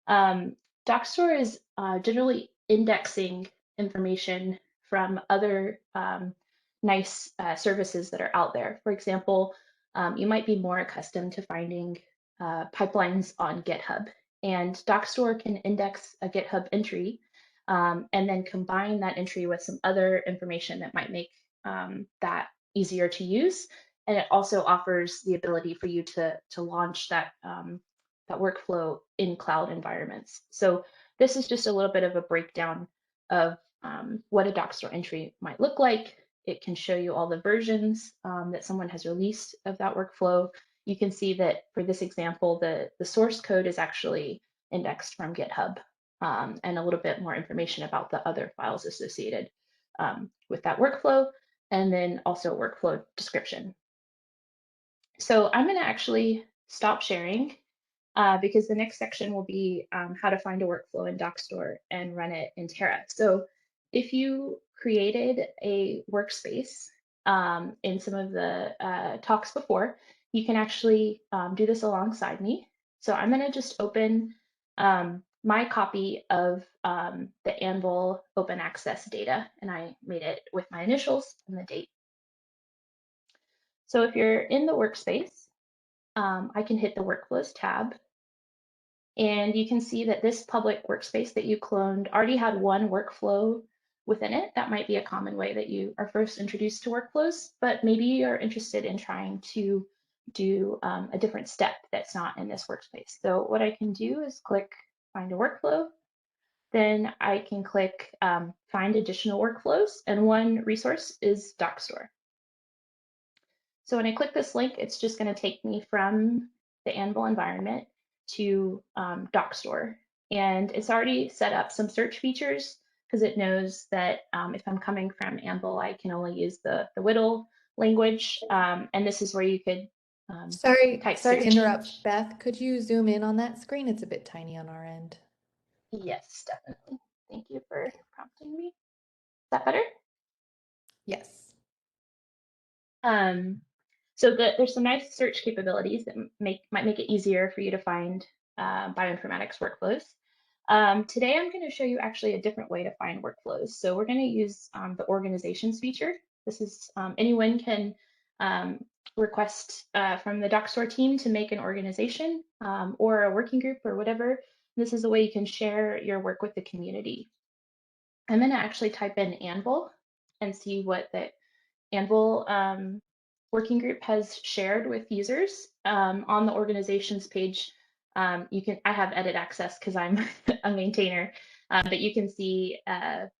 DocStore is generally indexing information from other nice services that are out there. For example, you might be more accustomed to finding pipelines on GitHub, and DocStore can index a GitHub entry and then combine that entry with some other information that might make that easier to use. And it also offers the ability for you to launch that that workflow in cloud environments. So this is just a little bit of a breakdown of what a DocStore entry might look like. It can show you all the versions that someone has released of that workflow. You can see that for this example, the source code is actually indexed from GitHub, and a little bit more information about the other files associated with that workflow, and then also a workflow description. So I'm going to actually stop sharing because the next section will be how to find a workflow in DocStore and run it in Terra. So if you created a workspace in some of the talks before, you can actually do this alongside me. So I'm going to just open my copy of the Anvil open access data, and I made it with my initials and the date. So if you're in the workspace, I can hit the Workflows tab, and you can see that this public workspace that you cloned already had one workflow within it. That might be a common way that you are first introduced to workflows, but maybe you're interested in trying to do a different step that's not in this workspace. So what I can do is click Find a Workflow. Then I can click Find Additional Workflows, and one resource is DocStore. So when I click this link, it's just going to take me from the Anvil environment to DocStore. And it's already set up some search features because it knows that if I'm coming from Anvil, I can only use the WDL language. And this is where you could Sorry type to search. interrupt. Beth, could you zoom in on that screen? It's a bit tiny on our end. Yes, definitely. Thank you for prompting me. Is that better? Yes. So there's some nice search capabilities that might make it easier for you to find bioinformatics workflows. Today, I'm going to show you actually a different way to find workflows. So we're going to use the organizations feature. This is anyone can request from the DocStore team to make an organization or a working group or whatever. This is a way you can share your work with the community. I'm going to actually type in Anvil and see what the Anvil working group has shared with users. On the organizations page, I have edit access because I'm a maintainer, but you can see a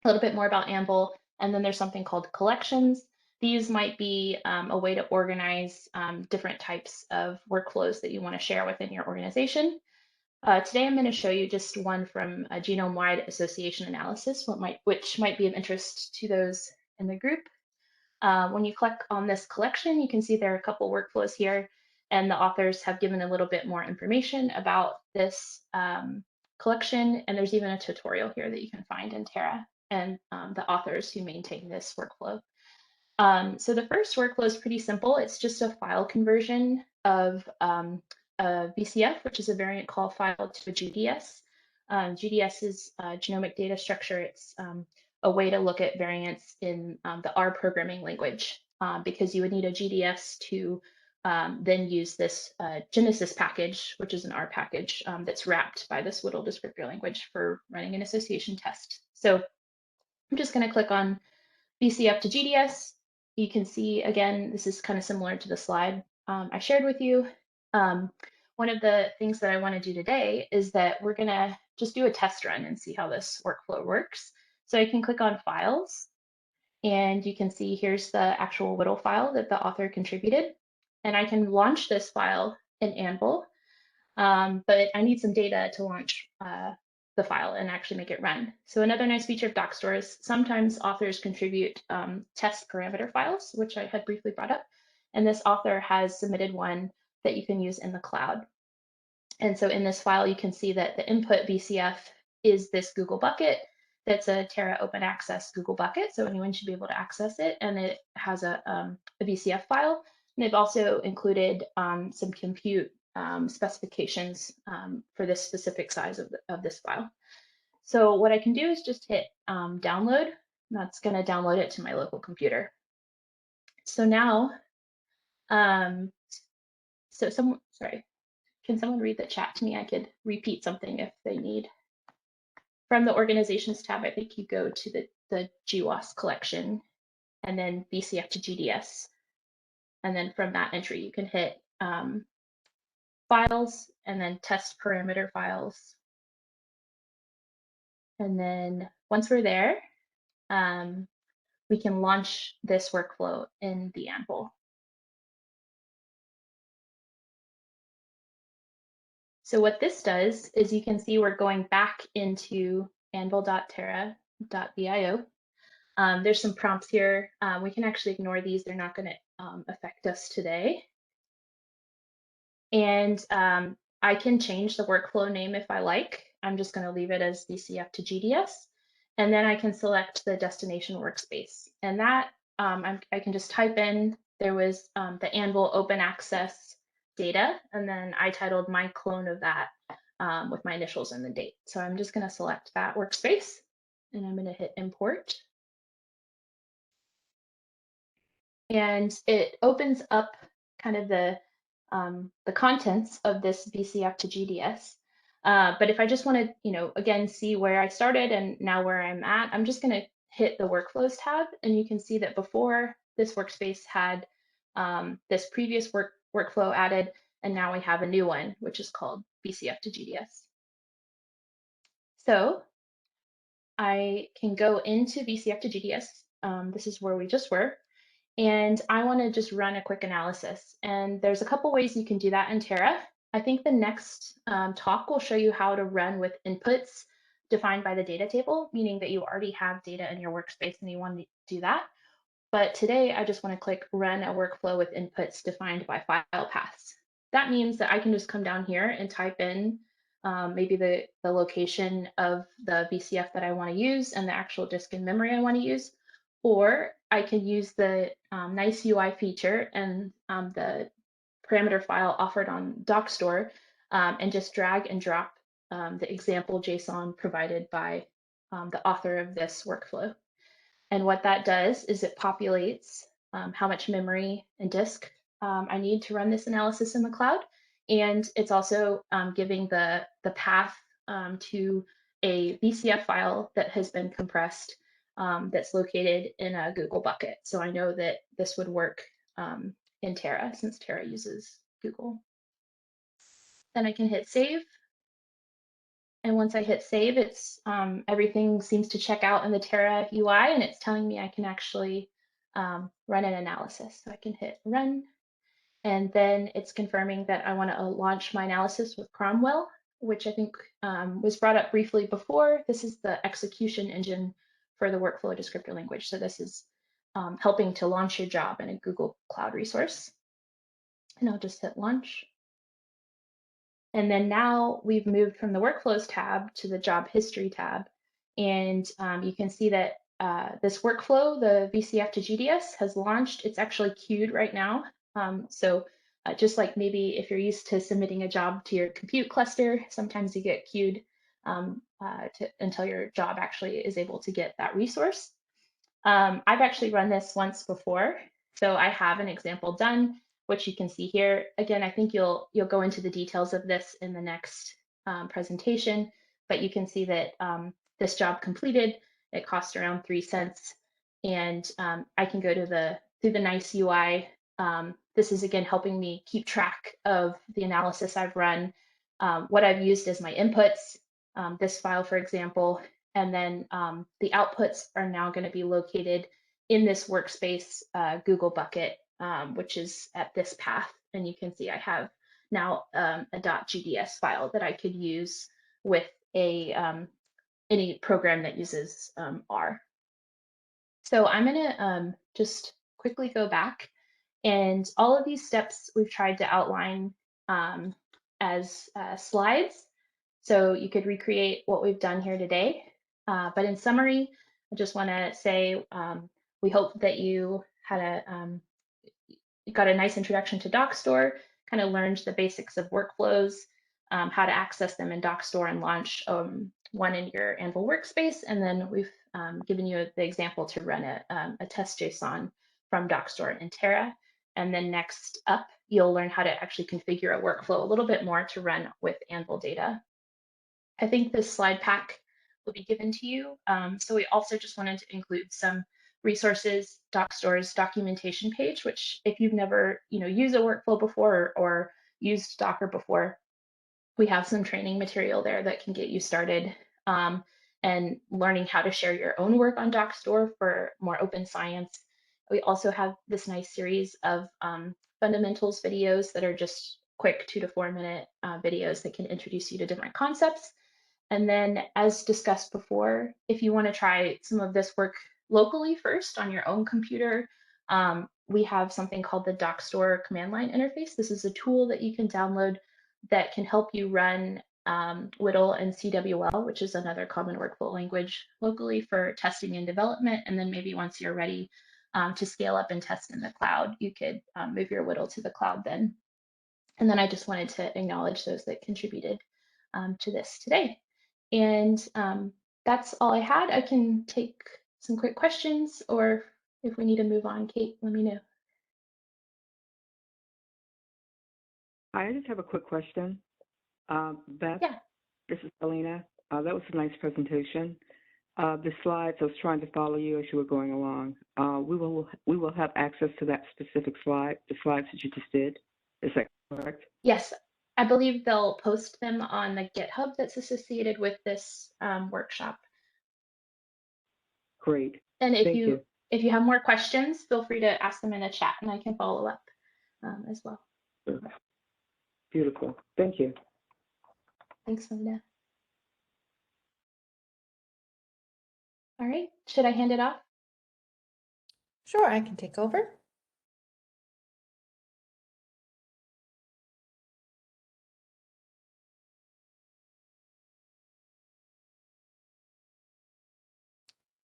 little bit more about Anvil. And then there's something called collections. These might be a way to organize different types of workflows that you want to share within your organization. Today, I'm going to show you just one from a genome-wide association analysis, which might be of interest to those in the group. When you click on this collection, you can see there are a couple workflows here, and the authors have given a little bit more information about this collection, and there's even a tutorial here that you can find in Terra and the authors who maintain this workflow. So the first workflow is pretty simple. It's just a file conversion of a VCF, which is a variant call file, to a GDS. GDS is genomic data structure. It's a way to look at variants in the R programming language, because you would need a GDS to then use this Genesis package, which is an R package that's wrapped by this WDL descriptor language for running an association test. So I'm just going to click on VCF to GDS. You can see, again, this is kind of similar to the slide I shared with you. One of the things that I want to do today is that we're going to just do a test run and see how this workflow works. So I can click on Files, and you can see here's the actual WDL file that the author contributed. And I can launch this file in Anvil, but I need some data to launch the file and actually make it run. So another nice feature of DocStore is sometimes authors contribute test parameter files, which I had briefly brought up. And this author has submitted one that you can use in the cloud. And so in this file, you can see that the input VCF is this Google bucket. That's a Terra open access Google bucket, so anyone should be able to access it. And it has a VCF file. And they've also included some compute specifications for this specific size of this file. So what I can do is just hit download. That's going to download it to my local computer. So now, can someone read the chat to me? I could repeat something if they need. From the organizations tab, I think you go to the GWAS collection and then VCF to GDS. And then from that entry, you can hit files and then test parameter files. And then once we're there, we can launch this workflow in the Anvil. So what this does is you can see we're going back into anvil.terra.bio. There's some prompts here. We can actually ignore these. They're not going to affect us today. And I can change the workflow name if I like. I'm just going to leave it as VCF to GDS. And then I can select the destination workspace. And that I can just type in, there was the Anvil open access data. And then I titled my clone of that with my initials and the date. So I'm just going to select that workspace. And I'm going to hit import. And it opens up kind of the contents of this VCF to GDS. But if I just want to, again, see where I started and now where I'm at, I'm just going to hit the workflows tab. And you can see that before this workspace had this previous workflow added, and now we have a new one, which is called VCF to GDS. So I can go into VCF to GDS. This is where we just were. And I want to just run a quick analysis. And there's a couple ways you can do that in Terra. I think the next talk will show you how to run with inputs defined by the data table, meaning that you already have data in your workspace and you want to do that. But today, I just want to click run a workflow with inputs defined by file paths. That means that I can just come down here and type in maybe the location of the VCF that I want to use and the actual disk and memory I want to use. Or I can use the nice UI feature and the parameter file offered on DocStore and just drag and drop the example JSON provided by the author of this workflow. And what that does is it populates how much memory and disk I need to run this analysis in the cloud. And it's also giving the path to a VCF file that has been compressed that's located in a Google bucket. So I know that this would work in Terra, since Terra uses Google. Then I can hit save. And once I hit save, it's everything seems to check out in the Terra UI, and it's telling me I can actually run an analysis. So I can hit run, and then it's confirming that I want to launch my analysis with Cromwell, which I think was brought up briefly before. This is the execution engine for the workflow descriptor language. So this is helping to launch your job in a Google Cloud resource. And I'll just hit launch. And then now we've moved from the workflows tab to the job history tab. And you can see that this workflow, the VCF to GDS, has launched. It's actually queued right now. So just like maybe if you're used to submitting a job to your compute cluster, sometimes you get queued until your job actually is able to get that resource. I've actually run this once before. So I have an example done, which you can see here. Again, I think you'll go into the details of this in the next presentation, but you can see that this job completed, it cost around 3 cents. And I can go to through the nice UI. This is again helping me keep track of the analysis I've run, what I've used as my inputs, this file, for example, and then the outputs are now going to be located in this workspace Google bucket, which is at this path. And you can see I have now a .gds file that I could use with any program that uses R. So I'm going to just quickly go back. And all of these steps we've tried to outline as slides. So you could recreate what we've done here today. But in summary, I just want to say we hope that you had got a nice introduction to DocStore, kind of learned the basics of workflows, how to access them in DocStore and launch one in your Anvil workspace. And then we've given you the example to run a test JSON from DocStore in Terra. And then next up, you'll learn how to actually configure a workflow a little bit more to run with Anvil data. I think this slide pack will be given to you. So we also just wanted to include some resources, DocStore's documentation page, which if you've never used a workflow before or used Docker before, we have some training material there that can get you started and learning how to share your own work on DocStore for more open science. We also have this nice series of fundamentals videos that are just quick 2 to 4 minute videos that can introduce you to different concepts. And then, as discussed before, if you want to try some of this work locally first on your own computer, we have something called the DocStore command line interface. This is a tool that you can download that can help you run WDL and CWL, which is another common workflow language locally for testing and development. And then maybe once you're ready to scale up and test in the cloud, you could move your WDL to the cloud then. And then I just wanted to acknowledge those that contributed to this today. And that's all I had. I can take some quick questions, or if we need to move on, Kate, let me know. I just have a quick question. Beth, Yeah. This is Selena. That was a nice presentation. The slides, I was trying to follow you as you were going along. We will have access to that specific slide, the slides that you just did. Is that correct? Yes, I believe they'll post them on the GitHub that's associated with this workshop. Great. And if Thank you have more questions, feel free to ask them in the chat, and I can follow up as well. Beautiful. Thank you. Thanks, Linda. All right, should I hand it off? Sure, I can take over.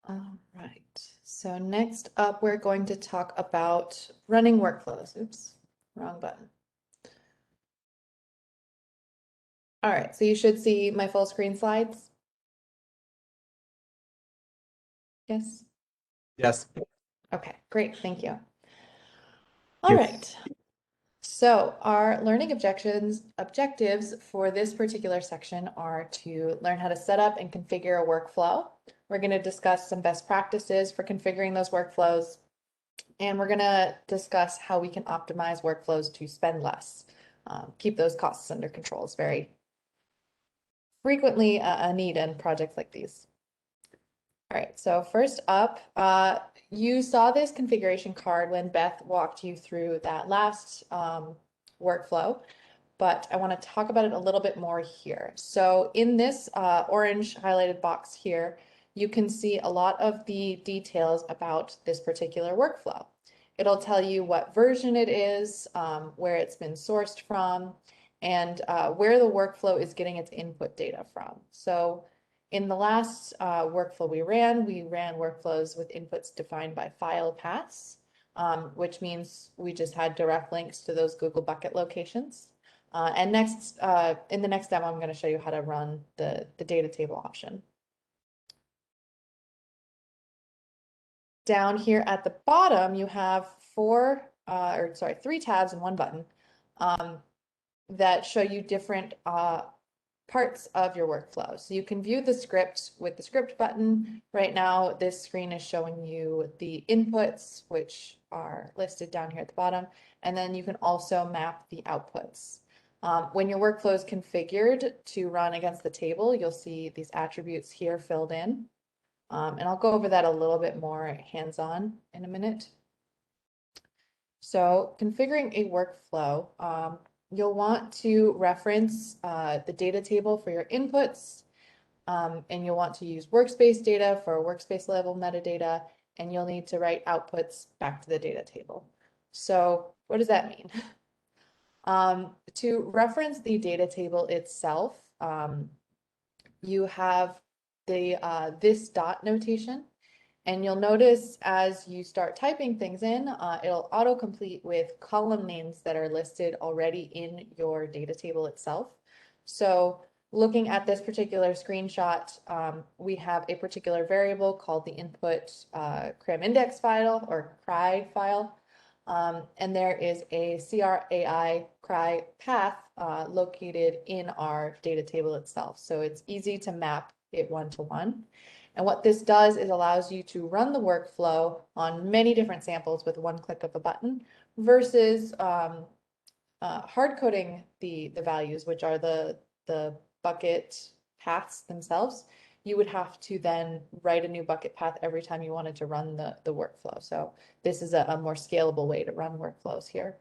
All right, so next up, we're going to talk about running workflows. Oops, wrong button. All right, so you should see my full screen slides. Yes? Yes. Okay, great, thank you. you. All right. So our learning objectives for this particular section are to learn how to set up and configure a workflow. We're going to discuss some best practices for configuring those workflows, and we're going to discuss how we can optimize workflows to spend less, keep those costs under control. It's very frequently a need in projects like these. All right, so first up, you saw this configuration card when Beth walked you through that last workflow, but I want to talk about it a little bit more here. So in this orange highlighted box here, you can see a lot of the details about this particular workflow. It'll tell you what version it is, where it's been sourced from, and where the workflow is getting its input data from. So in the last workflow we ran workflows with inputs defined by file paths, which means we just had direct links to those Google bucket locations. And next, in the next demo, I'm going to show you how to run the data table option. Down here at the bottom, you have three tabs and one button that show you different parts of your workflow. So you can view the script with the script button. Right now, this screen is showing you the inputs, which are listed down here at the bottom, and then you can also map the outputs. When your workflow is configured to run against the table, you'll see these attributes here filled in. And I'll go over that a little bit more hands-on in a minute. So configuring a workflow, you'll want to reference the data table for your inputs, and you'll want to use workspace data for workspace level metadata, and you'll need to write outputs back to the data table. So what does that mean? To reference the data table itself, you have the this dot notation, and you'll notice as you start typing things in, it'll autocomplete with column names that are listed already in your data table itself. So looking at this particular screenshot, we have a particular variable called the input cram index file or CRI file. And there is a CRI path located in our data table itself. So it's easy to map it one-to-one. And what this does is allows you to run the workflow on many different samples with one click of a button versus hard coding the values, which are the bucket paths themselves. You would have to then write a new bucket path every time you wanted to run the workflow. So this is a more scalable way to run workflows here.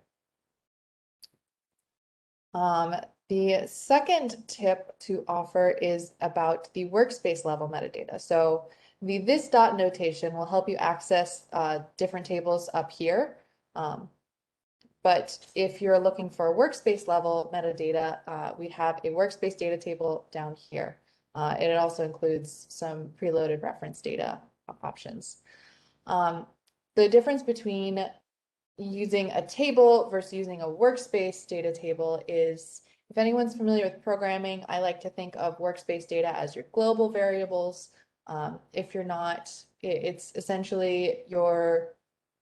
The second tip to offer is about the workspace level metadata. So the this dot notation will help you access different tables up here. But if you're looking for workspace level metadata, we have a workspace data table down here. It also includes some preloaded reference data options. The difference between using a table versus using a workspace data table is, if anyone's familiar with programming, I like to think of workspace data as your global variables. If you're not, it's essentially your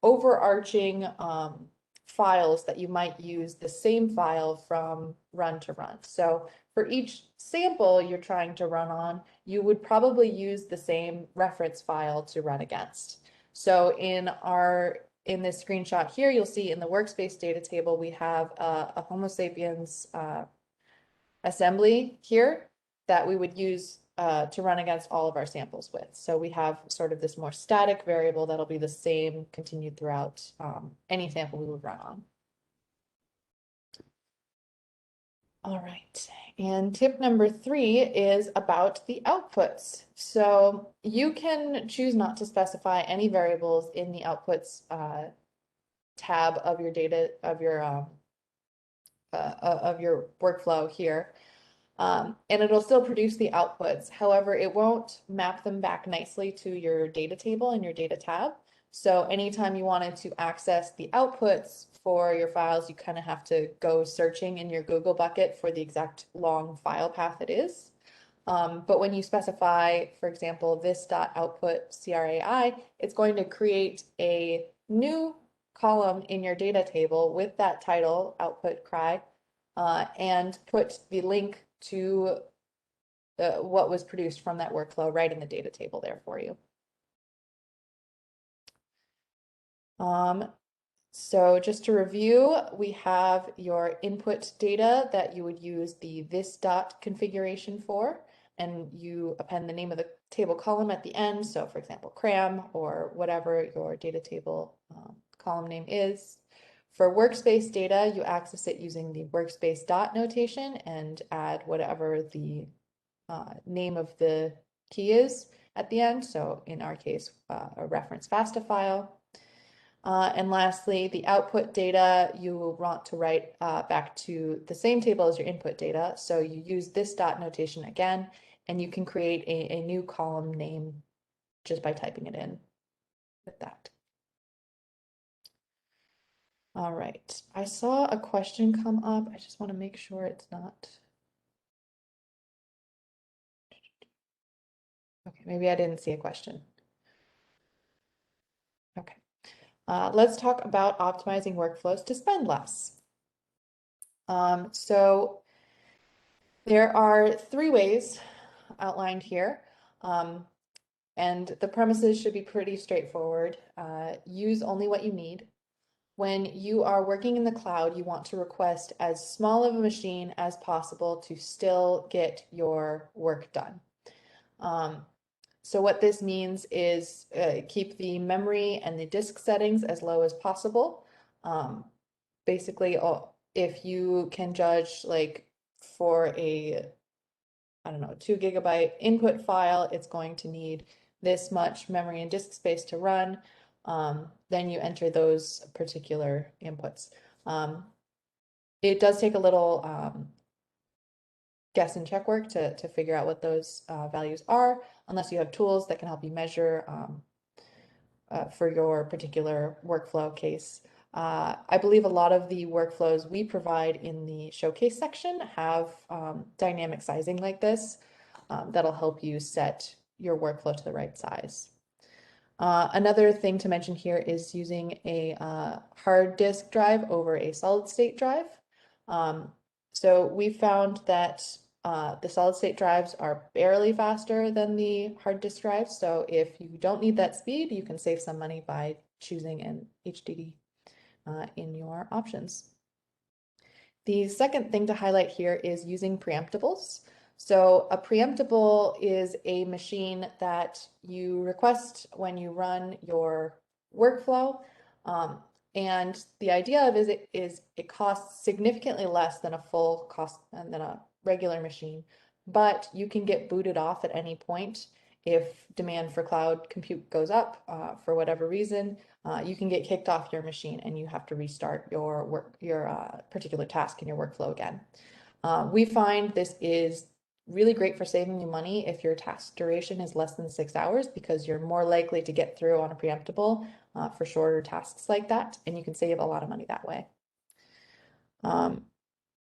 overarching files that you might use the same file from run to run. So for each sample you're trying to run on, you would probably use the same reference file to run against. So in this screenshot here, you'll see in the workspace data table, we have a Homo sapiens assembly here that we would use to run against all of our samples with. So we have sort of this more static variable that'll be the same continued throughout any sample we would run on. All right, and tip number 3 is about the outputs. So you can choose not to specify any variables in the outputs tab of your data of your workflow here. And it'll still produce the outputs. However, it won't map them back nicely to your data table and your data tab. So anytime you wanted to access the outputs for your files, you kind of have to go searching in your Google bucket for the exact long file path it is. But when you specify, for example, this.output CRAI, it's going to create a new column in your data table with that title, output cry, and put the link to what was produced from that workflow right in the data table there for you. So just to review, we have your input data that you would use the this dot configuration for, and you append the name of the table column at the end. So for example, cram or whatever your data table column name is. For workspace data, you access it using the workspace dot notation and add whatever the name of the key is at the end. So in our case, a reference FASTA file. And lastly, the output data you will want to write back to the same table as your input data. So you use this dot notation again, and you can create a new column name just by typing it in with that. All right, I saw a question come up. I just want to make sure it's not. Okay, maybe I didn't see a question. Okay. Let's talk about optimizing workflows to spend less. So there are 3 ways outlined here, and the premises should be pretty straightforward. Use only what you need. When you are working in the cloud, you want to request as small of a machine as possible to still get your work done. So what this means is keep the memory and the disk settings as low as possible. Basically, if you can judge like for a, I don't know, 2 GB input file, it's going to need this much memory and disk space to run. Then you enter those particular inputs. It does take a little guess and check work to figure out what those values are, unless you have tools that can help you measure for your particular workflow case. I believe a lot of the workflows we provide in the showcase section have dynamic sizing like this that'll help you set your workflow to the right size. Another thing to mention here is using a hard disk drive over a solid state drive. So we found that the solid state drives are barely faster than the hard disk drives. So if you don't need that speed, you can save some money by choosing an HDD in your options. The second thing to highlight here is using preemptibles. So a preemptible is a machine that you request when you run your workflow. And the idea of it is it costs significantly less than a full cost than a regular machine, but you can get booted off at any point if demand for cloud compute goes up for whatever reason. You can get kicked off your machine and you have to restart your particular task in your workflow again. We find this is really great for saving you money if your task duration is less than 6 hours, because you're more likely to get through on a preemptible for shorter tasks like that, and you can save a lot of money that way.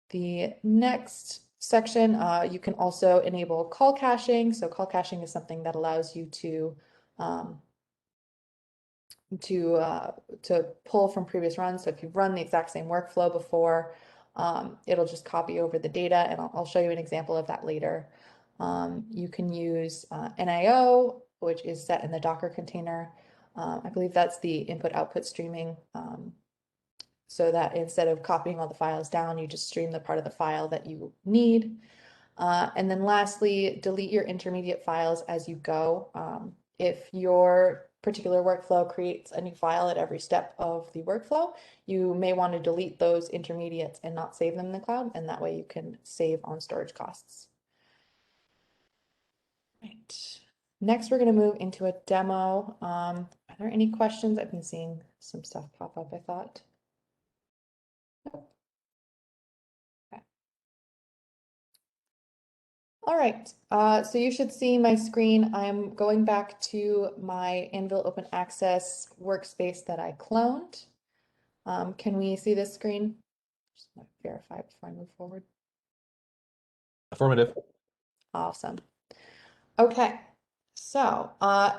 The next section, you can also enable call caching. So call caching is something that allows you to pull from previous runs. So if you've run the exact same workflow before, it'll just copy over the data, and I'll show you an example of that later. You can use NIO, which is set in the Docker container. I believe that's the input-output streaming, so that instead of copying all the files down, you just stream the part of the file that you need. And then lastly, delete your intermediate files as you go. If your particular workflow creates a new file at every step of the workflow, you may want to delete those intermediates and not save them in the cloud, and that way you can save on storage costs. Right. Next, we're going to move into a demo. Are there any questions? I've been seeing some stuff pop up, I thought. Nope. Okay. All right, so you should see my screen. I'm going back to my Anvil Open Access workspace that I cloned. Can we see this screen? Just want to verify before I move forward. Affirmative. Awesome. Okay, so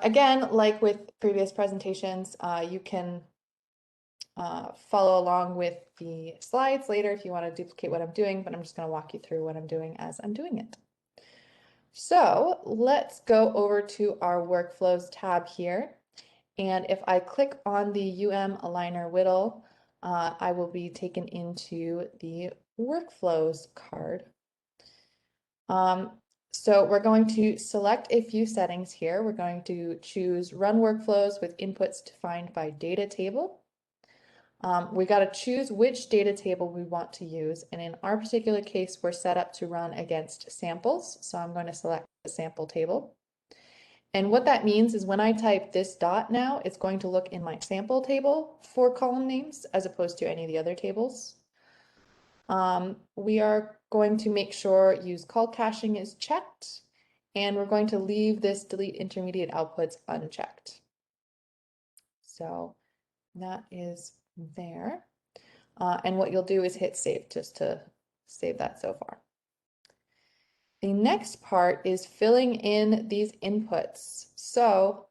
again, like with previous presentations, you can follow along with the slides later if you want to duplicate what I'm doing, but I'm just going to walk you through what I'm doing as I'm doing it. So let's go over to our workflows tab here. And if I click on the aligner whittle, I will be taken into the workflows card. So we're going to select a few settings here. We're going to choose run workflows with inputs defined by data table. We got to choose which data table we want to use. And in our particular case, we're set up to run against samples. So I'm going to select the sample table. And what that means is when I type this dot now, it's going to look in my sample table for column names as opposed to any of the other tables. We are going to make sure use call caching is checked, and we're going to leave this delete intermediate outputs unchecked. So that is there. And what you'll do is hit save just to save that so far. The next part is filling in these inputs. So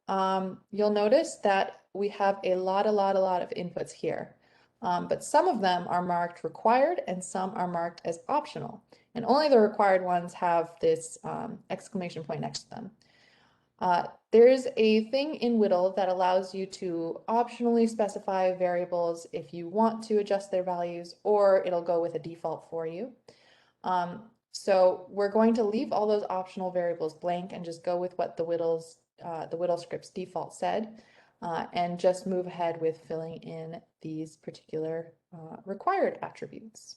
you'll notice that we have a lot of inputs here. But some of them are marked required and some are marked as optional. And only the required ones have this exclamation point next to them. There's a thing in Whittle that allows you to optionally specify variables if you want to adjust their values, or it'll go with a default for you. So we're going to leave all those optional variables blank and just go with what the Whittle script's default said, and just move ahead with filling in these particular required attributes.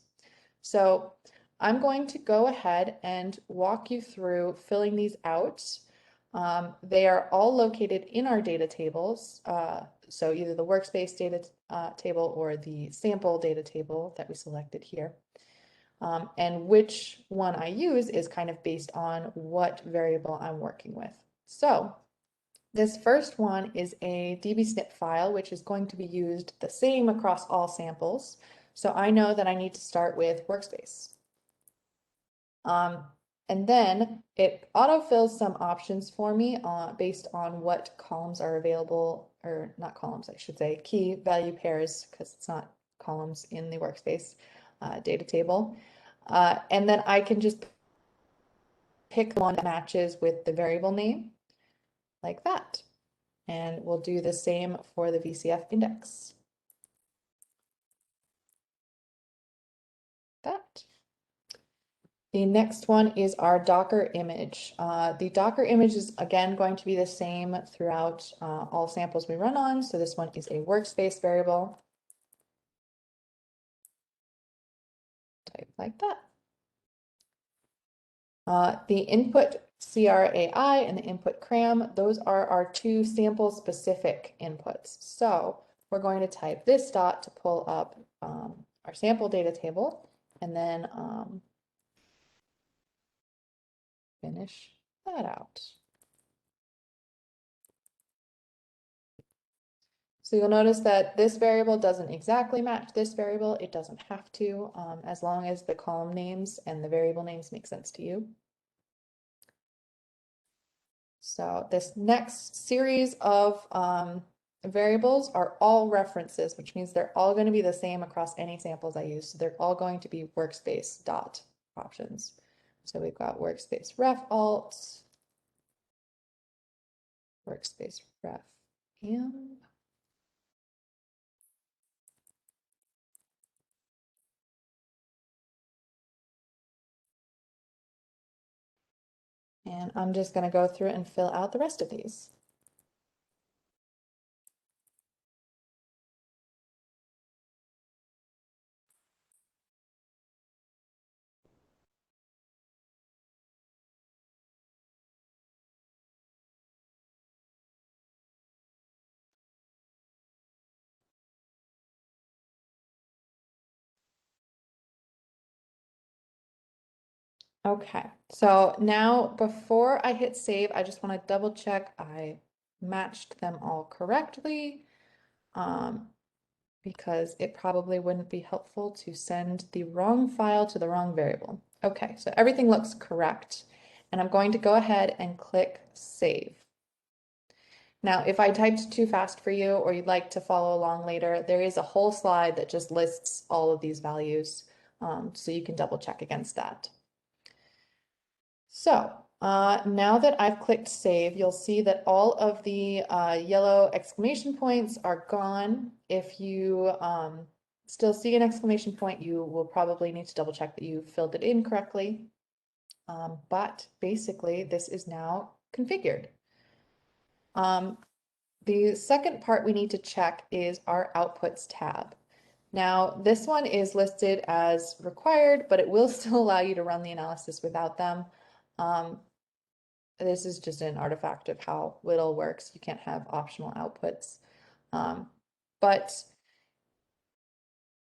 So I'm going to go ahead and walk you through filling these out. They are all located in our data tables. So either the workspace data table or the sample data table that we selected here. And which one I use is kind of based on what variable I'm working with. So this first one is a dbSNP file, which is going to be used the same across all samples. So I know that I need to start with workspace. And then it autofills some options for me based on what columns are available, or not columns, I should say, key value pairs, because it's not columns in the workspace data table. And then I can just pick one that matches with the variable name, like that. And we'll do the same for the VCF index. That. The next one is our Docker image. The Docker image is again going to be the same throughout all samples we run on. So this one is a workspace variable. Type like that. The input CRAI and the input CRAM, those are our two sample specific inputs. So we're going to type this dot to pull up our sample data table, and then finish that out. So you'll notice that this variable doesn't exactly match this variable. It doesn't have to, as long as the column names and the variable names make sense to you. So this next series of variables are all references, which means they're all going to be the same across any samples I use. So they're all going to be workspace dot options. So we've got workspace ref alt, workspace ref am. And I'm just going to go through and fill out the rest of these. Okay, so now before I hit save, I just want to double check I matched them all correctly, because it probably wouldn't be helpful to send the wrong file to the wrong variable. Okay, so everything looks correct, and I'm going to go ahead and click save. Now, if I typed too fast for you or you'd like to follow along later, there is a whole slide that just lists all of these values, so you can double check against that. So now that I've clicked save, you'll see that all of the yellow exclamation points are gone. If you still see an exclamation point, you will probably need to double check that you filled it in correctly. But basically, this is now configured. The second part we need to check is our outputs tab. Now, this one is listed as required, but it will still allow you to run the analysis without them. This is just an artifact of how WDL works. You can't have optional outputs. But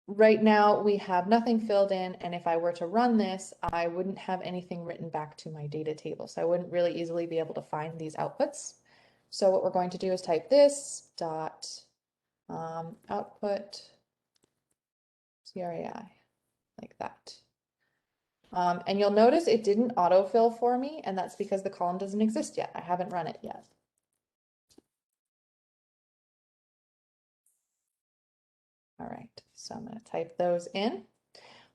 right now we have nothing filled in, and if I were to run this, I wouldn't have anything written back to my data table. So I wouldn't really easily be able to find these outputs. So what we're going to do is type this dot output CRAI, like that. And you'll notice it didn't autofill for me, and that's because the column doesn't exist yet. I haven't run it yet. All right, so I'm going to type those in.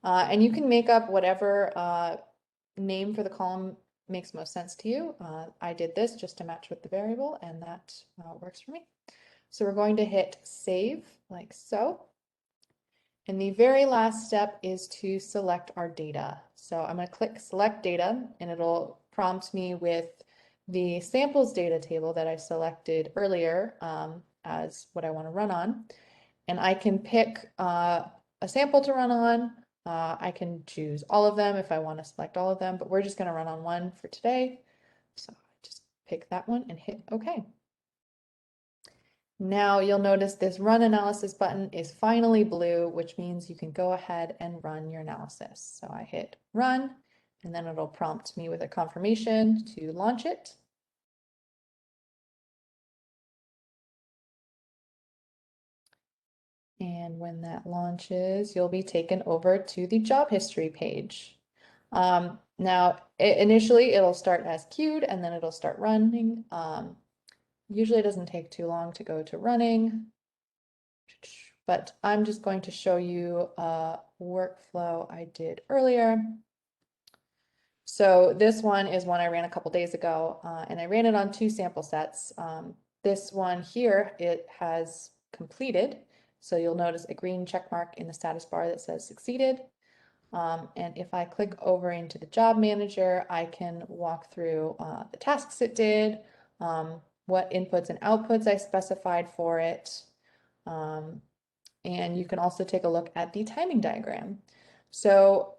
And you can make up whatever name for the column makes most sense to you. I did this just to match with the variable, and that works for me. So we're going to hit save, like so. And the very last step is to select our data. So I'm going to click select data, and it'll prompt me with the samples data table that I selected earlier as what I want to run on. And I can pick a sample to run on. I can choose all of them if I want to select all of them, but we're just going to run on one for today. So I just pick that one and hit OK. Now you'll notice this run analysis button is finally blue, which means you can go ahead and run your analysis. So I hit run, and then it'll prompt me with a confirmation to launch it. And when that launches, you'll be taken over to the job history page. Now, initially it'll start as queued, and then it'll start running. Usually it doesn't take too long to go to running, but I'm just going to show you a workflow I did earlier. So this one is one I ran a couple days ago, and I ran it on 2 sample sets. This one here, it has completed. So you'll notice a green check mark in the status bar that says succeeded. And if I click over into the job manager, I can walk through the tasks it did, what inputs and outputs I specified for it. And you can also take a look at the timing diagram. So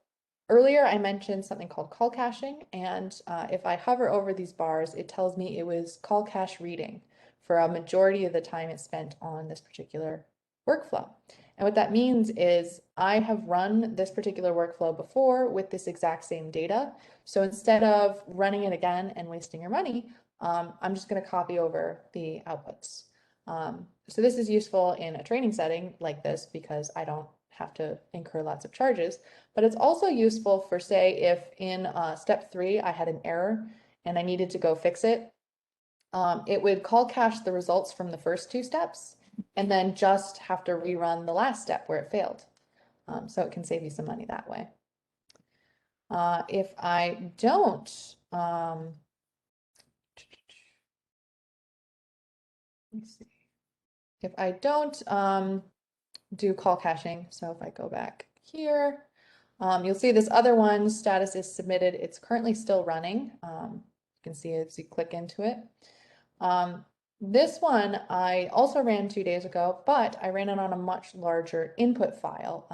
earlier I mentioned something called call caching, and if I hover over these bars, it tells me it was call cache reading for a majority of the time it spent on this particular workflow. And what that means is I have run this particular workflow before with this exact same data. So instead of running it again and wasting your money, I'm just going to copy over the outputs. So this is useful in a training setting like this because I don't have to incur lots of charges, but it's also useful for, say, if in step 3 I had an error and I needed to go fix it, it would call cache the results from the first 2 steps and then just have to rerun the last step where it failed. So it can save you some money that way. If I don't, let me see. If I don't do call caching, so if I go back here, you'll see this other one, status is submitted. It's currently still running. You can see as you click into it. This one I also ran 2 days ago, but I ran it on a much larger input file.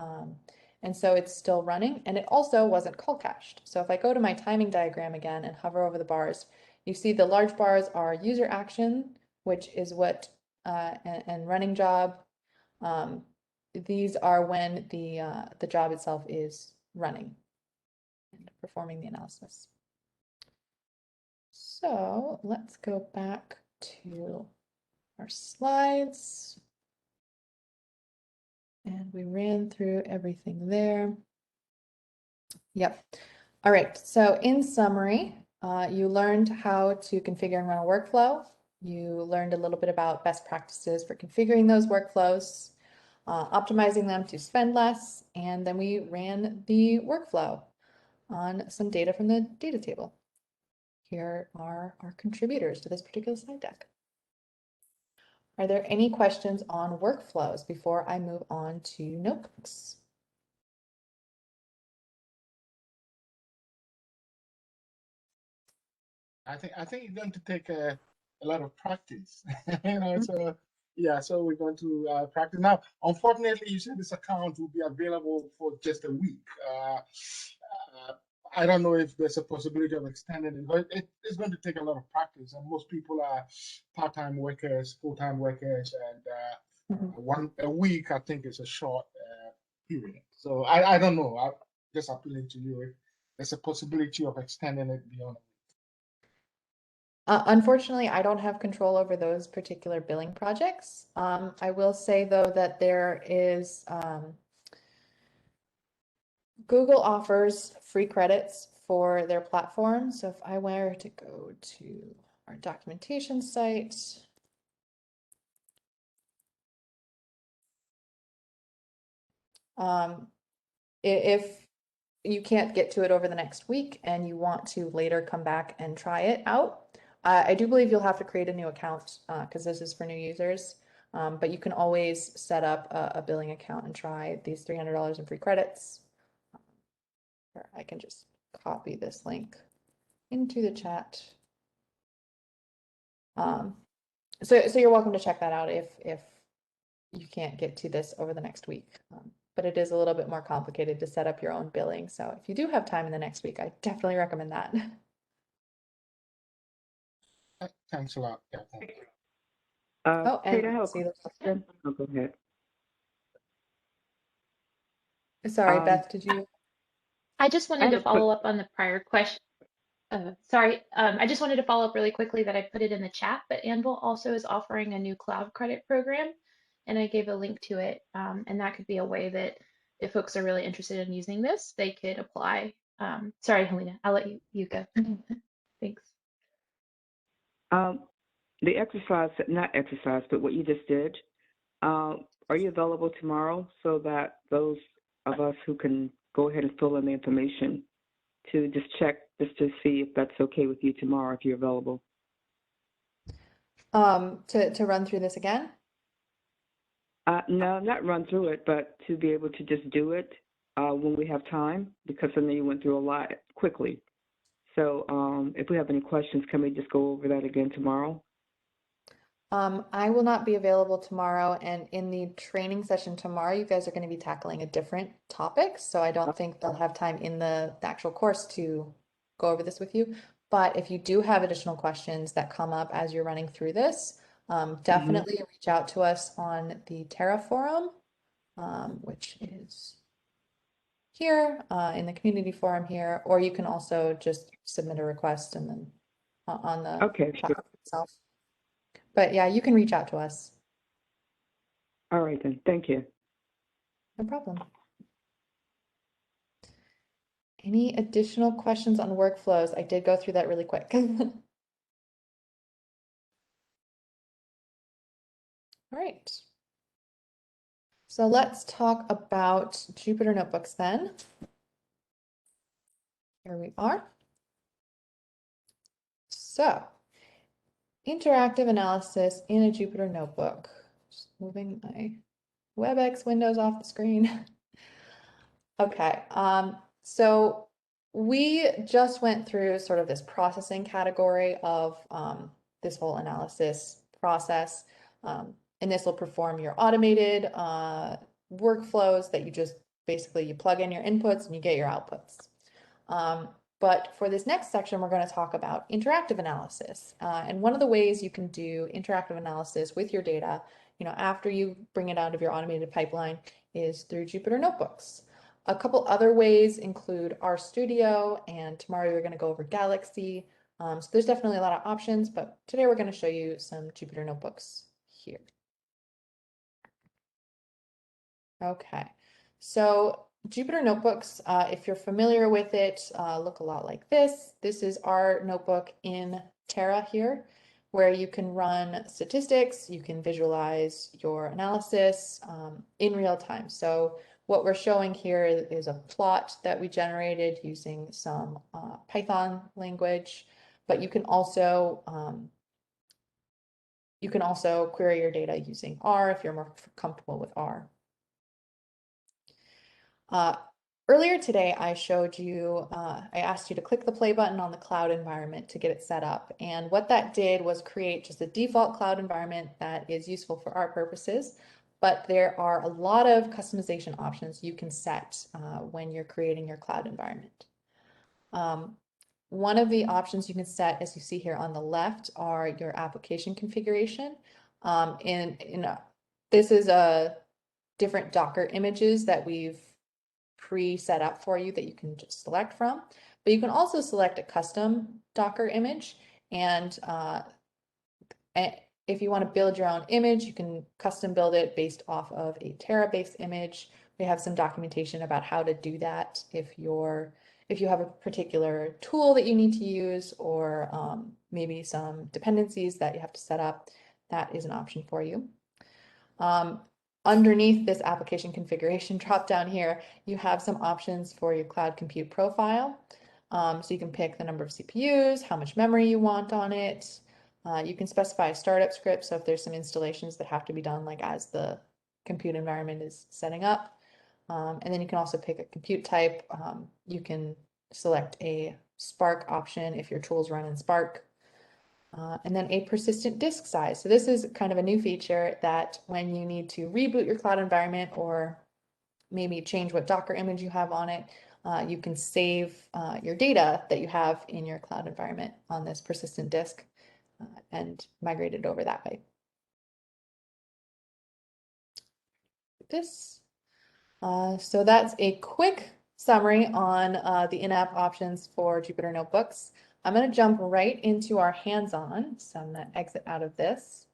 And so it's still running, and it also wasn't call cached. So if I go to my timing diagram again and hover over the bars, you see the large bars are user action, which is what, and running job. These are when the job itself is running. and performing the analysis. So let's go back to our slides. And we ran through everything there. Yep. All right. So in summary, you learned how to configure and run a workflow. You learned a little bit about best practices for configuring those workflows, optimizing them to spend less, and then we ran the workflow on some data from the data table. Here are our contributors to this particular slide deck. Are there any questions on workflows before I move on to notebooks? I think it's going to take a lot of practice. So yeah, so we're going to practice now. Unfortunately, you said this account will be available for just a week. I don't know if there's a possibility of extending it, but it's going to take a lot of practice. And most people are part-time workers, full-time workers, and a week I think is a short period. So I don't know. I'm just appealing to you if there's a possibility of extending it beyond. Unfortunately, I don't have control over those particular billing projects. I will say though that there is Google offers free credits for their platform. So if I were to go to our documentation site, if you can't get to it over the next week and you want to later come back and try it out, I do believe you'll have to create a new account because this is for new users. But you can always set up a billing account and try these $300 in free credits. Or I can just copy this link into the chat. So you're welcome to check that out if you can't get to this over the next week. But it is a little bit more complicated to set up your own billing. So if you do have time in the next week, I definitely recommend that. Thanks a lot. Yeah, thanks. Kate, I have a see the question. Oh, go ahead. Sorry, Beth, did you? I just wanted to follow up on the prior question. Sorry, I just wanted to follow up really quickly that I put it in the chat, but Anvil also is offering a new cloud credit program, and I gave a link to it. And that could be a way that if folks are really interested in using this, they could apply. Sorry, Helena, I'll let you go. Thanks. The exercise, not exercise, but what you just did, are you available tomorrow so that those of us who can go ahead and fill in the information to just check, just to see if that's okay with you tomorrow, if you're available? To run through this again? No, not run through it, but to be able to just do it when we have time, because I know you went through a lot quickly. So if we have any questions, can we just go over that again tomorrow? I will not be available tomorrow, and in the training session tomorrow, you guys are going to be tackling a different topic, so I don't think they'll have time in the actual course to go over this with you. But if you do have additional questions that come up as you're running through this, definitely reach out to us on the Terra forum, which is here in the community forum here, or you can also just submit a request and then on the platform itself. But yeah, you can reach out to us. All right then, thank you. No problem. Any additional questions on workflows? I did go through that really quick. All right. So let's talk about Jupyter Notebooks then. Here we are. So, interactive analysis in a Jupyter Notebook. Just moving my WebEx windows off the screen. Okay, so we just went through sort of this processing category of this whole analysis process. And this will perform your automated workflows that you just basically you plug in your inputs and you get your outputs. But for this next section, we're going to talk about interactive analysis. And one of the ways you can do interactive analysis with your data, after you bring it out of your automated pipeline is through Jupyter Notebooks. A couple other ways include RStudio, and tomorrow we're going to go over Galaxy. So there's definitely a lot of options, but today we're going to show you some Jupyter notebooks here. Okay, so Jupyter notebooks, if you're familiar with it, look a lot like this. This is our notebook in Terra here, where you can run statistics, you can visualize your analysis in real time. So what we're showing here is a plot that we generated using some Python language, but you can also query your data using R if you're more comfortable with R. Earlier today, I showed you, I asked you to click the play button on the cloud environment to get it set up. And what that did was create just a default cloud environment that is useful for our purposes. But there are a lot of customization options you can set when you're creating your cloud environment. One of the options you can set, as you see here on the left, are your application configuration. This is a different Docker images that we've pre-set up for you that you can just select from. But you can also select a custom Docker image, and if you want to build your own image, you can custom build it based off of a Terra-based image. We have some documentation about how to do that if you have a particular tool that you need to use, or maybe some dependencies that you have to set up. That is an option for you. Underneath this application configuration drop down here, you have some options for your cloud compute profile. So you can pick the number of CPUs, how much memory you want on it. You can specify a startup script, so if there's some installations that have to be done like as the compute environment is setting up. And then you can also pick a compute type. You can select a Spark option if your tools run in Spark. And then a persistent disk size. So this is kind of a new feature that when you need to reboot your cloud environment or maybe change what Docker image you have on it, you can save your data that you have in your cloud environment on this persistent disk and migrate it over that way. So that's a quick summary on the in-app options for Jupyter Notebooks. I'm going to jump right into our hands-on, so I'm going to exit out of this.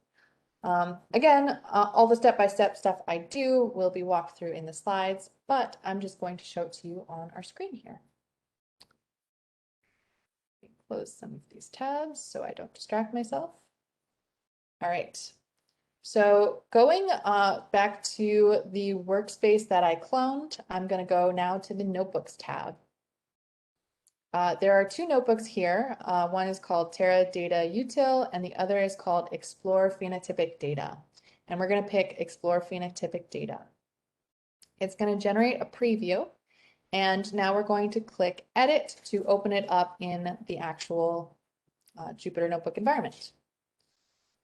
Again, all the step-by-step stuff I do will be walked through in the slides, but I'm just going to show it to you on our screen here. Close some of these tabs so I don't distract myself. All right. So going back to the workspace that I cloned, I'm going to go now to the Notebooks tab. There are two notebooks here. One is called Terra Data Util, and the other is called Explore Phenotypic Data. And we're going to pick Explore Phenotypic Data. It's going to generate a preview, and now we're going to click Edit to open it up in the actual Jupyter Notebook environment.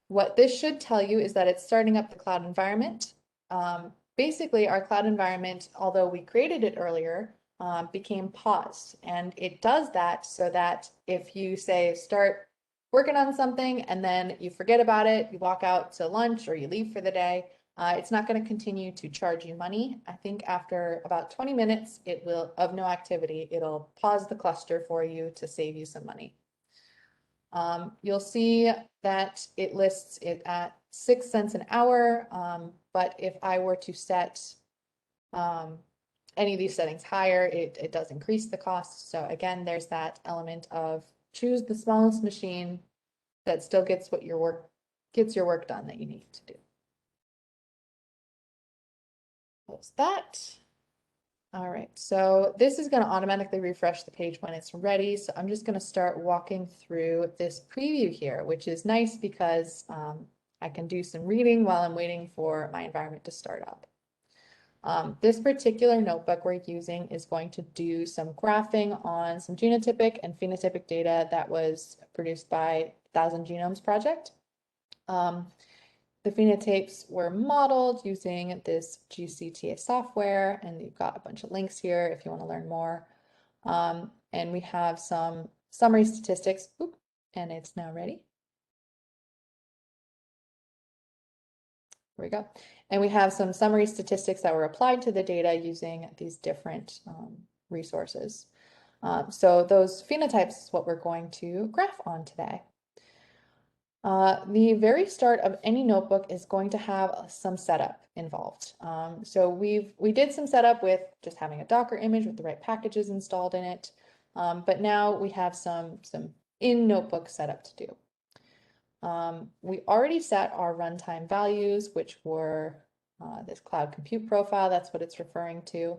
What this should tell you is that it's starting up the cloud environment. Basically, our cloud environment, although we created it earlier, became paused. And it does that so that if you say start working on something and then you forget about it, you walk out to lunch or you leave for the day, it's not going to continue to charge you money. I think after about 20 minutes of no activity, it'll pause the cluster for you to save you some money. You'll see that it lists it at 6 cents an hour, but if I were to set any of these settings higher, it does increase the cost. So again, there's that element of choose the smallest machine that still gets your work done that you need to do. Close that. All right, so this is going to automatically refresh the page when it's ready. So I'm just going to start walking through this preview here, which is nice because I can do some reading while I'm waiting for my environment to start up. This particular notebook we're using is going to do some graphing on some genotypic and phenotypic data that was produced by 1,000 Genomes Project. The phenotypes were modeled using this GCTA software, and you've got a bunch of links here if you want to learn more. And we have some summary statistics, and it's now ready. Here we go. And we have some summary statistics that were applied to the data using these different resources. So those phenotypes is what we're going to graph on today. The very start of any notebook is going to have some setup involved. So we did some setup with just having a Docker image with the right packages installed in it. But now we have some in-notebook setup to do. We already set our runtime values, which were this cloud compute profile. That's what it's referring to.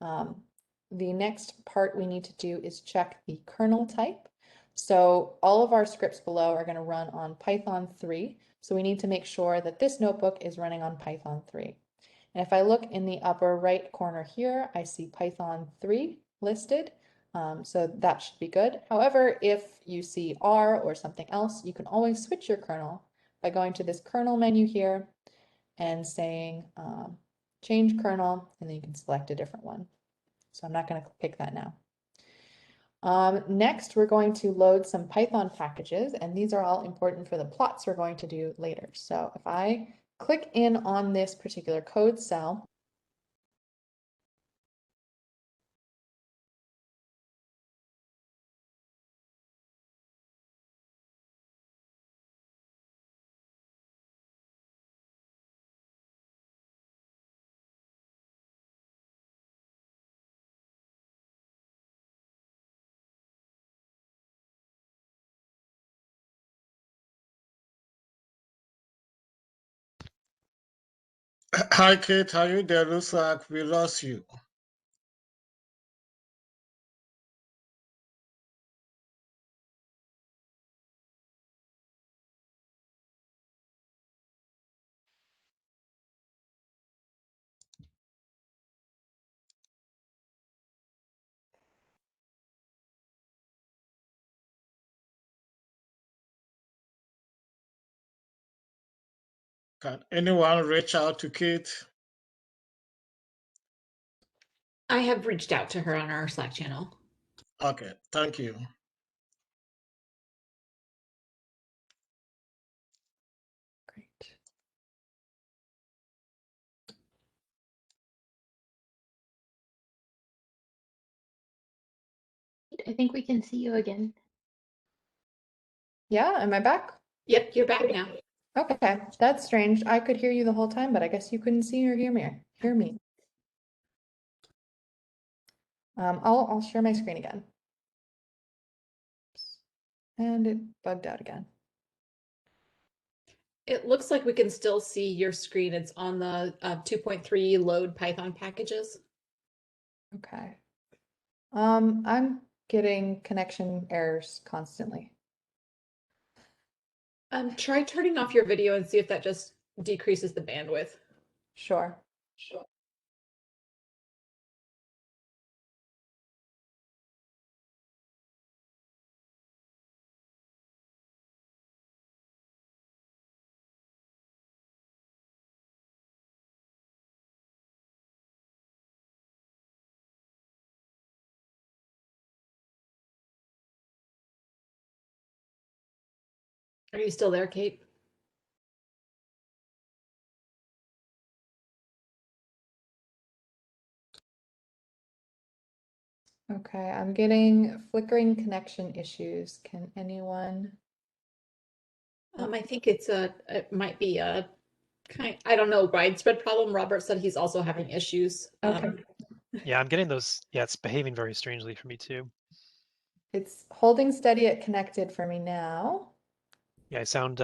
The next part we need to do is check the kernel type. So all of our scripts below are going to run on Python 3. So we need to make sure that this notebook is running on Python 3. And if I look in the upper right corner here, I see Python 3 listed. So that should be good. However, if you see R or something else, you can always switch your kernel by going to this kernel menu here and saying change kernel, and then you can select a different one. So I'm not going to pick that now. Next, we're going to load some Python packages, and these are all important for the plots we're going to do later. So if I click in on this particular code cell, Hi, Kate. Are you there? Looks like we lost you. Can anyone reach out to Kate? I have reached out to her on our Slack channel. Okay, thank you. great. I think we can see you again. Yeah, am I back? Yep, you're back now. Okay, that's strange. I could hear you the whole time, but I guess you couldn't see or hear me. I'll share my screen again. And it bugged out again. It looks like we can still see your screen. It's on the 2.3 load Python packages. Okay. I'm getting connection errors constantly. Try turning off your video and see if that just decreases the bandwidth. Sure. Are you still there, Kate? Okay, I'm getting flickering connection issues. Can anyone? I think it might be a I don't know, widespread problem. Robert said he's also having issues. Okay. Yeah, I'm getting those. Yeah, it's behaving very strangely for me too. It's holding steady at connected for me now. Yeah, I sound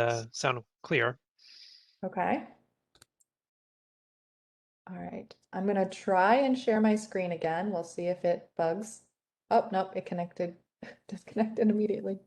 clear. Okay. All right. I'm gonna try and share my screen again. We'll see if it bugs. Oh, nope, it connected, disconnected immediately.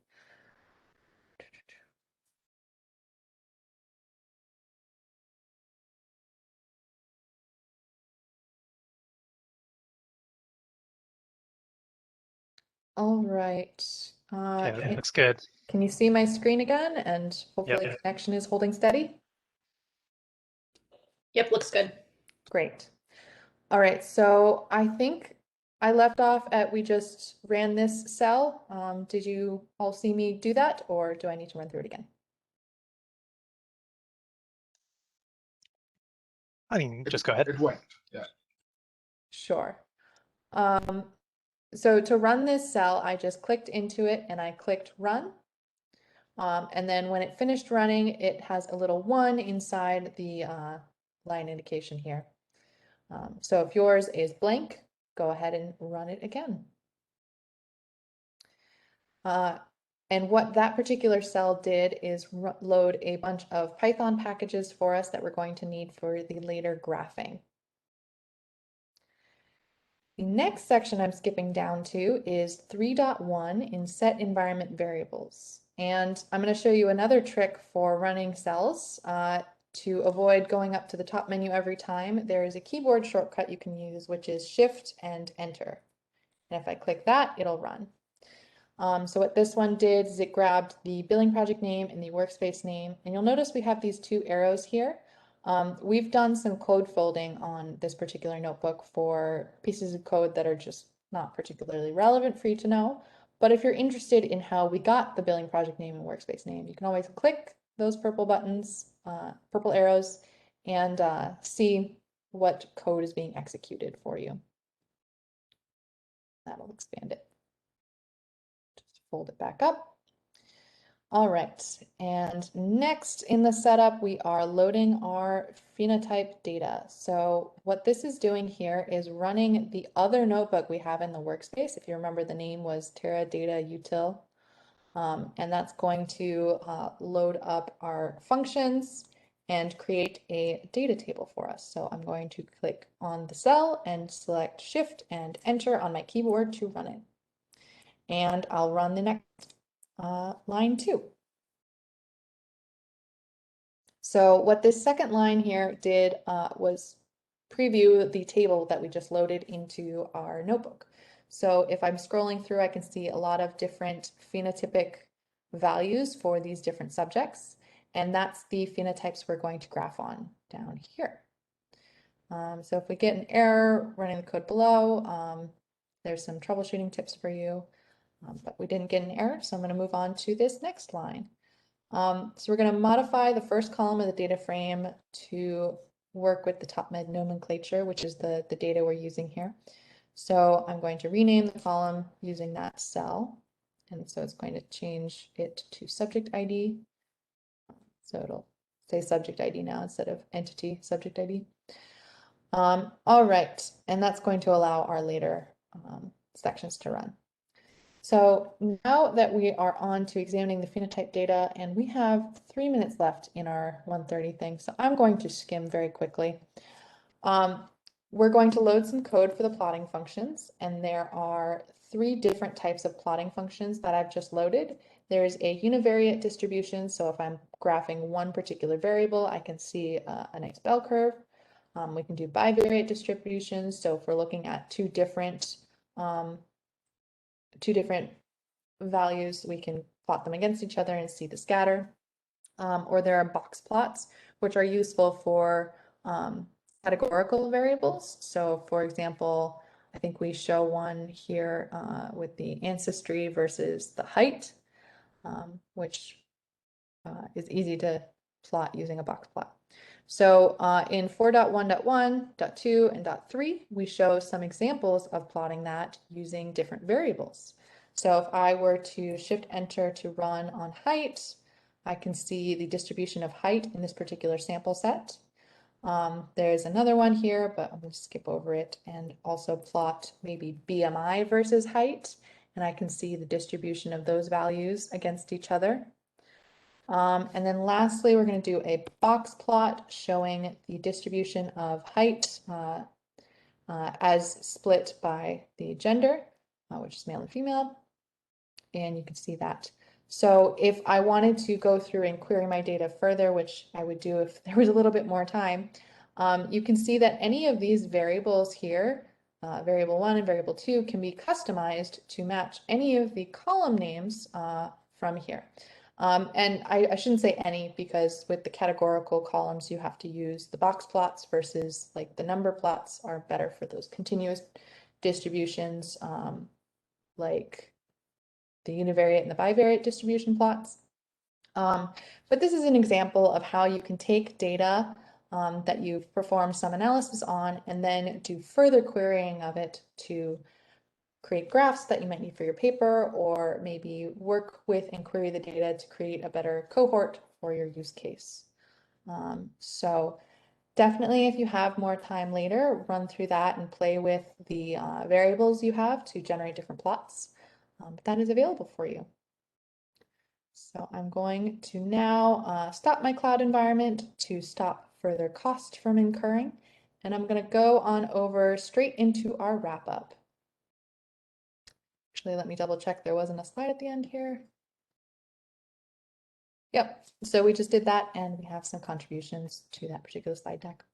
All right. Yeah, it looks good. Can you see my screen again? And hopefully Yep. connection is holding steady. Yep, looks good. Great. All right, so I think I left off at we just ran this cell. Did you all see me do that, or do I need to run through it again? I mean, just go ahead. It went, yeah. Sure. So to run this cell, I just clicked into it and I clicked run. And then when it finished running, it has a little 1 inside the line indication here. So if yours is blank, go ahead and run it again. And what that particular cell did is load a bunch of Python packages for us that we're going to need for the later graphing. The next section I'm skipping down to is 3.1 in set environment variables. And I'm going to show you another trick for running cells. To avoid going up to the top menu every time, there is a keyboard shortcut you can use, which is Shift and Enter. And if I click that, it'll run. So what this one did is it grabbed the billing project name and the workspace name. And you'll notice we have these 2 arrows here. We've done some code folding on this particular notebook for pieces of code that are just not particularly relevant for you to know. But if you're interested in how we got the billing project name and workspace name, you can always click those purple buttons, purple arrows, and see what code is being executed for you. That'll expand it. Just fold it back up. All right, and next in the setup, we are loading our phenotype data. So what this is doing here is running the other notebook we have in the workspace. If you remember, the name was Teradata Util, and that's going to load up our functions and create a data table for us. So I'm going to click on the cell and select Shift and Enter on my keyboard to run it. And I'll run the next line 2. So what this second line here did was preview the table that we just loaded into our notebook. So if I'm scrolling through, I can see a lot of different phenotypic values for these different subjects. And that's the phenotypes we're going to graph on down here. So if we get an error running the code below, there's some troubleshooting tips for you. But we didn't get an error, so I'm going to move on to this next line. So we're going to modify the first column of the data frame to work with the top med nomenclature, which is the data we're using here. So I'm going to rename the column using that cell. And so it's going to change it to subject ID. So it'll say subject ID now instead of entity subject ID. All right, and that's going to allow our later sections to run. So now that we are on to examining the phenotype data, and we have 3 minutes left in our 1:30 thing, so I'm going to skim very quickly. We're going to load some code for the plotting functions, and there are 3 different types of plotting functions that I've just loaded. There's a univariate distribution, so if I'm graphing one particular variable, I can see a nice bell curve. We can do bivariate distributions, so if we're looking at two different values, we can plot them against each other and see the scatter. Or there are box plots, which are useful for categorical variables. So for example, I think we show one here with the ancestry versus the height, which is easy to plot using a box plot. So in 4.1.1, .2, and .3, we show some examples of plotting that using different variables. So if I were to Shift Enter to run on height, I can see the distribution of height in this particular sample set. There's another one here, but I'm going to skip over it and also plot maybe BMI versus height, and I can see the distribution of those values against each other. And then lastly, we're going to do a box plot showing the distribution of height as split by the gender, which is male and female. And you can see that. So if I wanted to go through and query my data further, which I would do if there was a little bit more time, you can see that any of these variables here, variable 1 and variable 2, can be customized to match any of the column names from here. And I shouldn't say any, because with the categorical columns, you have to use the box plots versus like the number plots are better for those continuous distributions, like the univariate and the bivariate distribution plots. But this is an example of how you can take data that you've performed some analysis on, and then do further querying of it to create graphs that you might need for your paper, or maybe work with and query the data to create a better cohort for your use case. So definitely, if you have more time later, run through that and play with the variables you have to generate different plots. But that is available for you. So I'm going to now stop my cloud environment to stop further cost from incurring. And I'm going to go on over straight into our wrap up. Actually, let me double check there wasn't a slide at the end here. Yep, so we just did that and we have some contributions to that particular slide deck.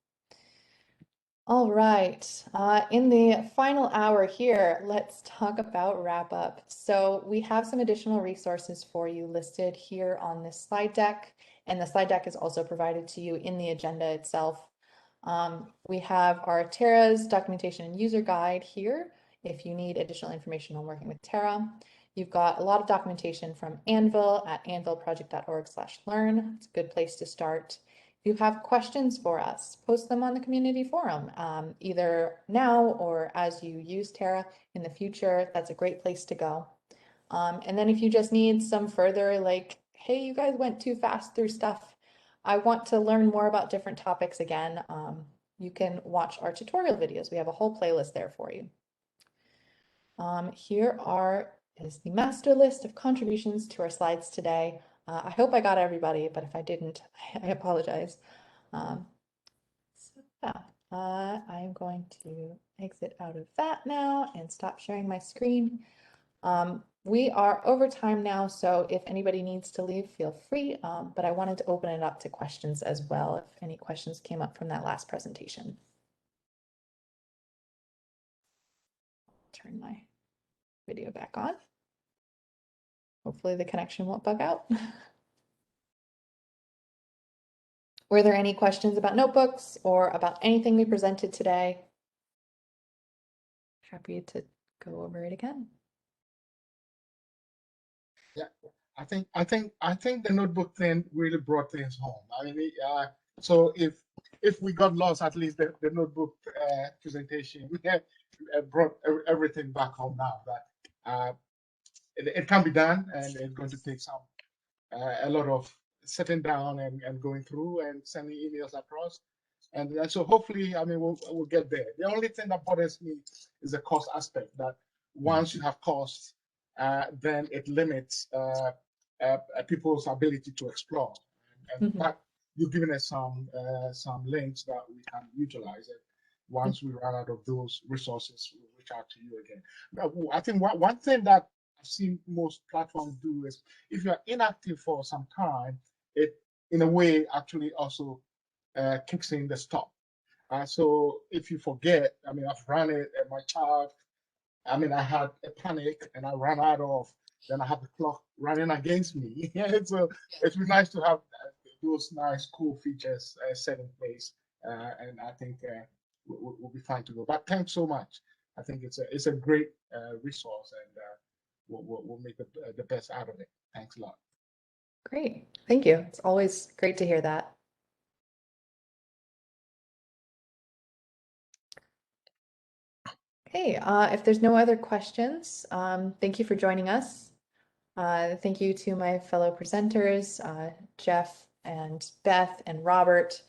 All right, in the final hour here, let's talk about wrap up. So we have some additional resources for you listed here on this slide deck, and the slide deck is also provided to you in the agenda itself. We have our Terra's documentation and user guide here if you need additional information on working with Terra. You've got a lot of documentation from Anvil at anvilproject.org/learn. It's a good place to start. If you have questions for us, post them on the community forum, either now or as you use Terra in the future. That's a great place to go. And then if you just need some further, like, hey, you guys went too fast through stuff, I want to learn more about different topics again, you can watch our tutorial videos. We have a whole playlist there for you. Here is the master list of contributions to our slides today. I hope I got everybody, but if I didn't, I apologize. So yeah, I'm going to exit out of that now and stop sharing my screen. We are over time now, so if anybody needs to leave, feel free, but I wanted to open it up to questions as well, if any questions came up from that last presentation. Turn my video back on. Hopefully the connection won't bug out. Were there any questions about notebooks or about anything we presented today? Happy to go over it again. Yeah, I think the notebook thing really brought things home. I mean, so if we got lost, at least the notebook presentation brought everything back home now. That it can be done, and it's going to take a lot of sitting down and going through and sending emails across. And so hopefully, I mean, we'll get there. The only thing that bothers me is the cost aspect, that once you have costs, then it limits people's ability to explore. And that you've given us some links that we can utilize it. Once we run out of those resources, we'll reach out to you again. I think one thing that I've seen most platforms do is, if you're inactive for some time, it in a way actually also kicks in the stop. So if you forget, I mean, I've run it and my child, I mean, I had a panic and I ran out of, then I have the clock running against me. So it's nice to have those nice, cool features set in place. And I think we'll be fine to go. But thanks so much. I think it's a great resource, and we'll make the best out of it. Thanks a lot. Great. Thank you. It's always great to hear that. Okay, if there's no other questions, thank you for joining us. Thank you to my fellow presenters, Jeff and Beth and Robert,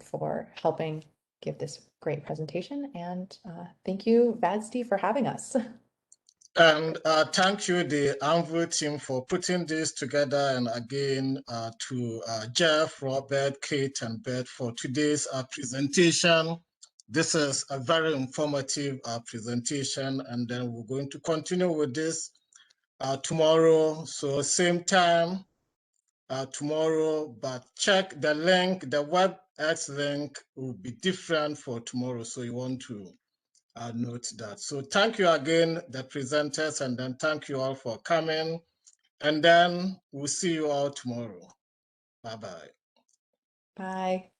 for helping give this great presentation. And thank you, VADSTI, for having us. And thank you, the Anvil team, for putting this together. And again, to Jeff, Robert, Kate, and Beth for today's presentation. This is a very informative presentation, and then we're going to continue with this tomorrow. So same time tomorrow, but check the link. The WebEx link will be different for tomorrow, so you want to note that. So thank you again, the presenters, and then thank you all for coming. And then we'll see you all tomorrow. Bye-bye. Bye.